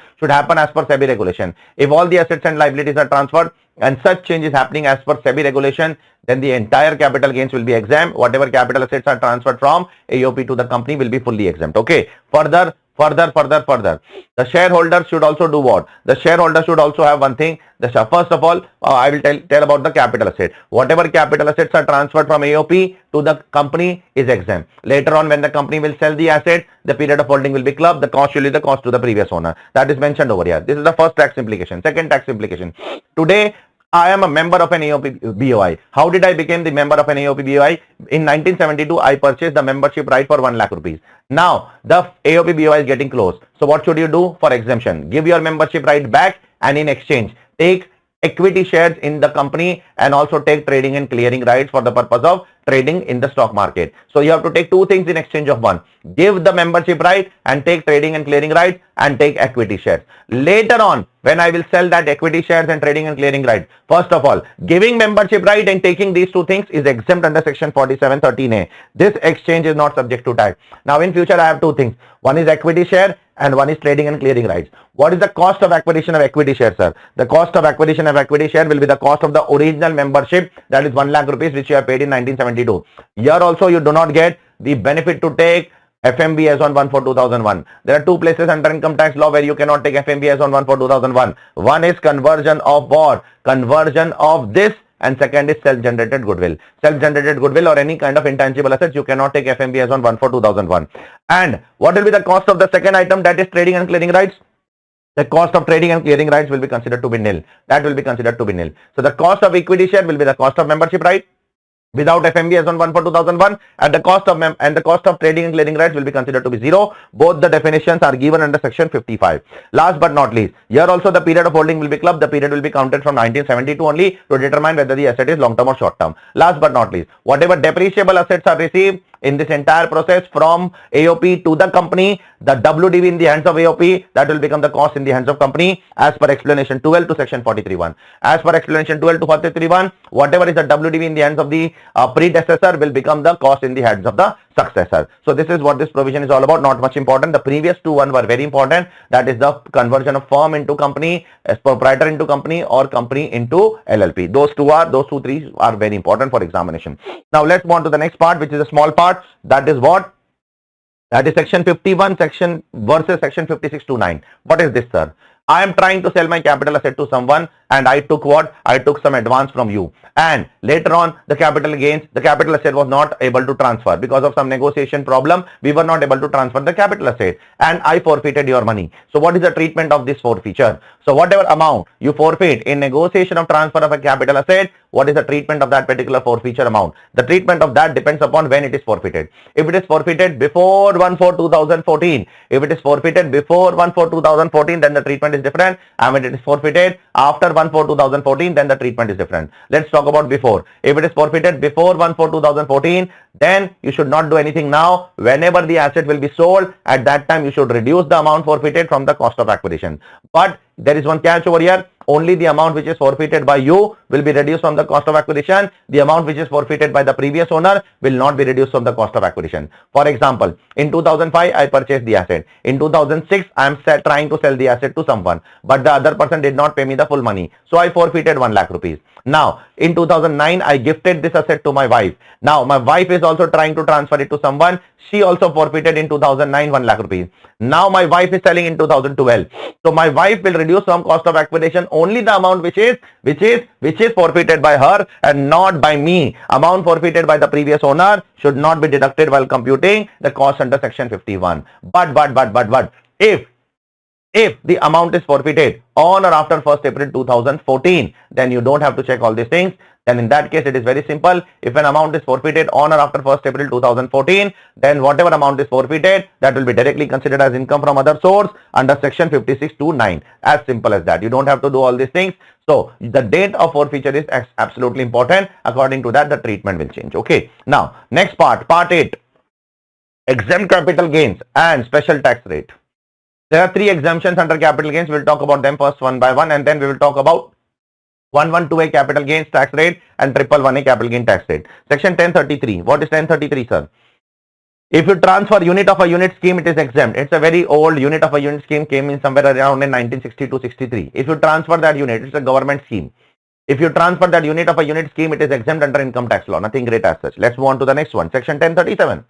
If all the assets and liabilities are transferred and such change is happening as per SEBI regulation, then the entire capital gains will be exempt. Whatever capital assets are transferred from AOP to the company will be fully exempt. Okay. Further, the shareholders should also do what? The shareholders should also have one thing. First of all, I will tell about the capital asset. Whatever capital assets are transferred from AOP to the company is exempt. Later on, when the company will sell the asset, the period of holding will be clubbed. The cost will be the cost to the previous owner. That is mentioned over here. This is the first tax implication. Second tax implication. Today, I am a member of an AOP BOI. How did I become the member of an AOP BOI? In 1972, I purchased the membership right for 1 lakh rupees. Now, the AOP BOI is getting closed. So, what should you do for exemption? Give your membership right back, and in exchange, take equity shares in the company and also take trading and clearing rights for the purpose of trading in the stock market. So you have to take two things in exchange of one. Give the membership right and take trading and clearing rights and take equity shares. Later on, when I will sell that equity shares and trading and clearing rights, first of all, giving membership right and taking these two things is exempt under section 4713A. This exchange is not subject to tax. Now in future, I have two things. One is equity share and one is trading and clearing rights. What is the cost of acquisition of equity share, sir? The cost of acquisition of equity share will be the cost of the original membership, that is 1 lakh rupees, which you have paid in 1972. Here also you do not get the benefit to take FMB as on 1/4/2001. There are two places under income tax law where you cannot take FMB as on 1/4/2001. One is conversion of what? Conversion of this, and second is self-generated goodwill. Self-generated goodwill or any kind of intangible assets, you cannot take FMB as on 1/4/2001. And what will be the cost of the second item, that is trading and clearing rights? The cost of trading and clearing rights will be considered to be nil. That will be considered to be nil. So the cost of equity share will be the cost of membership right without FMB as on 1/4/2001, and the cost of trading and clearing rights will be considered to be zero. Both the definitions are given under section 55. Last but not least, here also the period of holding will be clubbed. The period will be counted from 1972 only to determine whether the asset is long term or short term. Last but not least, whatever depreciable assets are received in this entire process from AOP to the company, the WDV in the hands of AOP, that will become the cost in the hands of company as per explanation 12 to section 43(1). As per explanation 12 to 43(1), whatever is the WDV in the hands of the predecessor will become the cost in the hands of the successor. So this is what this provision is all about. Not much important. The previous two one were very important. That is the conversion of firm into company, as proprietor into company, or company into LLP. Those three are very important for examination. Now let's move on to the next part, which is a small part. That is what? That is section 51 section versus section 56(2)(9). What is this, sir? I am trying to sell my capital asset to someone, and I took what? I took some advance from you, and later on the capital asset was not able to transfer because of some negotiation problem. We were not able to transfer the capital asset, and I forfeited your money. So what is the treatment of this forfeiture? So whatever amount you forfeit in negotiation of transfer of a capital asset, what is the treatment of that particular forfeiture amount? The treatment of that depends upon when it is forfeited. If it is forfeited before 1/4/2014, if it is forfeited before 1/4/2014, then the treatment is different. And when it is forfeited after 1/4/2014, then the treatment is different. Let's talk about before. If it is forfeited before 1/4/2014, then you should not do anything now. Whenever the asset will be sold, at that time you should reduce the amount forfeited from the cost of acquisition. But there is one catch over here. Only the amount which is forfeited by you will be reduced from the cost of acquisition. The amount which is forfeited by the previous owner will not be reduced from the cost of acquisition. For example, in 2005, I purchased the asset. In 2006, I am trying to sell the asset to someone, but the other person did not pay me the full money. So I forfeited 1 lakh rupees. Now, in 2009, I gifted this asset to my wife. Now, my wife is also trying to transfer it to someone. She also forfeited in 2009 1 lakh rupees. Now, my wife is selling in 2012. So, my wife will reduce some cost of acquisition only the amount which is forfeited by her and not by me. Amount forfeited by the previous owner should not be deducted while computing the cost under section 51. But if the amount is forfeited on or after 1st April 2014, then you don't have to check all these things. Then in that case, it is very simple. If an amount is forfeited on or after 1st April 2014, then whatever amount is forfeited, that will be directly considered as income from other source under section 56(2)(9). As simple as that. You don't have to do all these things. So the date of forfeiture is absolutely important. According to that, the treatment will change. Okay. Now, next part 8. Exempt capital gains and special tax rate. There are 3 exemptions under capital gains. We'll talk about them first one by one, and then we will talk about 112A capital gains tax rate and 111A capital gain tax rate. Section 1033. What is 1033, sir? If you transfer unit of a unit scheme, it is exempt. It's a very old unit of a unit scheme, came in somewhere around in 1962-63. If you transfer that unit, it's a government scheme. If you transfer that unit of a unit scheme, it is exempt under income tax law. Nothing great as such. Let's move on to the next one. Section 1037.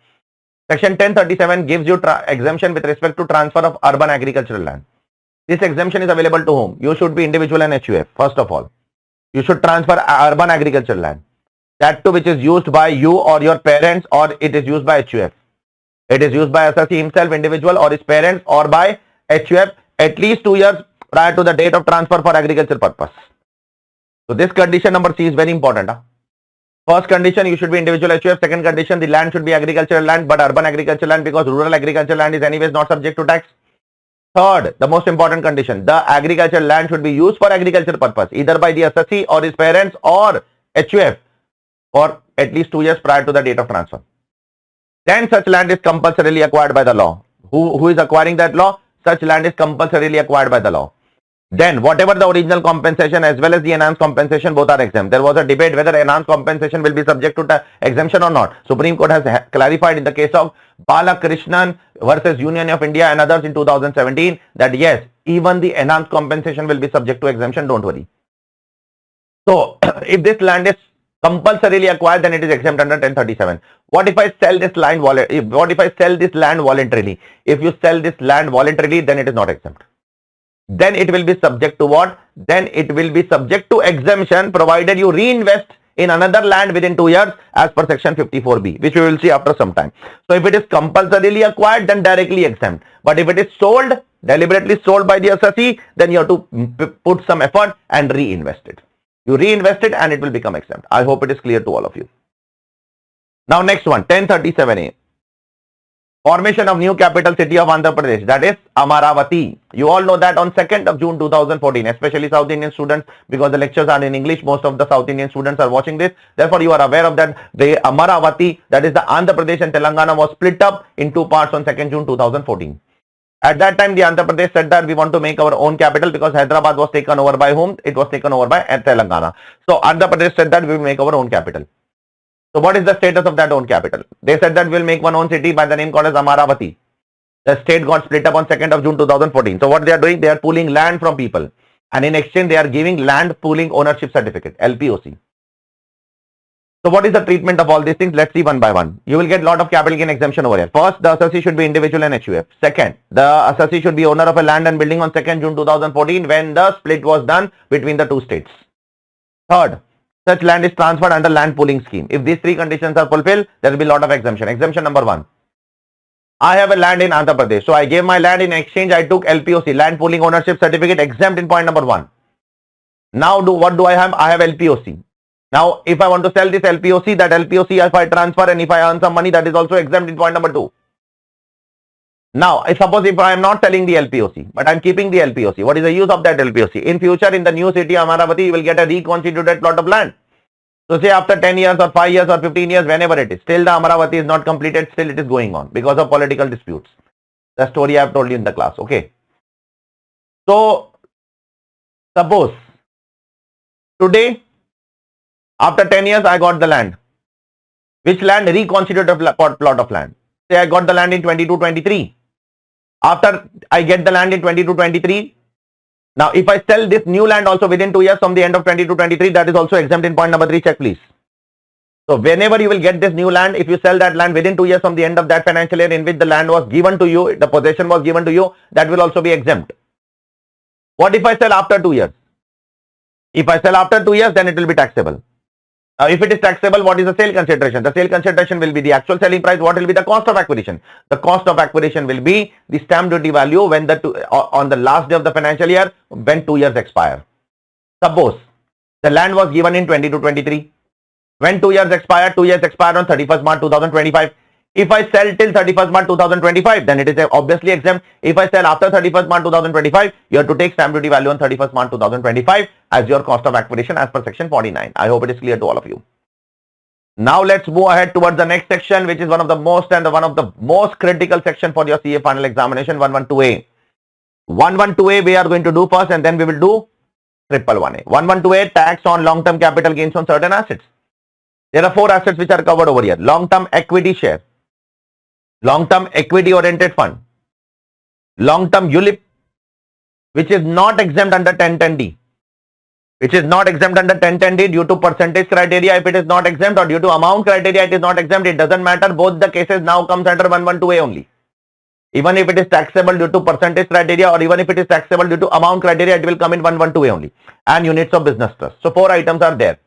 Section 1037 gives you exemption with respect to transfer of urban agricultural land. This exemption is available to whom? You should be individual and HUF. First of all, you should transfer urban agricultural land. That too which is used by you or your parents, or it is used by HUF. It is used by assessee himself, individual, or his parents, or by HUF at least 2 years prior to the date of transfer for agricultural purpose. So this condition number C is very important. First condition, you should be individual HUF. Second condition, the land should be agricultural land, but urban agricultural land, because rural agricultural land is anyways not subject to tax. Third, the most important condition, the agricultural land should be used for agricultural purpose, either by the assessee or his parents or HUF for at least 2 years prior to the date of transfer. Then such land is compulsorily acquired by the law. Who is acquiring that law? Such land is compulsorily acquired by the law. Then whatever the original compensation as well as the enhanced compensation, both are exempt. There was a debate whether enhanced compensation will be subject to exemption or not. Supreme Court has clarified in the case of Balakrishnan versus Union of India and others in 2017 that yes, even the enhanced compensation will be subject to exemption, don't worry. So if this land is compulsorily acquired, then it is exempt under 1037. What if I sell this land voluntarily? If you sell this land voluntarily, then it is not exempt. Then it will be subject to what? Then it will be subject to exemption provided you reinvest in another land within 2 years as per section 54B, which we will see after some time. So if it is compulsorily acquired, then directly exempt. But if it is sold, deliberately sold by the assessee, then you have to put some effort and reinvest it. You reinvest it and it will become exempt. I hope it is clear to all of you. Now next one, 1037A. Formation of new capital city of Andhra Pradesh, that is Amaravati. You all know that on 2nd of June 2014, especially South Indian students, because the lectures are in English, most of the South Indian students are watching this. Therefore, you are aware of that. The Amaravati, that is the Andhra Pradesh and Telangana, was split up in 2 parts on 2nd June 2014. At that time, the Andhra Pradesh said that we want to make our own capital because Hyderabad was taken over by whom? It was taken over by Telangana. So Andhra Pradesh said that we will make our own capital. So what is the status of that own capital? They said that we will make one own city by the name called as Amaravati. The state got split up on 2nd of June 2014. So what they are doing? They are pooling land from people. And in exchange, they are giving land pooling ownership certificate, LPOC. So what is the treatment of all these things? Let's see one by one. You will get a lot of capital gain exemption over here. First, the assessee should be individual and HUF. Second, the assessee should be owner of a land and building on 2nd June 2014 when the split was done between the two states. Third, such land is transferred under land pooling scheme. If these 3 conditions are fulfilled, there will be a lot of exemption. Exemption number 1. I have a land in Andhra Pradesh. So I gave my land, in exchange I took LPOC, land pooling ownership certificate, exempt in point number 1. Now what do I have? I have LPOC. Now if I want to sell this LPOC, that LPOC if I transfer and if I earn some money, that is also exempt in point number 2. Now, suppose if I am not selling the LPOC, but I am keeping the LPOC, what is the use of that LPOC? In future, in the new city Amaravati, you will get a reconstituted plot of land. So say after 10 years or 5 years or 15 years, whenever it is, still the Amaravati is not completed, still it is going on because of political disputes. The story I have told you in the class, okay. So, suppose today, after 10 years, I got the land. Which land? Reconstituted plot of land. Say I got the land in 22-23. After I get the land in 22-23, now if I sell this new land also within 2 years from the end of 22-23, that is also exempt in point number 3, check please. So whenever you will get this new land, if you sell that land within 2 years from the end of that financial year in which the land was given to you, the possession was given to you, that will also be exempt. What if I sell after 2 years? If I sell after 2 years, then it will be taxable. If it is taxable, what is the sale consideration? The sale consideration will be the actual selling price. What will be the cost of acquisition? The cost of acquisition will be the stamp duty value when on the last day of the financial year when 2 years expire. Suppose the land was given in 22-23. When 2 years expire, 2 years expire on 31st March 2025. If I sell till 31st March 2025, then it is obviously exempt. If I sell after 31st March 2025, you have to take stamp duty value on 31st March 2025 as your cost of acquisition as per section 49. I hope it is clear to all of you. Now let's move ahead towards the next section, which is one of the most critical section for your CA final examination, 112A. 112A we are going to do first and then we will do 111A. 112A, tax on long-term capital gains on certain assets. There are 4 assets which are covered over here. Long-term equity share, long-term equity-oriented fund, long-term ULIP, which is not exempt under 1010D, which is not exempt under 1010D due to percentage criteria. If it is not exempt, or due to amount criteria, it is not exempt. It doesn't matter. Both the cases now comes under 112A only. Even if it is taxable due to percentage criteria, or even if it is taxable due to amount criteria, it will come in 112A only. And units of business trust. So 4 items are there.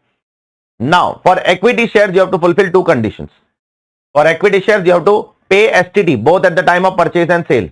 Now, for equity shares, you have to fulfill 2 conditions. For equity shares, you have to pay STT both at the time of purchase and sale.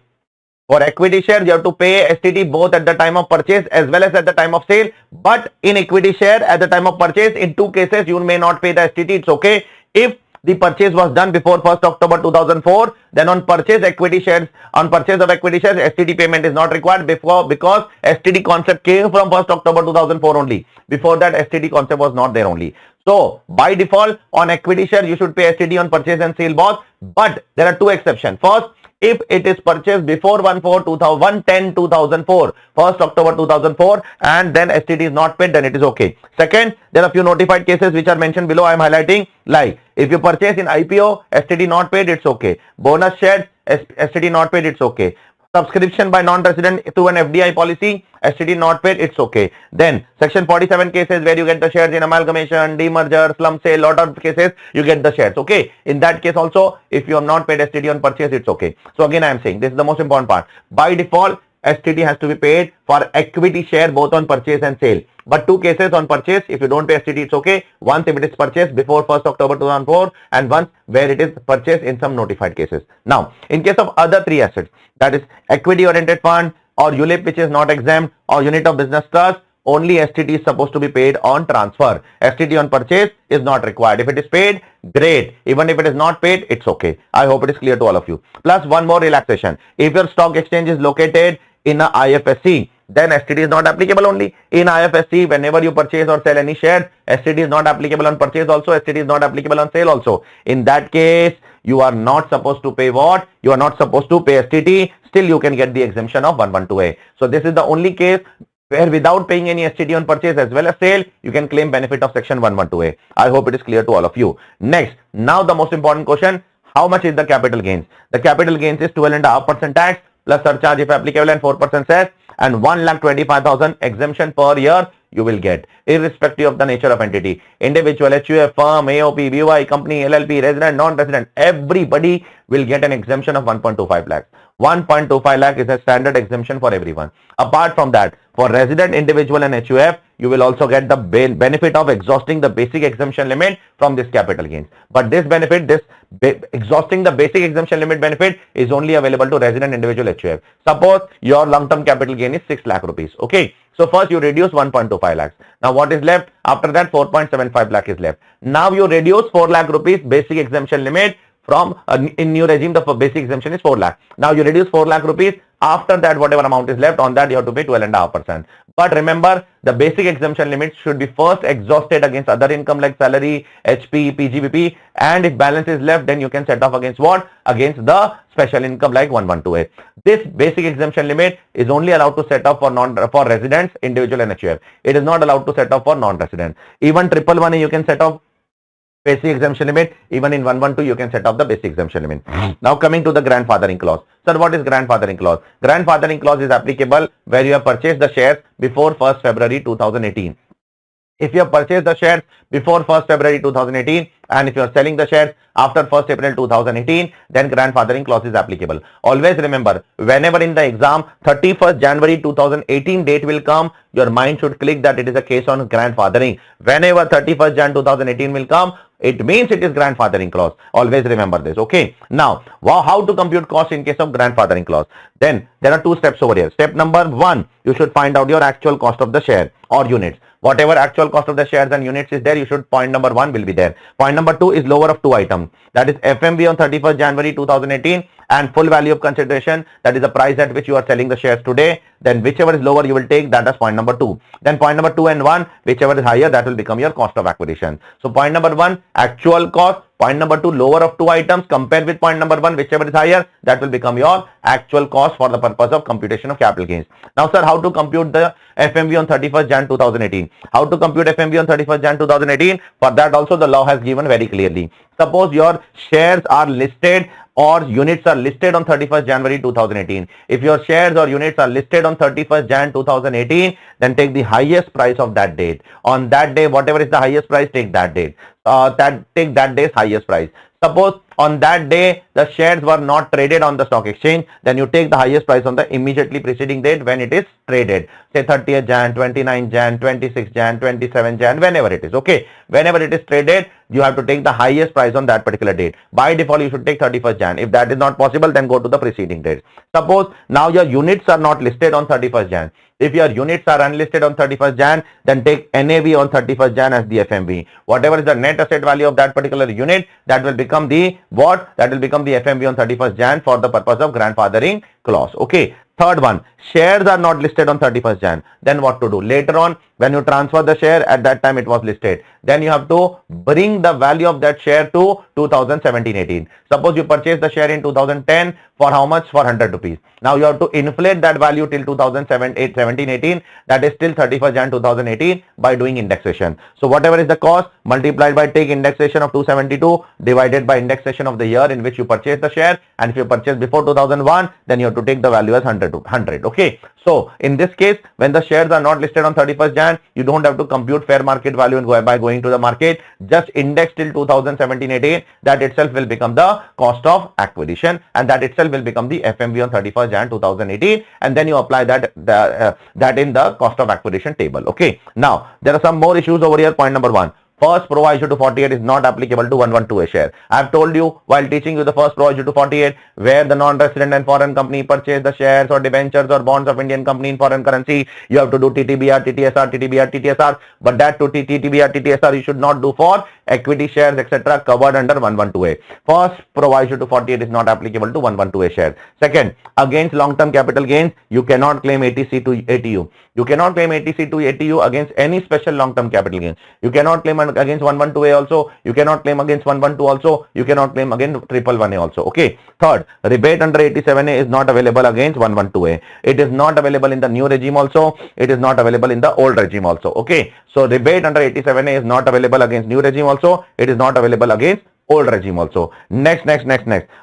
For equity shares, you have to pay STT both at the time of purchase as well as at the time of sale. But in equity share, at the time of purchase, in 2 cases, you may not pay the STT. It's okay. If the purchase was done before 1st October 2004, then on purchase of equity shares, STT payment is not required because STT concept came from 1st October 2004 only. Before that, STT concept was not there only. So, by default, on equity share, you should pay STT on purchase and sale both. But there are 2 exceptions. First, if it is purchased before 1/10/2004, 1st October 2004, and then STT is not paid, then it is okay. Second, there are a few notified cases which are mentioned below. I am highlighting, like if you purchase in IPO, STT not paid, it's okay. Bonus shares, STT not paid, it's okay. Subscription by non-resident to an FDI policy, STT not paid, it's okay. Then section 47 cases where you get the shares in amalgamation, demerger, slump sale, lot of cases you get the shares. Okay. In that case also, if you have not paid STT on purchase, it's okay. So again, I am saying this is the most important part. By default, STT has to be paid for equity share both on purchase and sale. But 2 cases on purchase, if you don't pay STT, it's okay. Once if it is purchased before 1st October 2004, and once where it is purchased in some notified cases. Now, in case of other 3 assets, that is equity oriented fund or ULIP which is not exempt or unit of business trust, only STT is supposed to be paid on transfer. STT on purchase is not required. If it is paid, great. Even if it is not paid, it's okay. I hope it is clear to all of you. Plus one more relaxation. If your stock exchange is located in a IFSC, then STT is not applicable only. In IFSC, whenever you purchase or sell any share, STT is not applicable on purchase also, STT is not applicable on sale also. In that case, you are not supposed to pay what? You are not supposed to pay STT. Still, you can get the exemption of 112A. So, this is the only case where without paying any STT on purchase as well as sale, you can claim benefit of section 112A. I hope it is clear to all of you. Next, now the most important question, how much is the capital gains? The capital gains is 12.5% tax plus surcharge if applicable and 4% cess, and 1,25,000 exemption per year you will get, irrespective of the nature of entity. Individual, HUF, firm, AOP, BY, company, LLP, resident, non-resident, everybody will get an exemption of 1.25 lakhs. 1.25 lakh is a standard exemption for everyone. Apart from that, for resident, individual and HUF, you will also get the benefit of exhausting the basic exemption limit from this capital gains. But this benefit, exhausting the basic exemption limit benefit is only available to resident, individual, HUF. Suppose your long-term capital gain is 6 lakh rupees. Okay. So first you reduce 1.25 lakhs. Now what is left? After that 4.75 lakh is left. Now you reduce 4 lakh rupees basic exemption limit from in new regime the basic exemption is 4 lakh. Now you reduce 4 lakh rupees. After that whatever amount is left, on that you have to pay 12.5%. But remember, the basic exemption limit should be first exhausted against other income like salary, HP, PGBP, and if balance is left, then you can set off against what? Against the special income like 112A. This basic exemption limit is only allowed to set off for residents, individual and HUF. It is not allowed to set off for non-resident. Even 111A you can set off basic exemption limit. Even in 112 you can set off the basic exemption limit. Now coming to the grandfathering clause. Sir, what is grandfathering clause? Grandfathering clause is applicable where you have purchased the shares before 1st February 2018. If you have purchased the shares before 1st February 2018 and if you are selling the shares after 1st April 2018, then grandfathering clause is applicable. Always remember, whenever in the exam 31st January 2018 date will come, your mind should click that it is a case on grandfathering. Whenever 31st Jan 2018 will come, it means it is grandfathering clause. Always remember this. Okay. Now, how to compute cost in case of grandfathering clause? Then there are 2 steps over here. Step number 1, you should find out your actual cost of the share or units. Whatever actual cost of the shares and units is there, you should point number 1 will be there. Point number 2 is lower of 2 items. That is FMV on 31st January 2018 and full value of consideration. That is the price at which you are selling the shares today. Then whichever is lower you will take, that as point number 2. Then point number 2 and 1, whichever is higher, that will become your cost of acquisition. So point number 1, actual cost. Point number 2, lower of 2 items compared with point number 1, whichever is higher, that will become your actual cost for the purpose of computation of capital gains. Now sir, how to compute the FMV on 31st Jan 2018? How to compute FMV on 31st Jan 2018? For that also the law has given very clearly. Suppose your shares are listed or units are listed on 31st January 2018. If your shares or units are listed on 31st Jan 2018, then take the highest price of that date. On that day, whatever is the highest price, take that date. Take that day's highest price. Suppose on that day the shares were not traded on the stock exchange, then you take the highest price on the immediately preceding date when it is traded. Say 30th Jan, 29th Jan, 26th Jan, 27th Jan, whenever it is. Okay, whenever it is traded, you have to take the highest price on that particular date. By default, you should take 31st Jan. If that is not possible, then go to the preceding date. Suppose now your units are not listed on 31st Jan. If your units are unlisted on 31st Jan, then take NAV on 31st Jan as the FMV. Whatever is the net asset value of that particular unit, that will become the what? That will become the FMV on 31st Jan for the purpose of grandfathering clause. Okay. Third one, shares are not listed on 31st Jan. Then what to do? Later on, when you transfer the share, at that time it was listed. Then you have to bring the value of that share to 2017-18. Suppose you purchase the share in 2010 for how much? For 100 rupees. Now you have to inflate that value till 2017-18. That is till 31st Jan 2018 by doing indexation. So whatever is the cost multiplied by take indexation of 272 divided by indexation of the year in which you purchase the share. And if you purchase before 2001, then you have to take the value as 100. Okay, so in this case, when the shares are not listed on 31st Jan, you don't have to compute fair market value and go by going to the market. Just index till 2017-18. That itself will become the cost of acquisition, and that itself will become the FMV on 31st Jan 2018. And then you apply that that in the cost of acquisition table. Okay. Now there are some more issues over here. Point number 1. First proviso to 48 is not applicable to 112A share. I have told you while teaching you the first proviso to 48, where the non-resident and foreign company purchase the shares or debentures or bonds of Indian company in foreign currency, you have to do TTBR, TTSR, TTBR, TTSR. But that to TTBR, TTSR you should not do for equity shares, etc. covered under 112A. First proviso to 48 is not applicable to 112A share. Second, against long-term capital gains, you cannot claim ATC to ATU. You cannot claim ATC to ATU against any special long-term capital gains. You cannot claim against 112A also. You cannot claim against 112 also. You cannot claim against 111A also. Okay. Third, rebate under 87A is not available against 112A. It is not available in the new regime also. It is not available in the old regime also. Okay. So rebate under 87A is not available against new regime also. It is not available against old regime also. Next.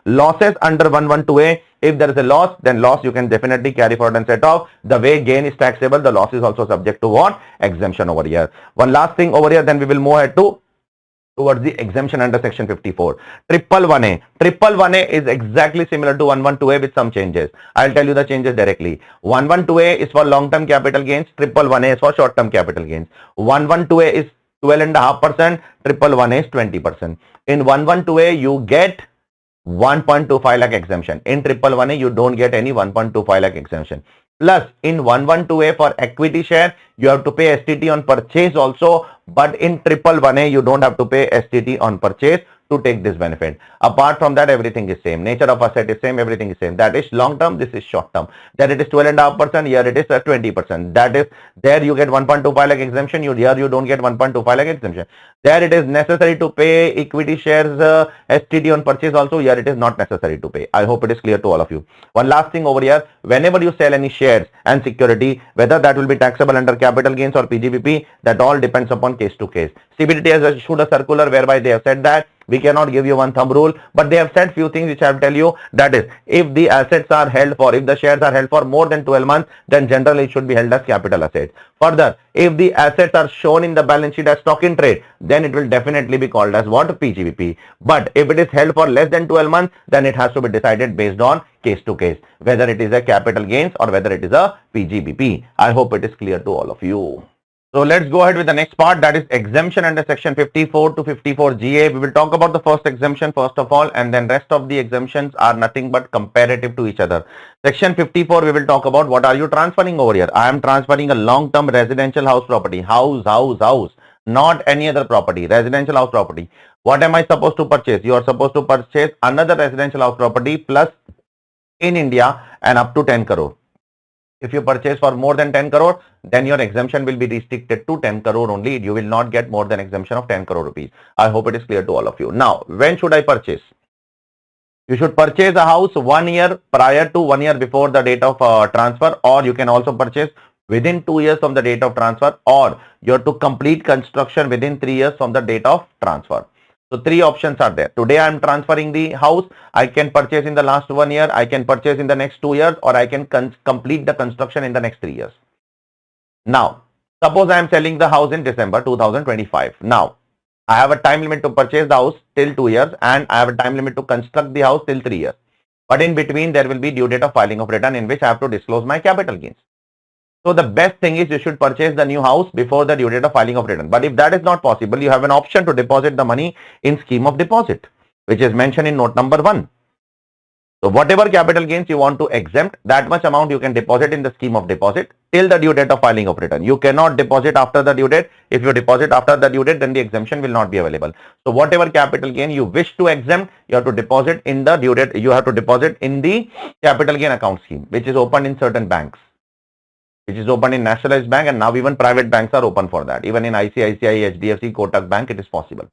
Losses under 112A. If there is a loss, then loss you can definitely carry forward and set off. The way gain is taxable, the loss is also subject to what? Exemption over here. One last thing over here, then we will move ahead towards the exemption under section 54. 111A is exactly similar to 112A with some changes. I'll tell you the changes directly. 112A is for long-term capital gains. 111A is for short-term capital gains. 112A is 12.5%. 111A is 20%. In 112A, you get 1.25 lakh exemption. In 111A, you don't get any 1.25 lakh exemption. Plus, in 112A for equity share, you have to pay STT on purchase also. But in 111A, you don't have to pay STT on purchase to take this benefit. Apart from that, everything is same. Nature of asset is same. Everything is same. That is long term. This is short term. That it is 12.5%. Here it is 20%. That is there you get 1.25 lakh exemption. Here you don't get 1.25 lakh exemption. There it is necessary to pay equity shares STT on purchase also. Here it is not necessary to pay. I hope it is clear to all of you. One last thing over here. Whenever you sell any shares and security, whether that will be taxable under capital gains or PGBP, that all depends upon case to case. CBDT has issued a circular whereby they have said that we cannot give you one thumb rule, but they have said few things which I will tell you. That is, if the assets are held for, if the shares are held for more than 12 months, then generally it should be held as capital assets. Further, if the assets are shown in the balance sheet as stock in trade, then it will definitely be called as what? PGBP. But if it is held for less than 12 months, then it has to be decided based on case to case, whether it is a capital gains or whether it is a PGBP. I hope it is clear to all of you. So let's go ahead with the next part, that is exemption under section 54 to 54GA. We will talk about the first exemption first of all, and then rest of the exemptions are nothing but comparative to each other. Section 54, we will talk about what are you transferring over here. I am transferring a long-term residential house property, house, not any other property, residential house property. What am I supposed to purchase? You are supposed to purchase another residential house property plus in India and up to 10 crore. If you purchase for more than 10 crore, then your exemption will be restricted to 10 crore only. You will not get more than exemption of 10 crore rupees. I hope it is clear to all of you. Now, when should I purchase? You should purchase a house 1 year prior to 1 year before the date of transfer, or you can also purchase within 2 years from the date of transfer, or you have to complete construction within 3 years from the date of transfer. So three options are there. Today I am transferring the house. I can purchase in the last 1 year. I can purchase in the next 2 years, or I can complete the construction in the next 3 years. Now, suppose I am selling the house in December 2025. Now, I have a time limit to purchase the house till 2 years, and I have a time limit to construct the house till 3 years. But in between, there will be due date of filing of return in which I have to disclose my capital gains. So the best thing is you should purchase the new house before the due date of filing of return. But if that is not possible, you have an option to deposit the money in scheme of deposit, which is mentioned in note number 1. So whatever capital gains you want to exempt, that much amount you can deposit in the scheme of deposit till the due date of filing of return. You cannot deposit after the due date. If you deposit after the due date, then the exemption will not be available. So whatever capital gain you wish to exempt, you have to deposit in the due date. You have to deposit in the capital gain account scheme, which is opened in certain banks, which is open in nationalized bank, and now even private banks are open for that. Even in ICICI, HDFC, Kotak Bank, it is possible.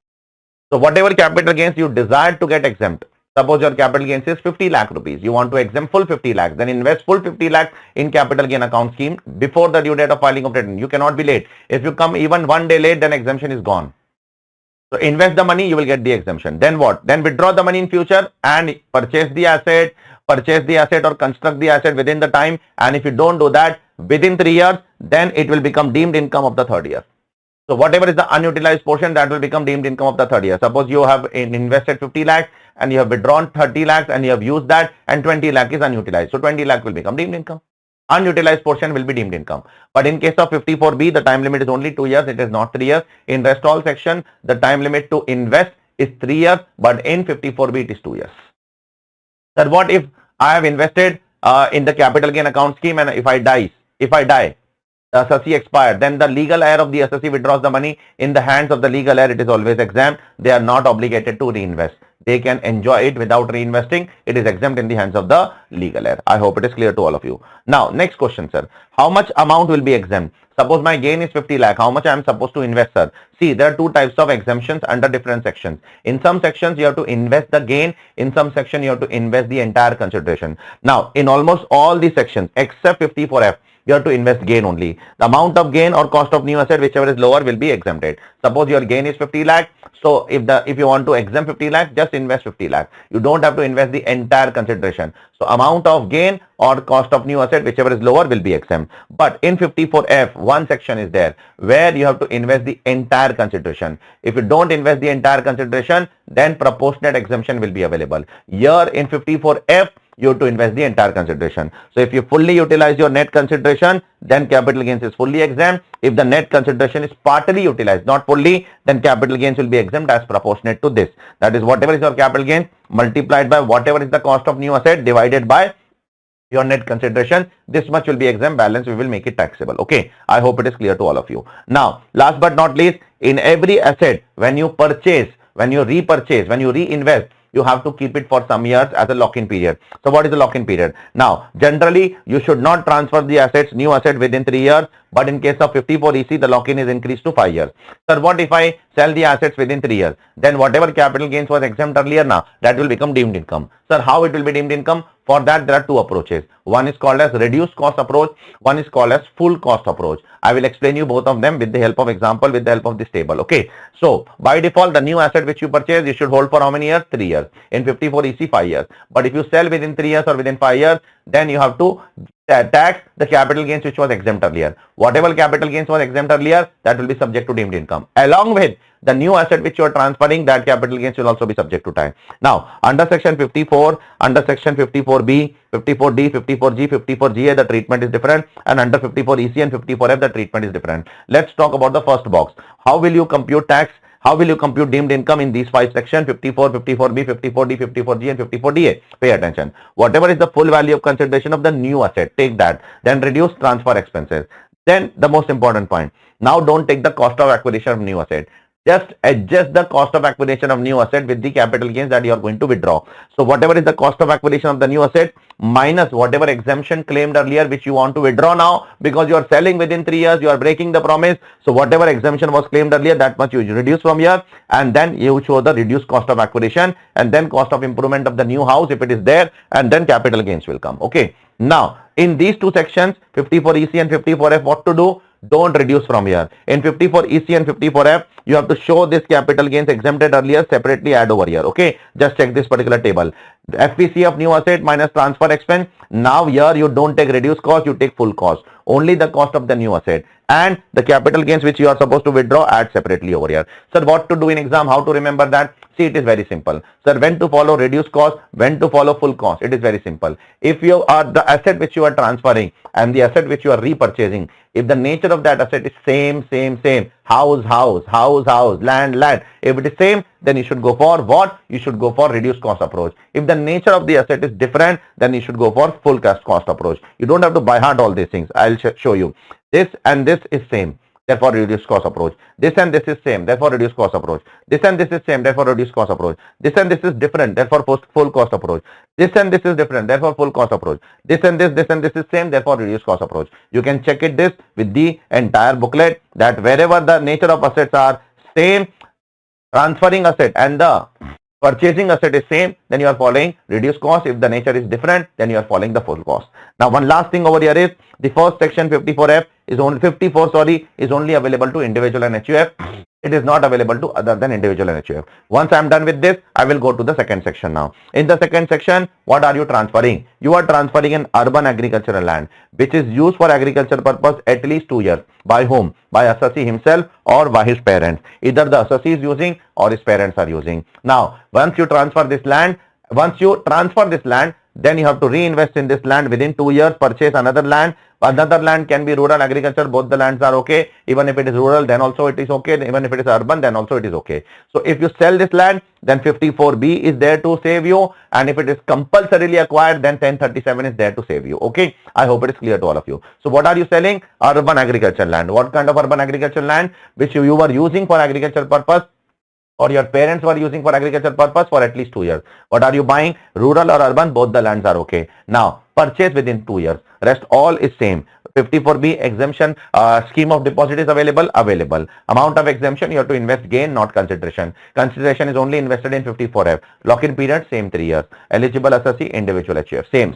So whatever capital gains you desire to get exempt, suppose your capital gains is 50 lakh rupees, you want to exempt full 50 lakhs, then invest full 50 lakhs in capital gain account scheme before the due date of filing of return. You cannot be late. If you come even 1 day late, then exemption is gone. So invest the money, you will get the exemption. Then what? Then withdraw the money in future and purchase the asset or construct the asset within the time. And if you don't do that within 3 years, then it will become deemed income of the third year. So whatever is the unutilized portion, that will become deemed income of the third year. Suppose you have invested 50 lakhs and you have withdrawn 30 lakhs and you have used that, and 20 lakh is unutilized. So 20 lakh will become deemed income. Unutilized portion will be deemed income. But in case of 54B, the time limit is only 2 years. It is not 3 years. In rest all section, the time limit to invest is 3 years. But in 54B, it is 2 years. Sir, what if I have invested in the capital gain account scheme, and if I die, the assessee expired, then the legal heir of the assessee withdraws the money in the hands of the legal heir. It is always exempt. They are not obligated to reinvest. They can enjoy it without reinvesting. It is exempt in the hands of the legal heir. I hope it is clear to all of you. Now, next question, sir. How much amount will be exempt? Suppose my gain is 50 lakh. How much I am supposed to invest, sir? See, there are two types of exemptions under different sections. In some sections, you have to invest the gain. In some section, you have to invest the entire consideration. Now, in almost all the sections except 54F, you have to invest gain only. The amount of gain or cost of new asset, whichever is lower, will be exempted. Suppose your gain is 50 lakh. So if you want to exempt 50 lakh, just invest 50 lakh. You don't have to invest the entire consideration. So amount of gain or cost of new asset, whichever is lower, will be exempt. But in 54F, one section is there where you have to invest the entire consideration. If you don't invest the entire consideration, then proportionate exemption will be available. Here in 54F, you have to invest the entire consideration. So if you fully utilize your net consideration, then capital gains is fully exempt. If the net consideration is partly utilized, not fully, then capital gains will be exempt as proportionate to this. That is, whatever is your capital gain multiplied by whatever is the cost of new asset divided by your net consideration. This much will be exempt. Balance we will make it taxable. Okay, I hope it is clear to all of you. Now, last but not least, in every asset, when you purchase, when you repurchase, when you reinvest, you have to keep it for some years as a lock-in period. So what is the lock-in period? Now, generally, you should not transfer the assets, new asset within 3 years. But in case of 54EC, the lock-in is increased to 5 years. Sir, what if I sell the assets within 3 years? Then whatever capital gains was exempt earlier now, that will become deemed income. Sir, how it will be deemed income? For that, there are two approaches. One is called as reduced cost approach. One is called as full cost approach. I will explain you both of them with the help of example, with the help of this table. Okay. So by default, the new asset which you purchase, you should hold for how many years? 3 years. In 54EC, 5 years. But if you sell within 3 years or within 5 years, then you have to tax the capital gains which was exempt earlier. Whatever capital gains was exempt earlier, that will be subject to deemed income. Along with the new asset which you are transferring, that capital gains will also be subject to tax. Now, under section 54, under section 54B, 54D, 54G, 54GA, the treatment is different, and under 54EC and 54F, the treatment is different. Let's talk about the first box. How will you compute tax? How will you compute deemed income in these 5 sections? 54, 54B, 54D, 54G, and 54DA. Pay attention. Whatever is the full value of consideration of the new asset, take that. Then reduce transfer expenses. Then the most important point. Now don't take the cost of acquisition of new asset. Just adjust the cost of acquisition of new asset with the capital gains that you are going to withdraw. So whatever is the cost of acquisition of the new asset minus whatever exemption claimed earlier which you want to withdraw now, because you are selling within 3 years, you are breaking the promise. So whatever exemption was claimed earlier, that much you reduce from here, and then you show the reduced cost of acquisition, and then cost of improvement of the new house if it is there, and then capital gains will come. Okay. Now in these two sections, 54EC and 54F, what to do? don't reduce from here. In 54 EC and 54 F, you have to show this capital gains exempted earlier, separately add over here. Okay, just check this particular table. FPC of new asset minus transfer expense. Now here you don't take reduced cost, you take full cost. Only the cost of the new asset and the capital gains which you are supposed to withdraw, add separately over here. Sir, what to do in exam? How to remember that? See, it is very simple. Sir, when to follow reduced cost, when to follow full cost? It is very simple. If you are the asset which you are transferring and the asset which you are repurchasing, if the nature of that asset is same, house, land, if it is same, then you should go for what? You should go for reduced cost approach. If the nature of the asset is different, then you should go for full cost approach. You don't have to by heart all these things. I'll show you. This and this is same, therefore reduced cost approach. This and this is same, therefore reduced cost approach. This and this is same, therefore reduced cost approach. This and this is different, therefore full cost approach. This and this is different, therefore full cost approach. This and this is same, therefore reduced cost approach. You can check it this with the entire booklet, that wherever the nature of assets are same, transferring asset and the purchasing asset is same, then you are following reduced cost. If the nature is different, then you are following the full cost. Now one last thing over here is the first section 54F is only 54 is only available to individual and HUF. It is not available to other than individual and HUF. Once I am done with this, I will go to the second section now. In the second section, what are you transferring? You are transferring an urban agricultural land which is used for agriculture purpose at least 2 years. By whom? By assessee himself or by his parents. Either the assessee is using or his parents are using. Now, once you transfer this land, then you have to reinvest in this land within 2 years, purchase another land. Another land can be rural agriculture, both the lands are okay. Even if it is rural, then also it is okay. Even if it is urban, then also it is okay. So if you sell this land, then 54B is there to save you. And if it is compulsorily acquired, then 1037 is there to save you. Okay. I hope it is clear to all of you. So what are you selling? Urban agriculture land. What kind of urban agriculture land? Which you were using for agriculture purpose, or your parents were using for agriculture purpose for at least 2 years. What are you buying? Rural or urban? Both the lands are okay. Now, purchase within 2 years. Rest all is same. 54B exemption scheme of deposit is available. Amount of exemption, you have to invest gain, not consideration. Consideration is only invested in 54F. Lock-in period, same 3 years. Eligible assessee, individual HUF, same.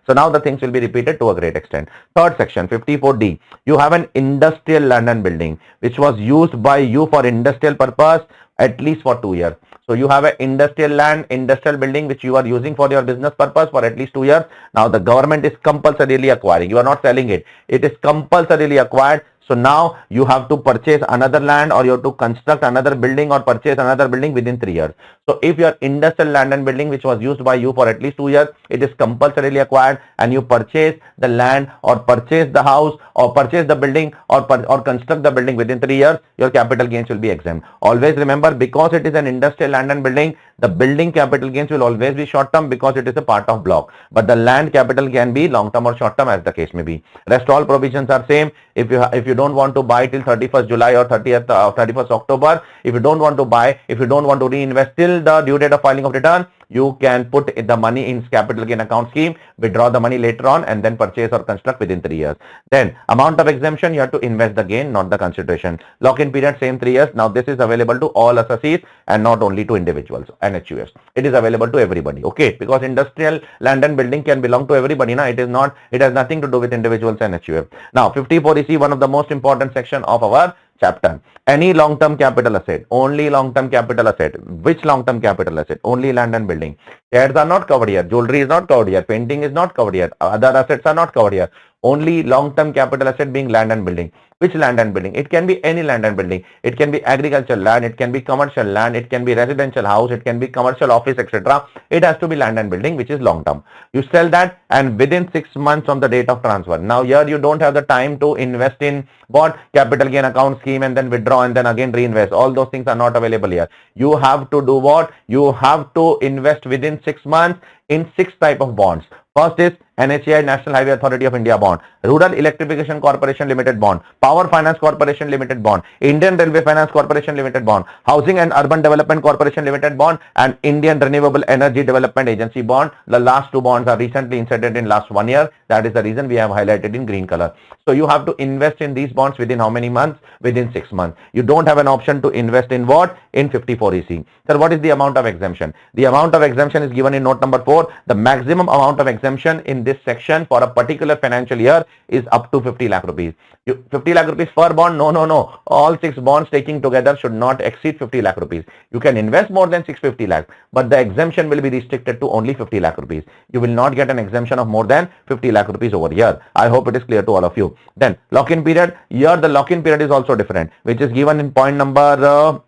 So now the things will be repeated to a great extent. Third section, 54D. You have an industrial land and building which was used by you for industrial purpose at least for 2 years. So you have an industrial land, industrial building which you are using for your business purpose for at least 2 years. Now the government is compulsorily acquiring. You are not selling it. It is compulsorily acquired. So now you have to purchase another land, or you have to construct another building or purchase another building within 3 years. So if your industrial land and building which was used by you for at least 2 years, it is compulsorily acquired, and you purchase the land or purchase the house or purchase the building or construct the building within 3 years, your capital gains will be exempt. Always remember, because it is an industrial land and building, the building capital gains will always be short term because it is a part of block. But the land capital can be long term or short term as the case may be. Rest all provisions are same. If you don't want to buy till 31st July or 31st October, if you don't want to buy, if you don't want to reinvest till the due date of filing of return, you can put the money in capital gain account scheme, withdraw the money later on, and then purchase or construct within 3 years. Then amount of exemption, you have to invest the gain, not the consideration. Lock-in period, same 3 years. Now this is available to all assessees and not only to individuals and HUFs. It is available to everybody. Okay, because industrial land and building can belong to everybody. Now it is not. It has nothing to do with individuals and HUF. Now 54 is one of the most important section of our chapter. Any long-term capital asset, only long-term capital asset. Which long-term capital asset? Only land and building. Shares are not covered here. Jewelry is not covered here. Painting is not covered here. Other assets are not covered here. Only long-term capital asset being land and building. Which land and building? It can be any land and building. It can be agricultural land. It can be commercial land. It can be residential house. It can be commercial office, etc. It has to be land and building, which is long-term. You sell that and within 6 months from the date of transfer. Now here you don't have the time to invest in what? Capital gain account scheme and then withdraw and then again reinvest. All those things are not available here. You have to do what? You have to invest within 6 months in 6 type of bonds. First is NHAI, National Highway Authority of India bond, Rural Electrification Corporation Limited bond, Power Finance Corporation Limited bond, Indian Railway Finance Corporation Limited bond, Housing and Urban Development Corporation Limited bond, and Indian Renewable Energy Development Agency bond. The last 2 bonds are recently inserted in last 1 year. That is the reason we have highlighted in green color. So you have to invest in these bonds within how many months? Within 6 months. You don't have an option to invest in what? In 54EC. Sir, what is the amount of exemption? The amount of exemption is given in note number 4. The maximum amount of exemption in in this section for a particular financial year is up to 50 lakh rupees. 50 lakh rupees per bond? No. All 6 bonds taking together should not exceed 50 lakh rupees. You can invest more than 650 lakh, but the exemption will be restricted to only 50 lakh rupees. You will not get an exemption of more than 50 lakh rupees over here. I hope it is clear to all of you. Then lock-in period. Here the lock-in period is also different, which is given in point number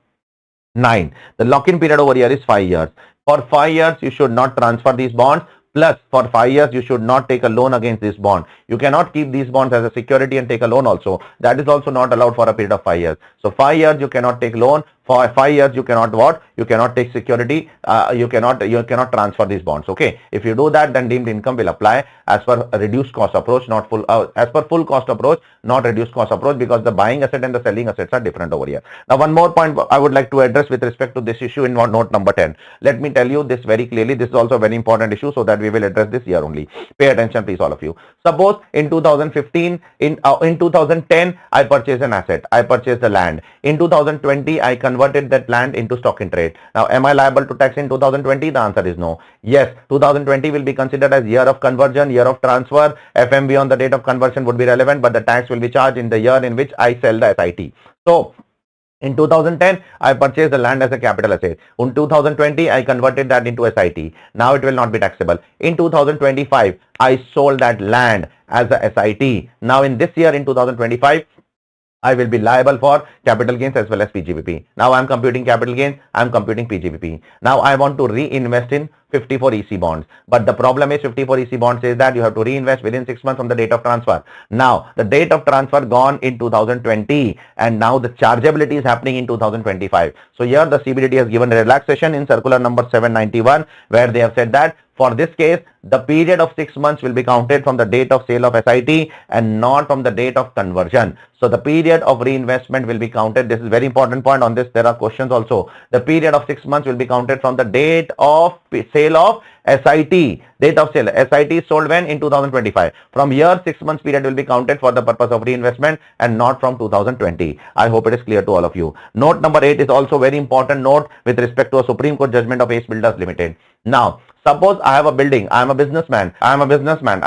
9. The lock-in period over here is 5 years. For 5 years, you should not transfer these bonds. Plus, for 5 years, you should not take a loan against this bond. You cannot keep these bonds as a security and take a loan also. That is also not allowed for a period of 5 years. So, 5 years, you cannot take loan. For 5 years, you cannot what? You cannot take security. You cannot transfer these bonds. Okay. If you do that, then deemed income will apply as per a reduced cost approach, not full, as per full cost approach, not reduced cost approach, because the buying asset and the selling assets are different over here. Now, one more point I would like to address with respect to this issue in note number 10. Let me tell you this very clearly. This is also a very important issue, so that we will address this here only. Pay attention, please, all of you. Suppose in 2015, in 2010, I purchased an asset. I purchased the land. In 2020, I converted that land into stock in trade. Now, am I liable to tax in 2020? The answer is no. Yes, 2020 will be considered as year of conversion, year of transfer. FMV on the date of conversion would be relevant, but the tax will be charged in the year in which I sell the SIT. So, in 2010, I purchased the land as a capital asset. In 2020, I converted that into SIT. Now it will not be taxable. In 2025, I sold that land as a SIT. Now in this year, in 2025, I will be liable for capital gains as well as PGBP. Now I am computing capital gains, I am computing PGBP. Now I want to reinvest in 54 EC bonds. But the problem is 54 EC bonds says that you have to reinvest within 6 months from the date of transfer. Now the date of transfer gone in 2020 and now the chargeability is happening in 2025. So here the CBDT has given a relaxation in circular number 791 where they have said that for this case, the period of 6 months will be counted from the date of sale of SIT and not from the date of conversion. So the period of reinvestment will be counted. This is very important point. On this, there are questions also. The period of 6 months will be counted from the date of sale of SIT. Date of sale. SIT is sold when? In 2025. From here, 6 months period will be counted for the purpose of reinvestment and not from 2020. I hope it is clear to all of you. Note number 8 is also very important note with respect to a Supreme Court judgment of Ace Builders Limited. Now, suppose I have a building. I am a businessman. I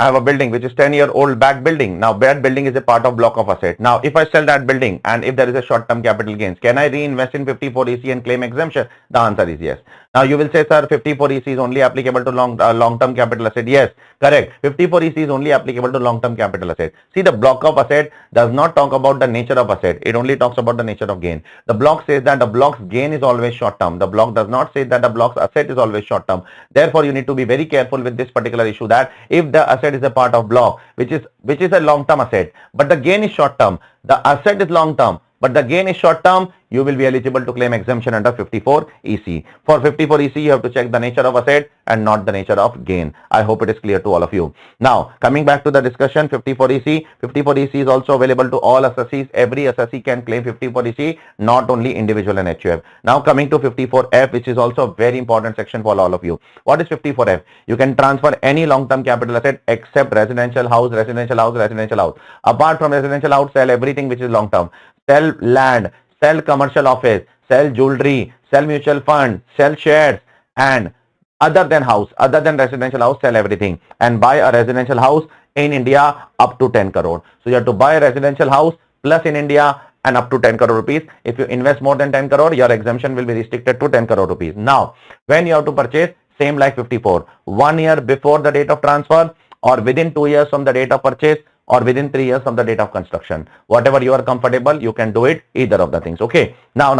have a building which is 10-year-old back building. Now, that building is a part of block of asset. Now, if I sell that building and if there is a short-term capital gains, can I reinvest in 54 EC and claim exemption? The answer is yes. Now, you will say, sir, 54 EC is only applicable to long-term capital asset. Yes, correct. 54 EC is only applicable to long-term capital asset. See, the block of asset does not talk about the nature of asset. It only talks about the nature of gain. The block says that the block's gain is always short-term. The block does not say that the block's asset is always short-term. Therefore, you need to be very careful with this particular issue that if the asset is a part of block, which is a long-term asset, but the gain is short-term, the asset is long-term, but the gain is short-term, you will be eligible to claim exemption under 54 EC. For 54 EC, you have to check the nature of asset and not the nature of gain. I hope it is clear to all of you. Now, coming back to the discussion, 54 EC. 54 EC is also available to all assessees. Every assessee can claim 54 EC, not only individual and HUF. Now, coming to 54F, which is also a very important section for all of you. What is 54F? You can transfer any long-term capital asset except residential house, residential house, residential house. Apart from residential house, sell everything which is long-term. Sell land, sell commercial office, sell jewelry, sell mutual fund, sell shares, and other than house, other than residential house, sell everything and buy a residential house in India up to 10 crore. So you have to buy a residential house plus in India and up to 10 crore rupees. If you invest more than 10 crore, your exemption will be restricted to 10 crore rupees. Now, when you have to purchase, same like 54, 1 year before the date of transfer or within 2 years from the date of purchase, or within 3 years from the date of construction. Whatever you are comfortable, you can do it, either of the things. Okay. Now,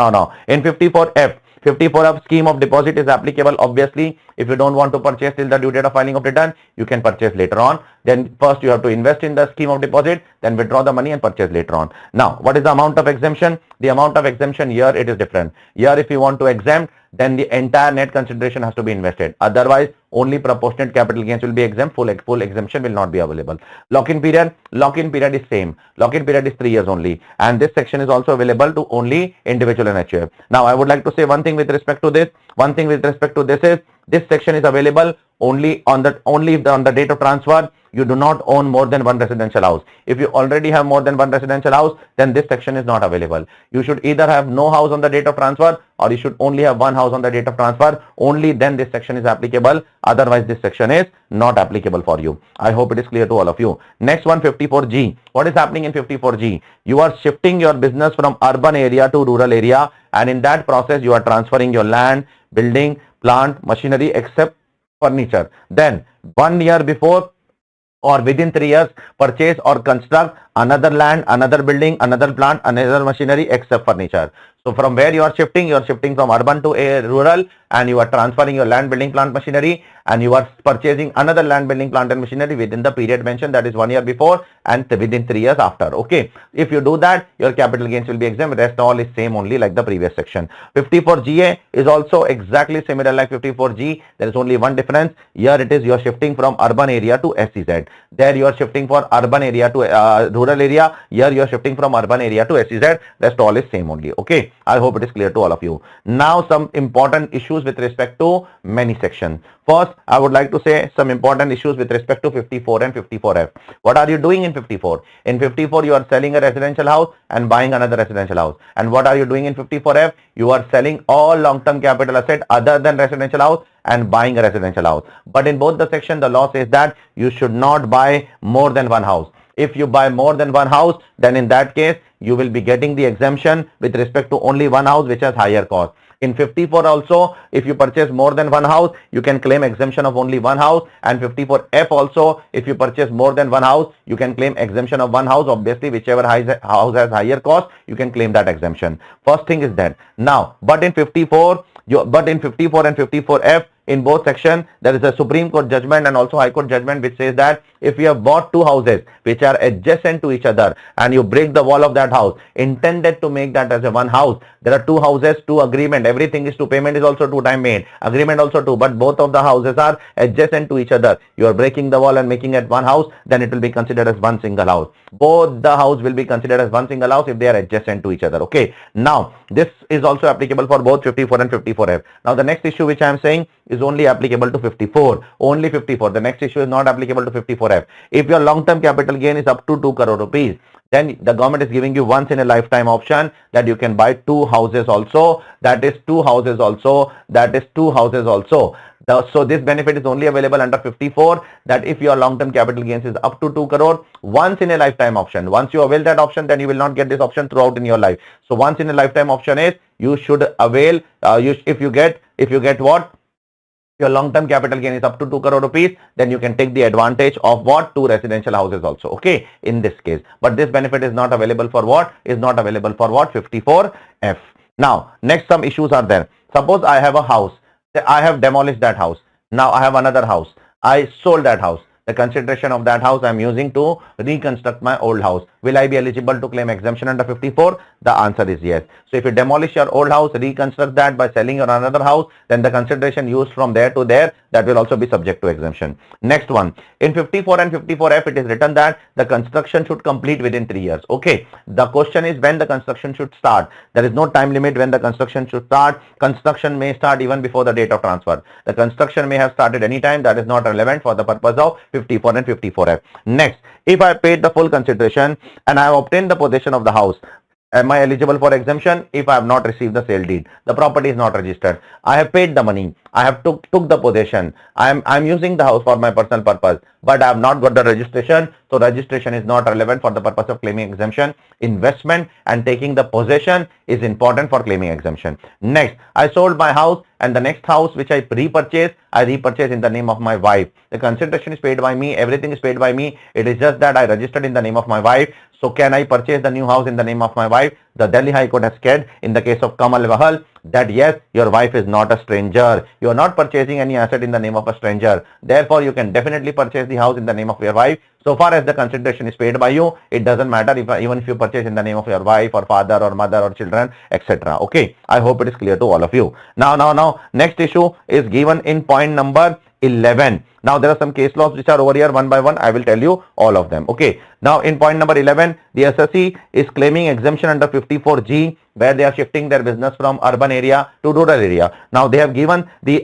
in 54F, 54F scheme of deposit is applicable. Obviously, if you don't want to purchase till the due date of filing of return, you can purchase later on. Then first you have to invest in the scheme of deposit, then withdraw the money and purchase later on. Now, what is the amount of exemption? The amount of exemption here, it is different. Here, if you want to exempt, then the entire net consideration has to be invested. Otherwise, only proportionate capital gains will be exempt. Full exemption will not be available. Lock-in period is same. Lock-in period is 3 years only. And this section is also available to only individual and HUF. Now, I would like to say one thing with respect to this. One thing with respect to this is This section is available only on the date of transfer. You do not own more than one residential house. If you already have more than one residential house, then this section is not available. You should either have no house on the date of transfer, or you should only have one house on the date of transfer. Only then this section is applicable. Otherwise, this section is not applicable for you. I hope it is clear to all of you. Next one, 54G. What is happening in 54G? You are shifting your business from urban area to rural area, and in that process, you are transferring your land, building, plant, machinery, except furniture. Then 1 year before or within 3 years, purchase or construct another land, another building, another plant, another machinery except furniture. So from where you are shifting from urban to rural, and you are transferring your land, building, plant, machinery, and you are purchasing another land, building, plant and machinery within the period mentioned, that is 1 year before and within 3 years after. Okay. If you do that, your capital gains will be exempt. Rest all is same only like the previous section. 54GA is also exactly similar like 54G. There is only one difference. Here it is you are shifting from urban area to SEZ. There you are shifting for urban area to rural area. Here you are shifting from urban area to SEZ. Rest all is same only. Okay. I hope it is clear to all of you. Now some important issues with respect to many sections. First, I would like to say some important issues with respect to 54 and 54F. What are you doing in 54? In 54, you are selling a residential house and buying another residential house. And what are you doing in 54F? You are selling all long-term capital asset other than residential house and buying a residential house. But in both the section, the law says that you should not buy more than one house. If you buy more than one house, then in that case, you will be getting the exemption with respect to only one house which has higher cost. In 54 also, if you purchase more than one house, you can claim exemption of only one house. And 54F also, if you purchase more than one house, you can claim exemption of one house. Obviously, whichever house has higher cost, you can claim that exemption. First thing is that. Now, but in 54 and 54F, in both sections, there is a Supreme Court judgment and also High Court judgment which says that if you have bought two houses which are adjacent to each other and you break the wall of that house, intended to make that as a one house, there are two houses, two agreement, everything is two, payment is also 2 time made, agreement also 2, but both of the houses are adjacent to each other. You are breaking the wall and making it one house, then it will be considered as one single house. Both the house will be considered as one single house if they are adjacent to each other. Okay. Now, this is also applicable for both 54 and 54F. Now, the next issue which I am saying is only applicable to 54. Only 54. The next issue is not applicable to 54F. If your long-term capital gain is up to 2 crore rupees, then the government is giving you once in a lifetime option that you can buy two houses also. That is two houses also. That is two houses also. So this benefit is only available under 54, that if your long-term capital gains is up to 2 crore, once in a lifetime option. Once you avail that option, then you will not get this option throughout in your life. So once in a lifetime option is you should avail, if you get what? Your long-term capital gain is up to 2 crore rupees, then you can take the advantage of what? Two residential houses also. Okay, in this case. But this benefit is not available for what? Is not available for what? 54F. Now, next some issues are there. Suppose I have a house. I have demolished that house. Now I have another house. I sold that house. The consideration of that house I am using to reconstruct my old house. Will I be eligible to claim exemption under 54? The answer is yes. So if you demolish your old house, reconstruct that by selling your another house, then the consideration used from there to there, that will also be subject to exemption. Next one, in 54 and 54F, it is written that the construction should complete within 3 years. Okay. The question is when the construction should start. There is no time limit when the construction should start. Construction may start even before the date of transfer. The construction may have started anytime. That is not relevant for the purpose of 54 and 54F. Next, if I paid the full consideration and I have obtained the possession of the house, am I eligible for exemption if I have not received the sale deed? The property is not registered. I have paid the money. I have took the possession. I'm using the house for my personal purpose, but I have not got the registration. So registration is not relevant for the purpose of claiming exemption. Investment and taking the possession is important for claiming exemption. Next, I sold my house and the next house which I repurchase in the name of my wife. The consideration is paid by me. Everything is paid by me. It is just that I registered in the name of my wife. So can I purchase the new house in the name of my wife? The Delhi High Court has said in the case of Kamal Vahal that yes, your wife is not a stranger. You are not purchasing any asset in the name of a stranger. Therefore, you can definitely purchase the house in the name of your wife. So far as the consideration is paid by you, it doesn't matter even if you purchase in the name of your wife or father or mother or children, etc. Okay, I hope it is clear to all of you. Now, next issue is given in point number 11. Now there are some case laws which are over here one by one. I will tell you all of them. Okay. Now in point number 11, the SSE is claiming exemption under 54G, where they are shifting their business from urban area to rural area. Now they have given the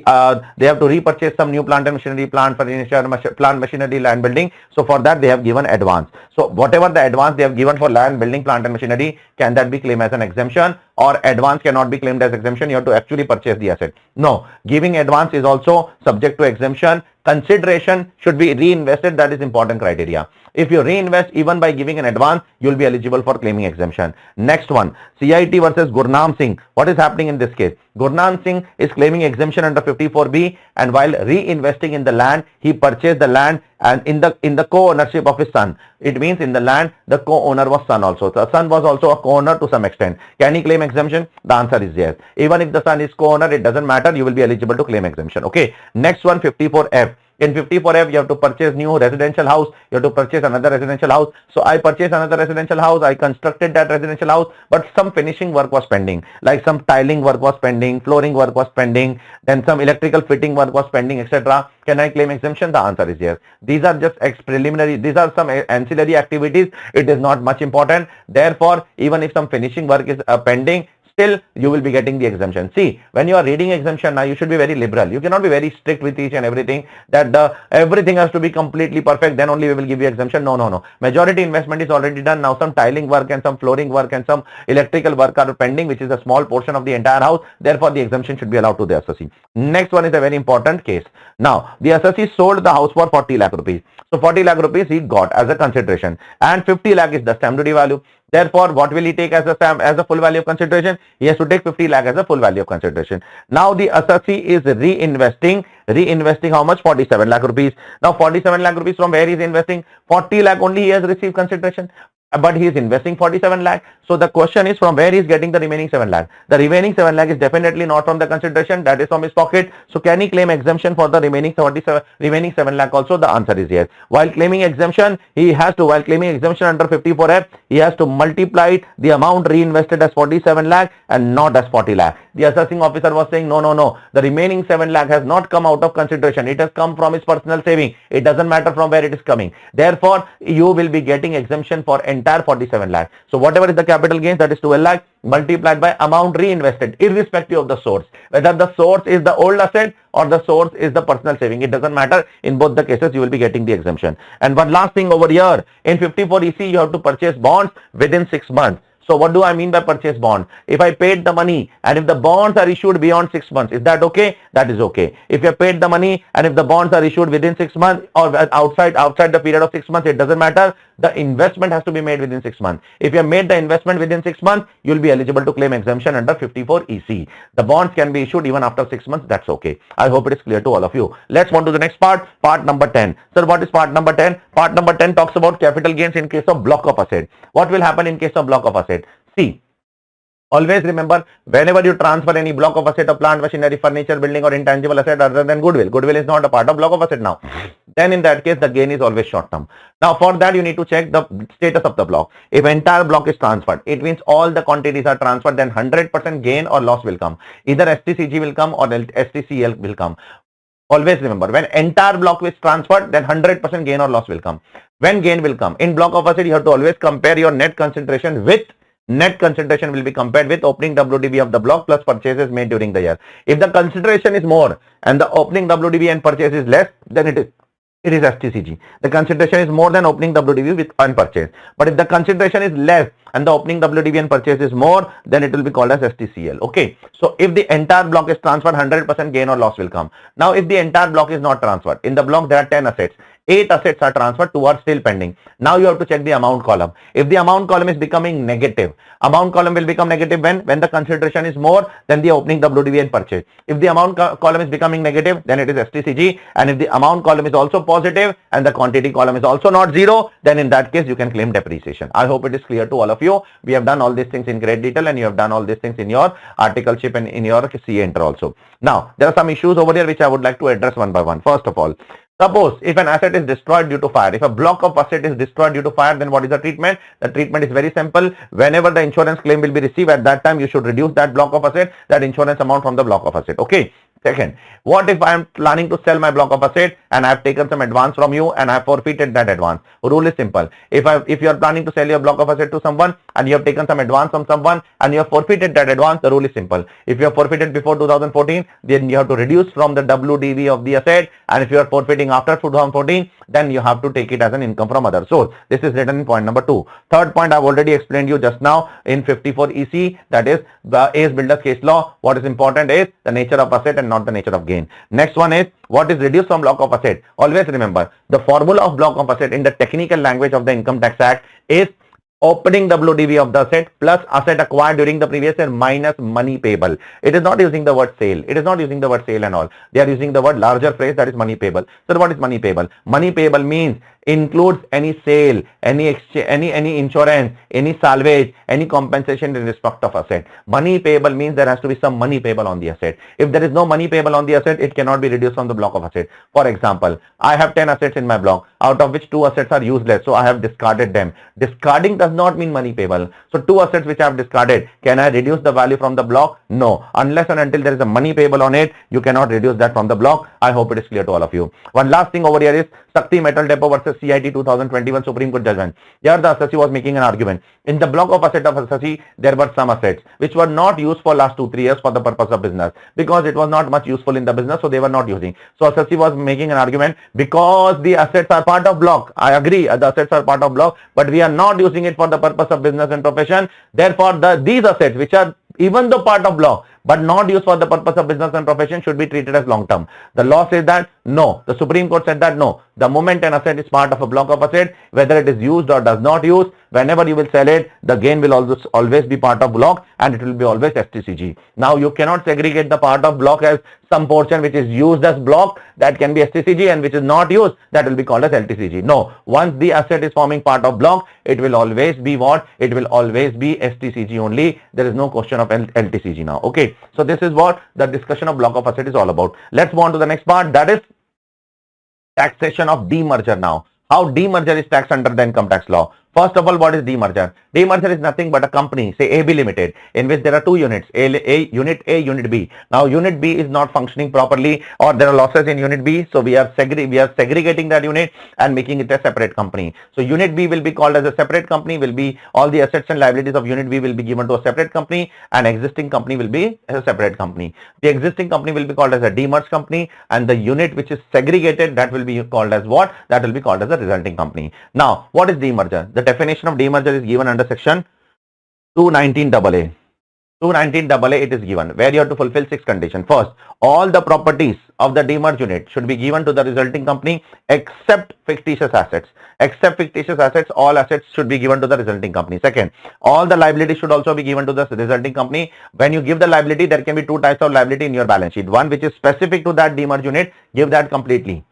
they have to repurchase some new plant and machinery, plant furniture, plant machinery, land building. So for that they have given advance. So whatever the advance they have given for land building, plant and machinery, can that be claimed as an exemption, or advance cannot be claimed as exemption? You have to actually purchase the asset. No, giving advance is also subject to exemption. Consideration should be reinvested. That is important criteria. If you reinvest even by giving an advance, you will be eligible for claiming exemption. Next one, CIT versus Gurnam Singh. What is happening in this case? Gurnam Singh is claiming exemption under 54B, and while reinvesting in the land, he purchased the land and in the co-ownership of his son. It means in the land, the co-owner was son also. The son was also a co-owner to some extent. Can he claim exemption? The answer is yes. Even if the son is co-owner, it doesn't matter. You will be eligible to claim exemption. Okay. Next one, 54F. In 54F, you have to purchase new residential house. You have to purchase another residential house. So I purchased another residential house. I constructed that residential house, but some finishing work was pending, like some tiling work was pending, flooring work was pending, then some electrical fitting work was pending, etc. Can I claim exemption? The answer is yes. These are just preliminary. These are some ancillary activities. It is not much important. Therefore, even if some finishing work is pending, still you will be getting the exemption. See, when you are reading exemption now, you should be very liberal. You cannot be very strict with each and everything, that everything has to be completely perfect, then only we will give you exemption. No. Majority investment is already done. Now some tiling work and some flooring work and some electrical work are pending, which is a small portion of the entire house. Therefore, the exemption should be allowed to the SSE. Next one is a very important case. Now, the SSE sold the house for 40 lakh rupees. So 40 lakh rupees he got as a consideration, and 50 lakh is the stamp duty value. Therefore, what will he take as a full value of consideration? He has to take 50 lakh as a full value of consideration. Now the SSE is reinvesting how much? 47 lakh rupees. Now 47 lakh rupees, from where he is investing? 40 lakh only he has received consideration, but he is investing 47 lakh. So the question is, from where he is getting the remaining 7 lakh? The remaining 7 lakh is definitely not from the consideration, that is from his pocket. So can he claim exemption for the remaining 7 lakh also? The answer is yes. While claiming exemption under 54F, he has to multiply the amount reinvested as 47 lakh and not as 40 lakh. The assessing officer was saying, no. The remaining 7 lakh has not come out of consideration. It has come from his personal saving. It doesn't matter from where it is coming. Therefore, you will be getting exemption for entire 47 lakh. So whatever is the capital gains, that is 12 lakh multiplied by amount reinvested, irrespective of the source. Whether the source is the old asset or the source is the personal saving, it doesn't matter. In both the cases, you will be getting the exemption. And one last thing over here, in 54EC, you have to purchase bonds within 6 months. So what do I mean by purchase bond? If I paid the money and if the bonds are issued beyond 6 months, is that okay? That is okay. If you have paid the money and if the bonds are issued within 6 months or outside the period of 6 months, it doesn't matter. The investment has to be made within 6 months. If you have made the investment within 6 months, you will be eligible to claim exemption under 54EC. The bonds can be issued even after 6 months. That's okay. I hope it is clear to all of you. Let's move to the next part number 10. Sir, what is part number 10? Part number 10 talks about capital gains in case of block of asset. What will happen in case of block of asset? See, always remember, whenever you transfer any block of asset of plant, machinery, furniture, building or intangible asset other than goodwill is not a part of block of asset now, then in that case the gain is always short term. Now for that you need to check the status of the block. If entire block is transferred, it means all the quantities are transferred, then 100% gain or loss will come. Either STCG will come or STCL will come. Always remember, when entire block is transferred, then 100% gain or loss will come. When gain will come? In block of asset, you have to always compare your net concentration with net concentration will be compared with opening WDV of the block plus purchases made during the year. If the concentration is more and the opening WDV and purchase is less, then it is STCG. The concentration is more than opening WDV with unpurchased. But if the concentration is less and the opening WDV and purchase is more, then it will be called as STCL. Okay. So if the entire block is transferred, 100% gain or loss will come. Now if the entire block is not transferred, in the block there are 10 assets. 8 assets are transferred, 2 are still pending. Now you have to check the amount column. If the amount column is becoming negative, amount column will become negative when the concentration is more than the opening WDV and purchase. If the amount column is becoming negative, then it is STCG. And if the amount column is also positive and the quantity column is also not zero, then in that case you can claim depreciation. I hope it is clear to all of you. We have done all these things in great detail and you have done all these things in your articleship and in your CA enter also. Now there are some issues over here which I would like to address one by one. First of all, suppose if an asset is destroyed due to fire, if a block of asset is destroyed due to fire, then what is the treatment? The treatment is very simple. Whenever the insurance claim will be received, at that time you should reduce that block of asset, that insurance amount from the block of asset. Okay. Second, what if I am planning to sell my block of asset and I have taken some advance from you and I have forfeited that advance? Rule is simple. If you are planning to sell your block of asset to someone and you have taken some advance from someone and you have forfeited that advance, the rule is simple. If you have forfeited before 2014, then you have to reduce from the WDV of the asset, and if you are forfeiting after 2014, then you have to take it as an income from other source. This is written in point number 2. Third point I have already explained you just now in 54 EC, that is the AS Builders case law. What is important is the nature of asset and not the nature of gain. Next one is what is reduced from block of asset. Always remember the formula of block of asset in the technical language of the Income Tax Act is opening WDV of the asset plus asset acquired during the previous year minus money payable. It is not using the word sale. It is not using the word sale and all. They are using the word larger phrase, that is money payable. So what is money payable? Money payable means includes any sale, any exchange, any insurance, any salvage, any compensation in respect of asset. Money payable means there has to be some money payable on the asset. If there is no money payable on the asset, it cannot be reduced from the block of asset. For example, I have 10 assets in my block, out of which 2 assets are useless, so I have discarded them. Discarding does not mean money payable. So 2 assets which I have discarded, can I reduce the value from the block? No. Unless and until there is a money payable on it, you cannot reduce that from the block. I hope it is clear to all of you. One last thing over here is Shakti Metal Depot versus CIT 2021 Supreme Court judgment. Here the assessee was making an argument. In the block of asset of assessee, there were some assets which were not used for last 2-3 years for the purpose of business, because it was not much useful in the business, so they were not using. So assessee was making an argument, because the assets are part of block. I agree, the assets are part of block, but we are not using it for the purpose of business and profession. Therefore, these assets which are even though part of block but not used for the purpose of business and profession should be treated as long term. The law says that no. The Supreme Court said that no. The moment an asset is part of a block of asset, whether it is used or does not use, whenever you will sell it, the gain will always be part of block and it will be always STCG. Now you cannot segregate the part of block as some portion which is used as block, that can be STCG, and which is not used, that will be called as LTCG. No. Once the asset is forming part of block, it will always be what? It will always be STCG only. There is no question of LTCG now. Okay. So this is what the discussion of block of asset is all about. Let's move on to the next part, that is taxation of demerger now. How demerger is taxed under the income tax law. First of all, what is demerger? Demerger is nothing but a company, say AB Limited, in which there are 2 units, unit A, unit B. Now, unit B is not functioning properly, or there are losses in unit B, so we are segregating that unit and making it a separate company. So, unit B will be called as a separate company, will be all the assets and liabilities of unit B will be given to a separate company, and existing company will be a separate company. The existing company will be called as a demerged company, and the unit which is segregated, that will be called as what? That will be called as a resulting company. Now, what is demerger? The definition of demerger is given under section 219AA. 219AA it is given, where you have to fulfill 6 conditions. First, all the properties of the demerged unit should be given to the resulting company except fictitious assets. Except fictitious assets, all assets should be given to the resulting company. Second, all the liabilities should also be given to the resulting company. When you give the liability, there can be 2 types of liability in your balance sheet. One which is specific to that demerged unit, give that completely.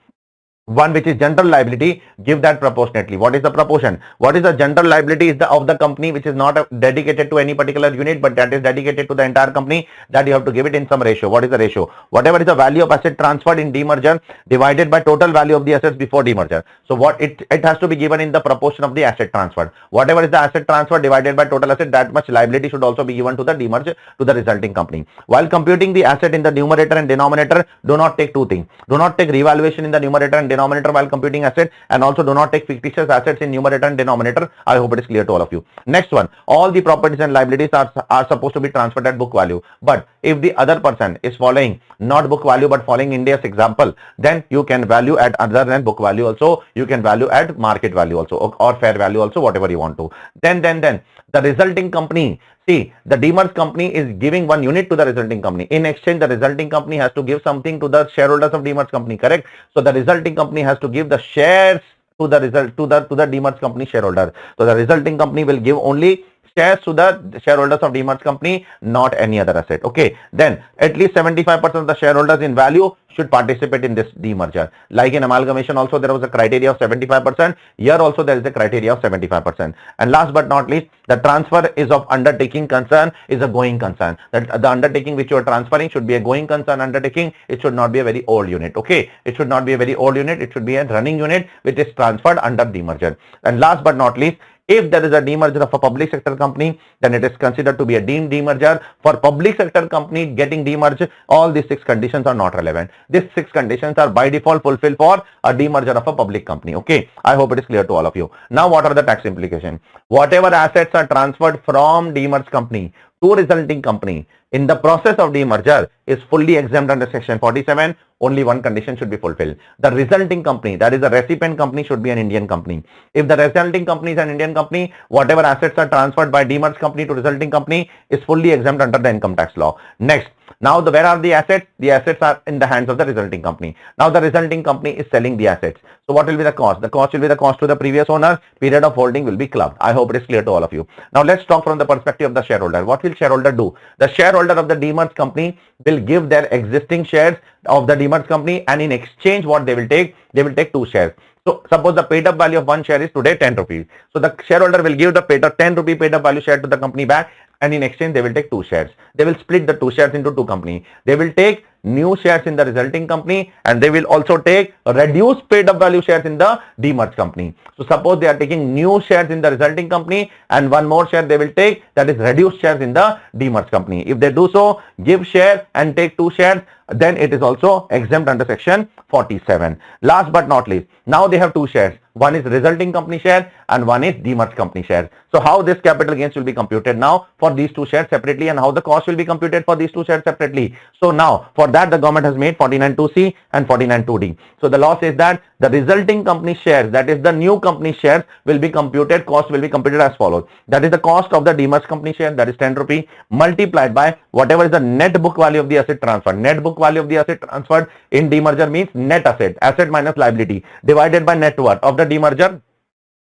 One which is general liability, give that proportionately. What is the proportion? What is the general liability is of the company which is not dedicated to any particular unit, but that is dedicated to the entire company, that you have to give it in some ratio. What is the ratio? Whatever is the value of asset transferred in demerger divided by total value of the assets before demerger. So what it has to be given in the proportion of the asset transferred. Whatever is the asset transfer divided by total asset, that much liability should also be given to the demerger, to the resulting company. While computing the asset in the numerator and denominator, do not take 2 things. Do not take revaluation in the numerator and denominator while computing asset, and also do not take fictitious assets in numerator and denominator. I hope it is clear to all of you. Next one, all the properties and liabilities are supposed to be transferred at book value. But if the other person is following not book value but following India's example, then you can value at other than book value also. You can value at market value also, or fair value also, whatever you want to. Then the resulting company. See, the demerged company is giving 1 unit to the resulting company. In exchange, the resulting company has to give something to the shareholders of demerged company, correct? So the resulting company has to give the shares to the demerged company shareholder. So the resulting company will give only shares to the shareholders of demerged company, not any other asset. Okay. Then at least 75% of the shareholders in value should participate in this demerger. Like in amalgamation also, there was a criteria of 75%. Here also there is a criteria of 75%. And last but not least, the transfer is of undertaking concern is a going concern. That the undertaking which you are transferring should be a going concern undertaking. It should not be a very old unit. Okay. It should not be a very old unit. It should be a running unit which is transferred under demerger. And last but not least, If there is a demerger of a public sector company, then it is considered to be a deemed demerger. For public sector company getting demerged, all these 6 conditions are not relevant. These 6 conditions are by default fulfilled for a demerger of a public company. Okay, I hope it is clear to all of you. Now, what are the tax implications? Whatever assets are transferred from demerged company to resulting company in the process of demerger is fully exempt under section 47. Only one condition should be fulfilled. The resulting company, that is the recipient company, should be an Indian company. If the resulting company is an Indian company, whatever assets are transferred by demerged company to resulting company is fully exempt under the income tax law. Next, now where are the assets? The assets are in the hands of the resulting company. Now the resulting company is selling the assets. So what will be the cost? The cost will be the cost to the previous owner. Period of holding will be clubbed. I hope it is clear to all of you. Now let's talk from the perspective of the shareholder. What will shareholder do? The shareholder of the demerged company will give their existing shares of the demerged company, and in exchange what they will take? They will take 2 shares. So suppose the paid up value of one share is today 10 rupees. So the shareholder will give the 10 rupee paid up value share to the company back, and in exchange they will take 2 shares. They will split the 2 shares into 2 companies. They will take new shares in the resulting company, and they will also take reduced paid up value shares in the demerged company. So suppose they are taking new shares in the resulting company and one more share they will take, that is reduced shares in the demerged company. If they do so, give share and take 2 shares, then it is also exempt under section 47. Last but not least, now they have 2 shares. One is resulting company share and one is demerged company share. So how this capital gains will be computed now for these 2 shares separately, and how the cost will be computed for these 2 shares separately. So now for that the government has made 49(2)(c) and 49(2)(d). So the law says that the resulting company shares, that is the new company shares, will be computed, cost will be computed as follows. That is the cost of the demerged company share, that is 10 rupee, multiplied by whatever is the net book value of the asset transferred. Net book value of the asset transferred in demerger means net asset minus liability, divided by net worth of the demerger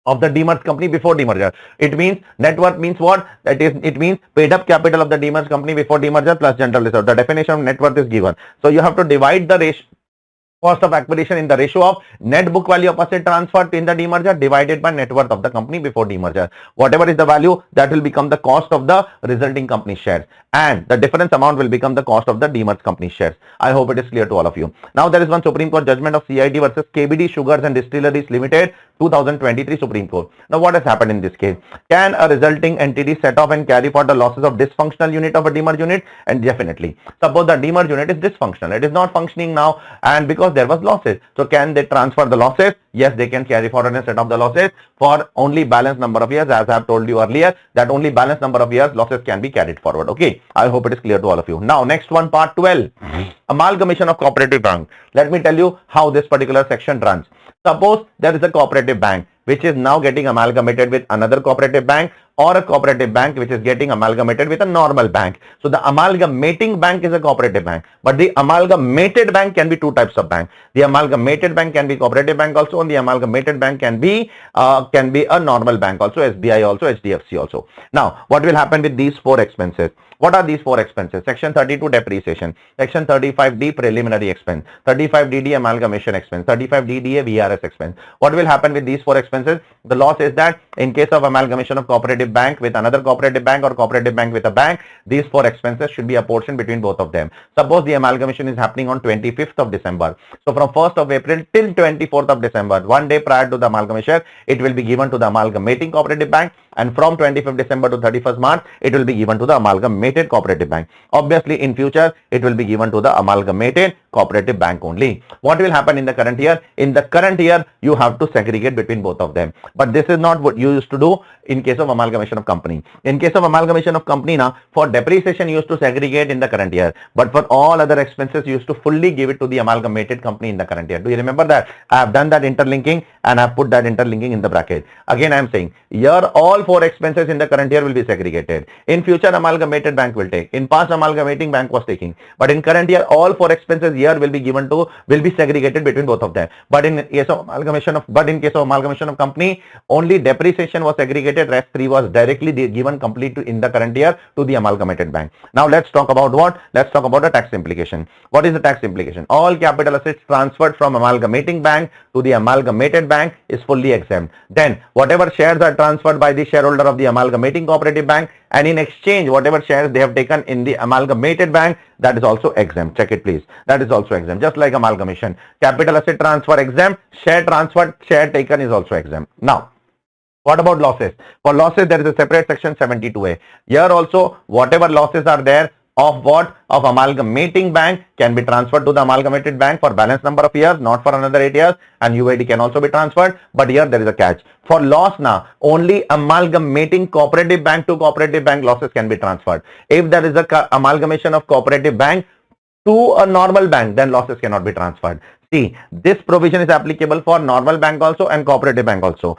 of the demerged company before demerger. It means net worth means what? It means paid up capital of the demerged company before demerger plus general reserve. The definition of net worth is given. So you have to divide the ratio cost of acquisition in the ratio of net book value of asset transferred in the demerger divided by net worth of the company before demerger. Whatever is the value, that will become the cost of the resulting company shares, and the difference amount will become the cost of the demerged company shares. I hope it is clear to all of you. Now there is one Supreme Court judgment of CID versus KBD Sugars and Distilleries Limited, 2023 Supreme Court. Now what has happened in this case? Can a resulting entity set off and carry forward the losses of dysfunctional unit of a demerged unit? And definitely. Suppose the demerged unit is dysfunctional. It is not functioning now, and because there was losses. So can they transfer the losses? Yes, they can carry forward and set off the losses for only balanced number of years. As I have told you earlier, that only balanced number of years losses can be carried forward. Okay, I hope it is clear to all of you. Now next one, part 12, amalgamation of cooperative bank. Let me tell you how this particular section runs. Suppose there is a cooperative bank which is now getting amalgamated with another cooperative bank, or a cooperative bank which is getting amalgamated with a normal bank. So the amalgamating bank is a cooperative bank, but the amalgamated bank can be 2 types of bank. The amalgamated bank can be cooperative bank also, and the amalgamated bank can be a normal bank also, SBI also, HDFC also. Now what will happen with these 4 expenses? What are these 4 expenses? Section 32 depreciation, section 35D preliminary expense, 35DD amalgamation expense, 35DDA VRS expense. What will happen with these 4 expenses? The law says that in case of amalgamation of cooperative bank with another cooperative bank or cooperative bank with a bank, these 4 expenses should be apportioned between both of them. Suppose the amalgamation is happening on 25th of December. So from 1st of April till 24th of December, 1 day prior to the amalgamation, it will be given to the amalgamating cooperative bank, and from 25th December to 31st March, it will be given to the amalgamated cooperative bank. Obviously, in future, it will be given to the amalgamated cooperative bank only. What will happen in the current year? In the current year, you have to segregate between both of them. But this is not what you used to do in case of amalgamation of company. In case of amalgamation of company, now for depreciation, you used to segregate in the current year. But for all other expenses, you used to fully give it to the amalgamated company in the current year. Do you remember that? I have done that interlinking, and I have put that interlinking in the bracket. Again, I am saying here all 4 expenses in the current year will be segregated. In future, amalgamated bank will take. In past, amalgamating bank was taking. But in current year, all 4 expenses here will be segregated between both of them. But in case of amalgamation of company, only depreciation was segregated. Rest 3 was directly given complete in the current year to the amalgamated bank. Now let's talk about what? Let's talk about the tax implication. What is the tax implication? All capital assets transferred from amalgamating bank to the amalgamated bank is fully exempt. Then whatever shares are transferred by the shareholder of the amalgamating cooperative bank, and in exchange whatever shares they have taken in the amalgamated bank, that is also exempt. Check it please. That is also exempt. Just like amalgamation, capital asset transfer exempt, share transferred, share taken is also exempt. Now What about losses? For losses, there is a separate section 72A. Here also, whatever losses are there of what? Of amalgamating bank can be transferred to the amalgamated bank for balance number of years, not for another 8 years, and UID can also be transferred. But here there is a catch. For loss now, only amalgamating cooperative bank to cooperative bank losses can be transferred. If there is a amalgamation of cooperative bank to a normal bank, then losses cannot be transferred. See, this provision is applicable for normal bank also and cooperative bank also.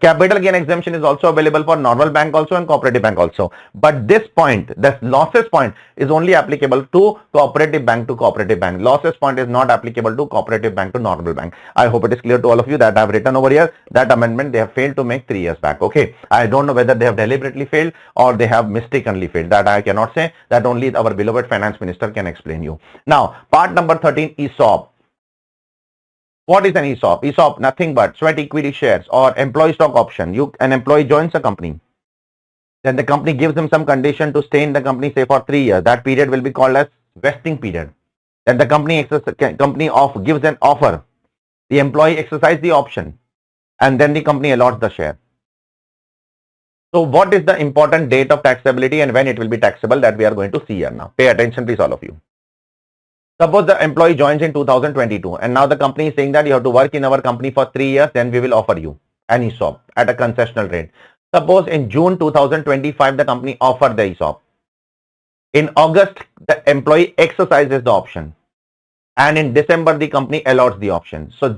Capital gain exemption is also available for normal bank also and cooperative bank also. But this point, this losses point, is only applicable to cooperative bank to cooperative bank. Losses point is not applicable to cooperative bank to normal bank. I hope it is clear to all of you that I have written over here. That amendment they have failed to make 3 years back. Okay, I don't know whether they have deliberately failed or they have mistakenly failed. That I cannot say. That only our beloved finance minister can explain you. Now, part number 13, ESOP. What is an ESOP? ESOP, nothing but sweat equity shares or employee stock option. An employee joins a company. Then the company gives him some condition to stay in the company, say for 3 years. That period will be called as vesting period. Then the company gives an offer. The employee exercises the option, and then the company allots the share. So what is the important date of taxability and when it will be taxable, that we are going to see here now. Pay attention please, all of you. Suppose the employee joins in 2022 and now the company is saying that you have to work in our company for 3 years, then we will offer you an ESOP at a concessional rate. Suppose in June 2025 the company offered the ESOP. In August the employee exercises the option, and in December the company allots the option. So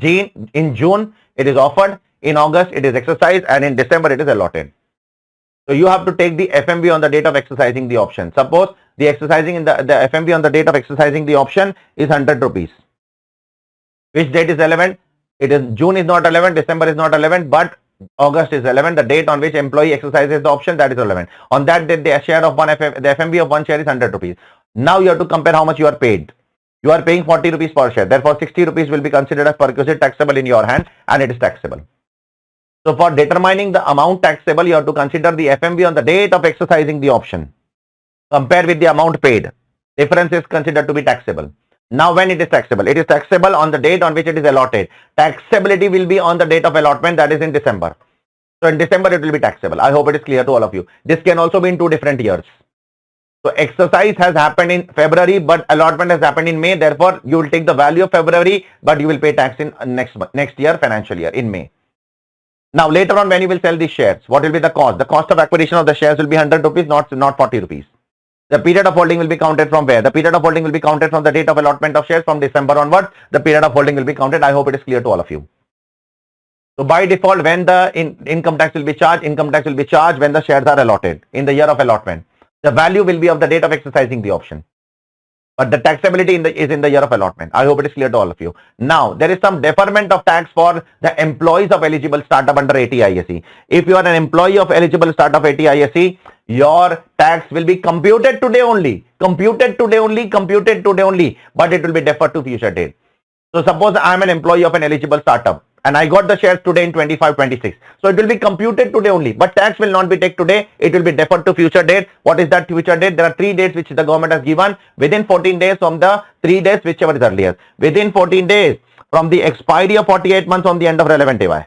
in June it is offered, in August it is exercised, and in December it is allotted. So you have to take the FMV on the date of exercising the option. Suppose the exercising in the FMV on the date of exercising the option is 100 rupees. Which date is relevant? It is June is not relevant, December is not relevant, but August is relevant. The date on which employee exercises the option, that is relevant. On that date, the share of the FMV of one share is 100 rupees. Now you have to compare how much you are paid. You are paying 40 rupees per share. Therefore, 60 rupees will be considered as perquisite taxable in your hand, and it is taxable. So for determining the amount taxable, you have to consider the FMV on the date of exercising the option. Compare with the amount paid. Difference is considered to be taxable. Now when it is taxable? It is taxable on the date on which it is allotted. Taxability will be on the date of allotment, that is in December. So in December it will be taxable. I hope it is clear to all of you. This can also be in 2 different years. So exercise has happened in February, but allotment has happened in May. Therefore, you will take the value of February, but you will pay tax in next year, financial year, in May. Now later on when you will sell these shares, what will be the cost? The cost of acquisition of the shares will be 100 rupees, not 40 rupees. The period of holding will be counted from where? The period of holding will be counted from the date of allotment of shares, from December onwards. The period of holding will be counted. I hope it is clear to all of you. So by default, when the income tax will be charged when the shares are allotted in the year of allotment. The value will be of the date of exercising the option. But the taxability is in the year of allotment. I hope it is clear to all of you. Now, there is some deferment of tax for the employees of eligible startup under 80 ISE. If you are an employee of eligible startup 80 ISE, your tax will be computed today only. But it will be deferred to future date. So suppose I am an employee of an eligible startup and I got the shares today in 25-26. So it will be computed today only, but tax will not be taken today. It will be deferred to future date. What is that future date? There are 3 dates which the government has given. Within 14 days from the 3 days, whichever is earlier. Within 14 days from the expiry of 48 months on the end of relevant EY.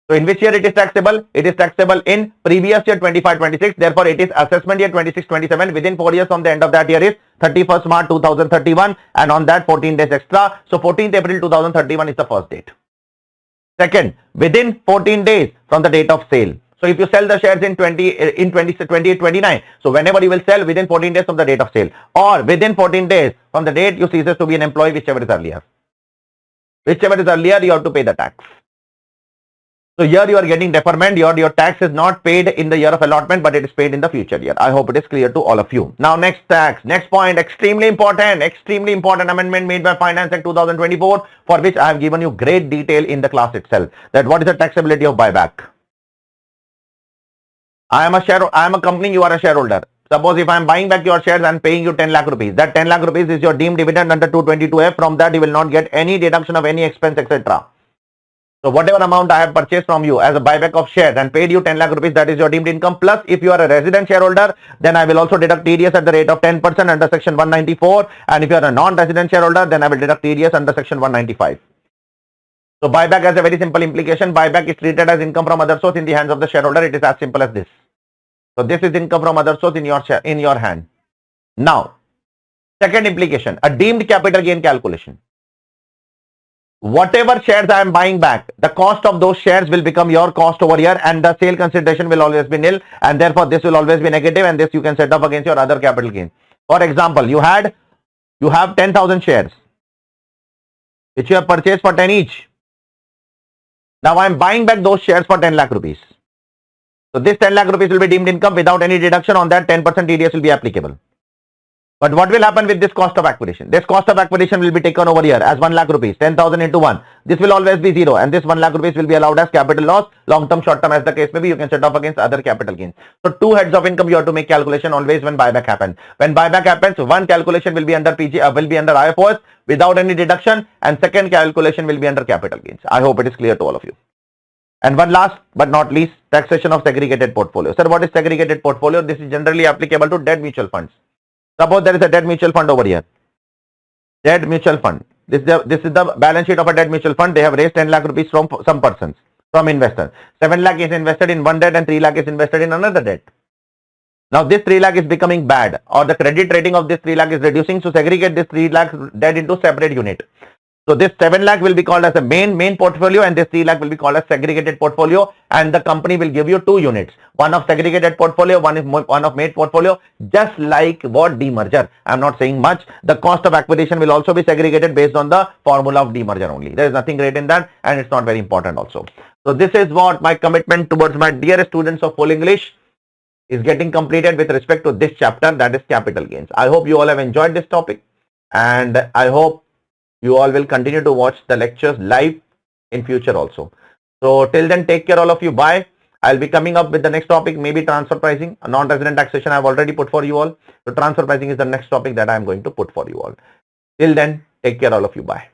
So in which year it is taxable? It is taxable in previous year 25-26. Therefore, it is assessment year 26-27. Within 4 years from the end of that year is 31st March 2031, and on that 14 days extra. So 14th April 2031 is the first date. Second, within 14 days from the date of sale. So if you sell the shares in 28-29, so whenever you will sell, within 14 days from the date of sale, or within 14 days from the date you ceases to be an employee, whichever is earlier. Whichever is earlier, you have to pay the tax. So here you are getting deferment. Your tax is not paid in the year of allotment, but it is paid in the future year. I hope it is clear to all of you. Now next point, extremely important amendment made by Finance Act 2024, for which I have given you great detail in the class itself. That what is the taxability of buyback? I am a company, you are a shareholder. Suppose if I am buying back your shares and paying you 10 lakh rupees, that 10 lakh rupees is your deemed dividend under 222F. From that you will not get any deduction of any expense, etc. So whatever amount I have purchased from you as a buyback of shares and paid you 10 lakh rupees, that is your deemed income. Plus, if you are a resident shareholder, then I will also deduct TDS at the rate of 10% under section 194. And if you are a non-resident shareholder, then I will deduct TDS under section 195. So buyback has a very simple implication. Buyback is treated as income from other source in the hands of the shareholder. It is as simple as this. So this is income from other source in your hand. Now, second implication, a deemed capital gain calculation. Whatever shares I am buying back, the cost of those shares will become your cost over here, and the sale consideration will always be nil, and therefore this will always be negative, and this you can set off against your other capital gain. For example, you have 10,000 shares which you have purchased for 10 each. Now I am buying back those shares for 10 lakh rupees. So this 10 lakh rupees will be deemed income. Without any deduction on that, 10% TDS will be applicable. But what will happen with this cost of acquisition? This cost of acquisition will be taken over here as 1 lakh rupees, 10,000 into 1. This will always be 0, and this 1 lakh rupees will be allowed as capital loss, long term, short term, as the case may be. You can set off against other capital gains. So two heads of income you have to make calculation always when buyback happens. When buyback happens, one calculation will be under IFOS without any deduction, and second calculation will be under capital gains. I hope it is clear to all of you. And one last but not least, taxation of segregated portfolio. Sir, what is segregated portfolio? This is generally applicable to debt mutual funds. Suppose there is a debt mutual fund over here. Debt mutual fund. This is the balance sheet of a debt mutual fund. They have raised 10 lakh rupees from some persons, from investors. 7 lakh is invested in one debt and 3 lakh is invested in another debt. Now this 3 lakh is becoming bad, or the credit rating of this 3 lakh is reducing. So segregate this 3 lakh debt into separate unit. So this 7 lakh will be called as a main portfolio, and this 3 lakh will be called as segregated portfolio, and the company will give you 2 units, one of segregated portfolio, one of main portfolio, just like what demerger. I am not saying much. The cost of acquisition will also be segregated based on the formula of demerger only. There is nothing great in that, and it's not very important also. So this is what my commitment towards my dear students of full English is getting completed with respect to this chapter, that is capital gains. I hope you all have enjoyed this topic, and I hope you all will continue to watch the lectures live in future also. So till then, take care all of you. Bye. I'll be coming up with the next topic, maybe transfer pricing. Non-resident taxation I've already put for you all. So transfer pricing is the next topic that I'm going to put for you all. Till then, take care all of you. Bye.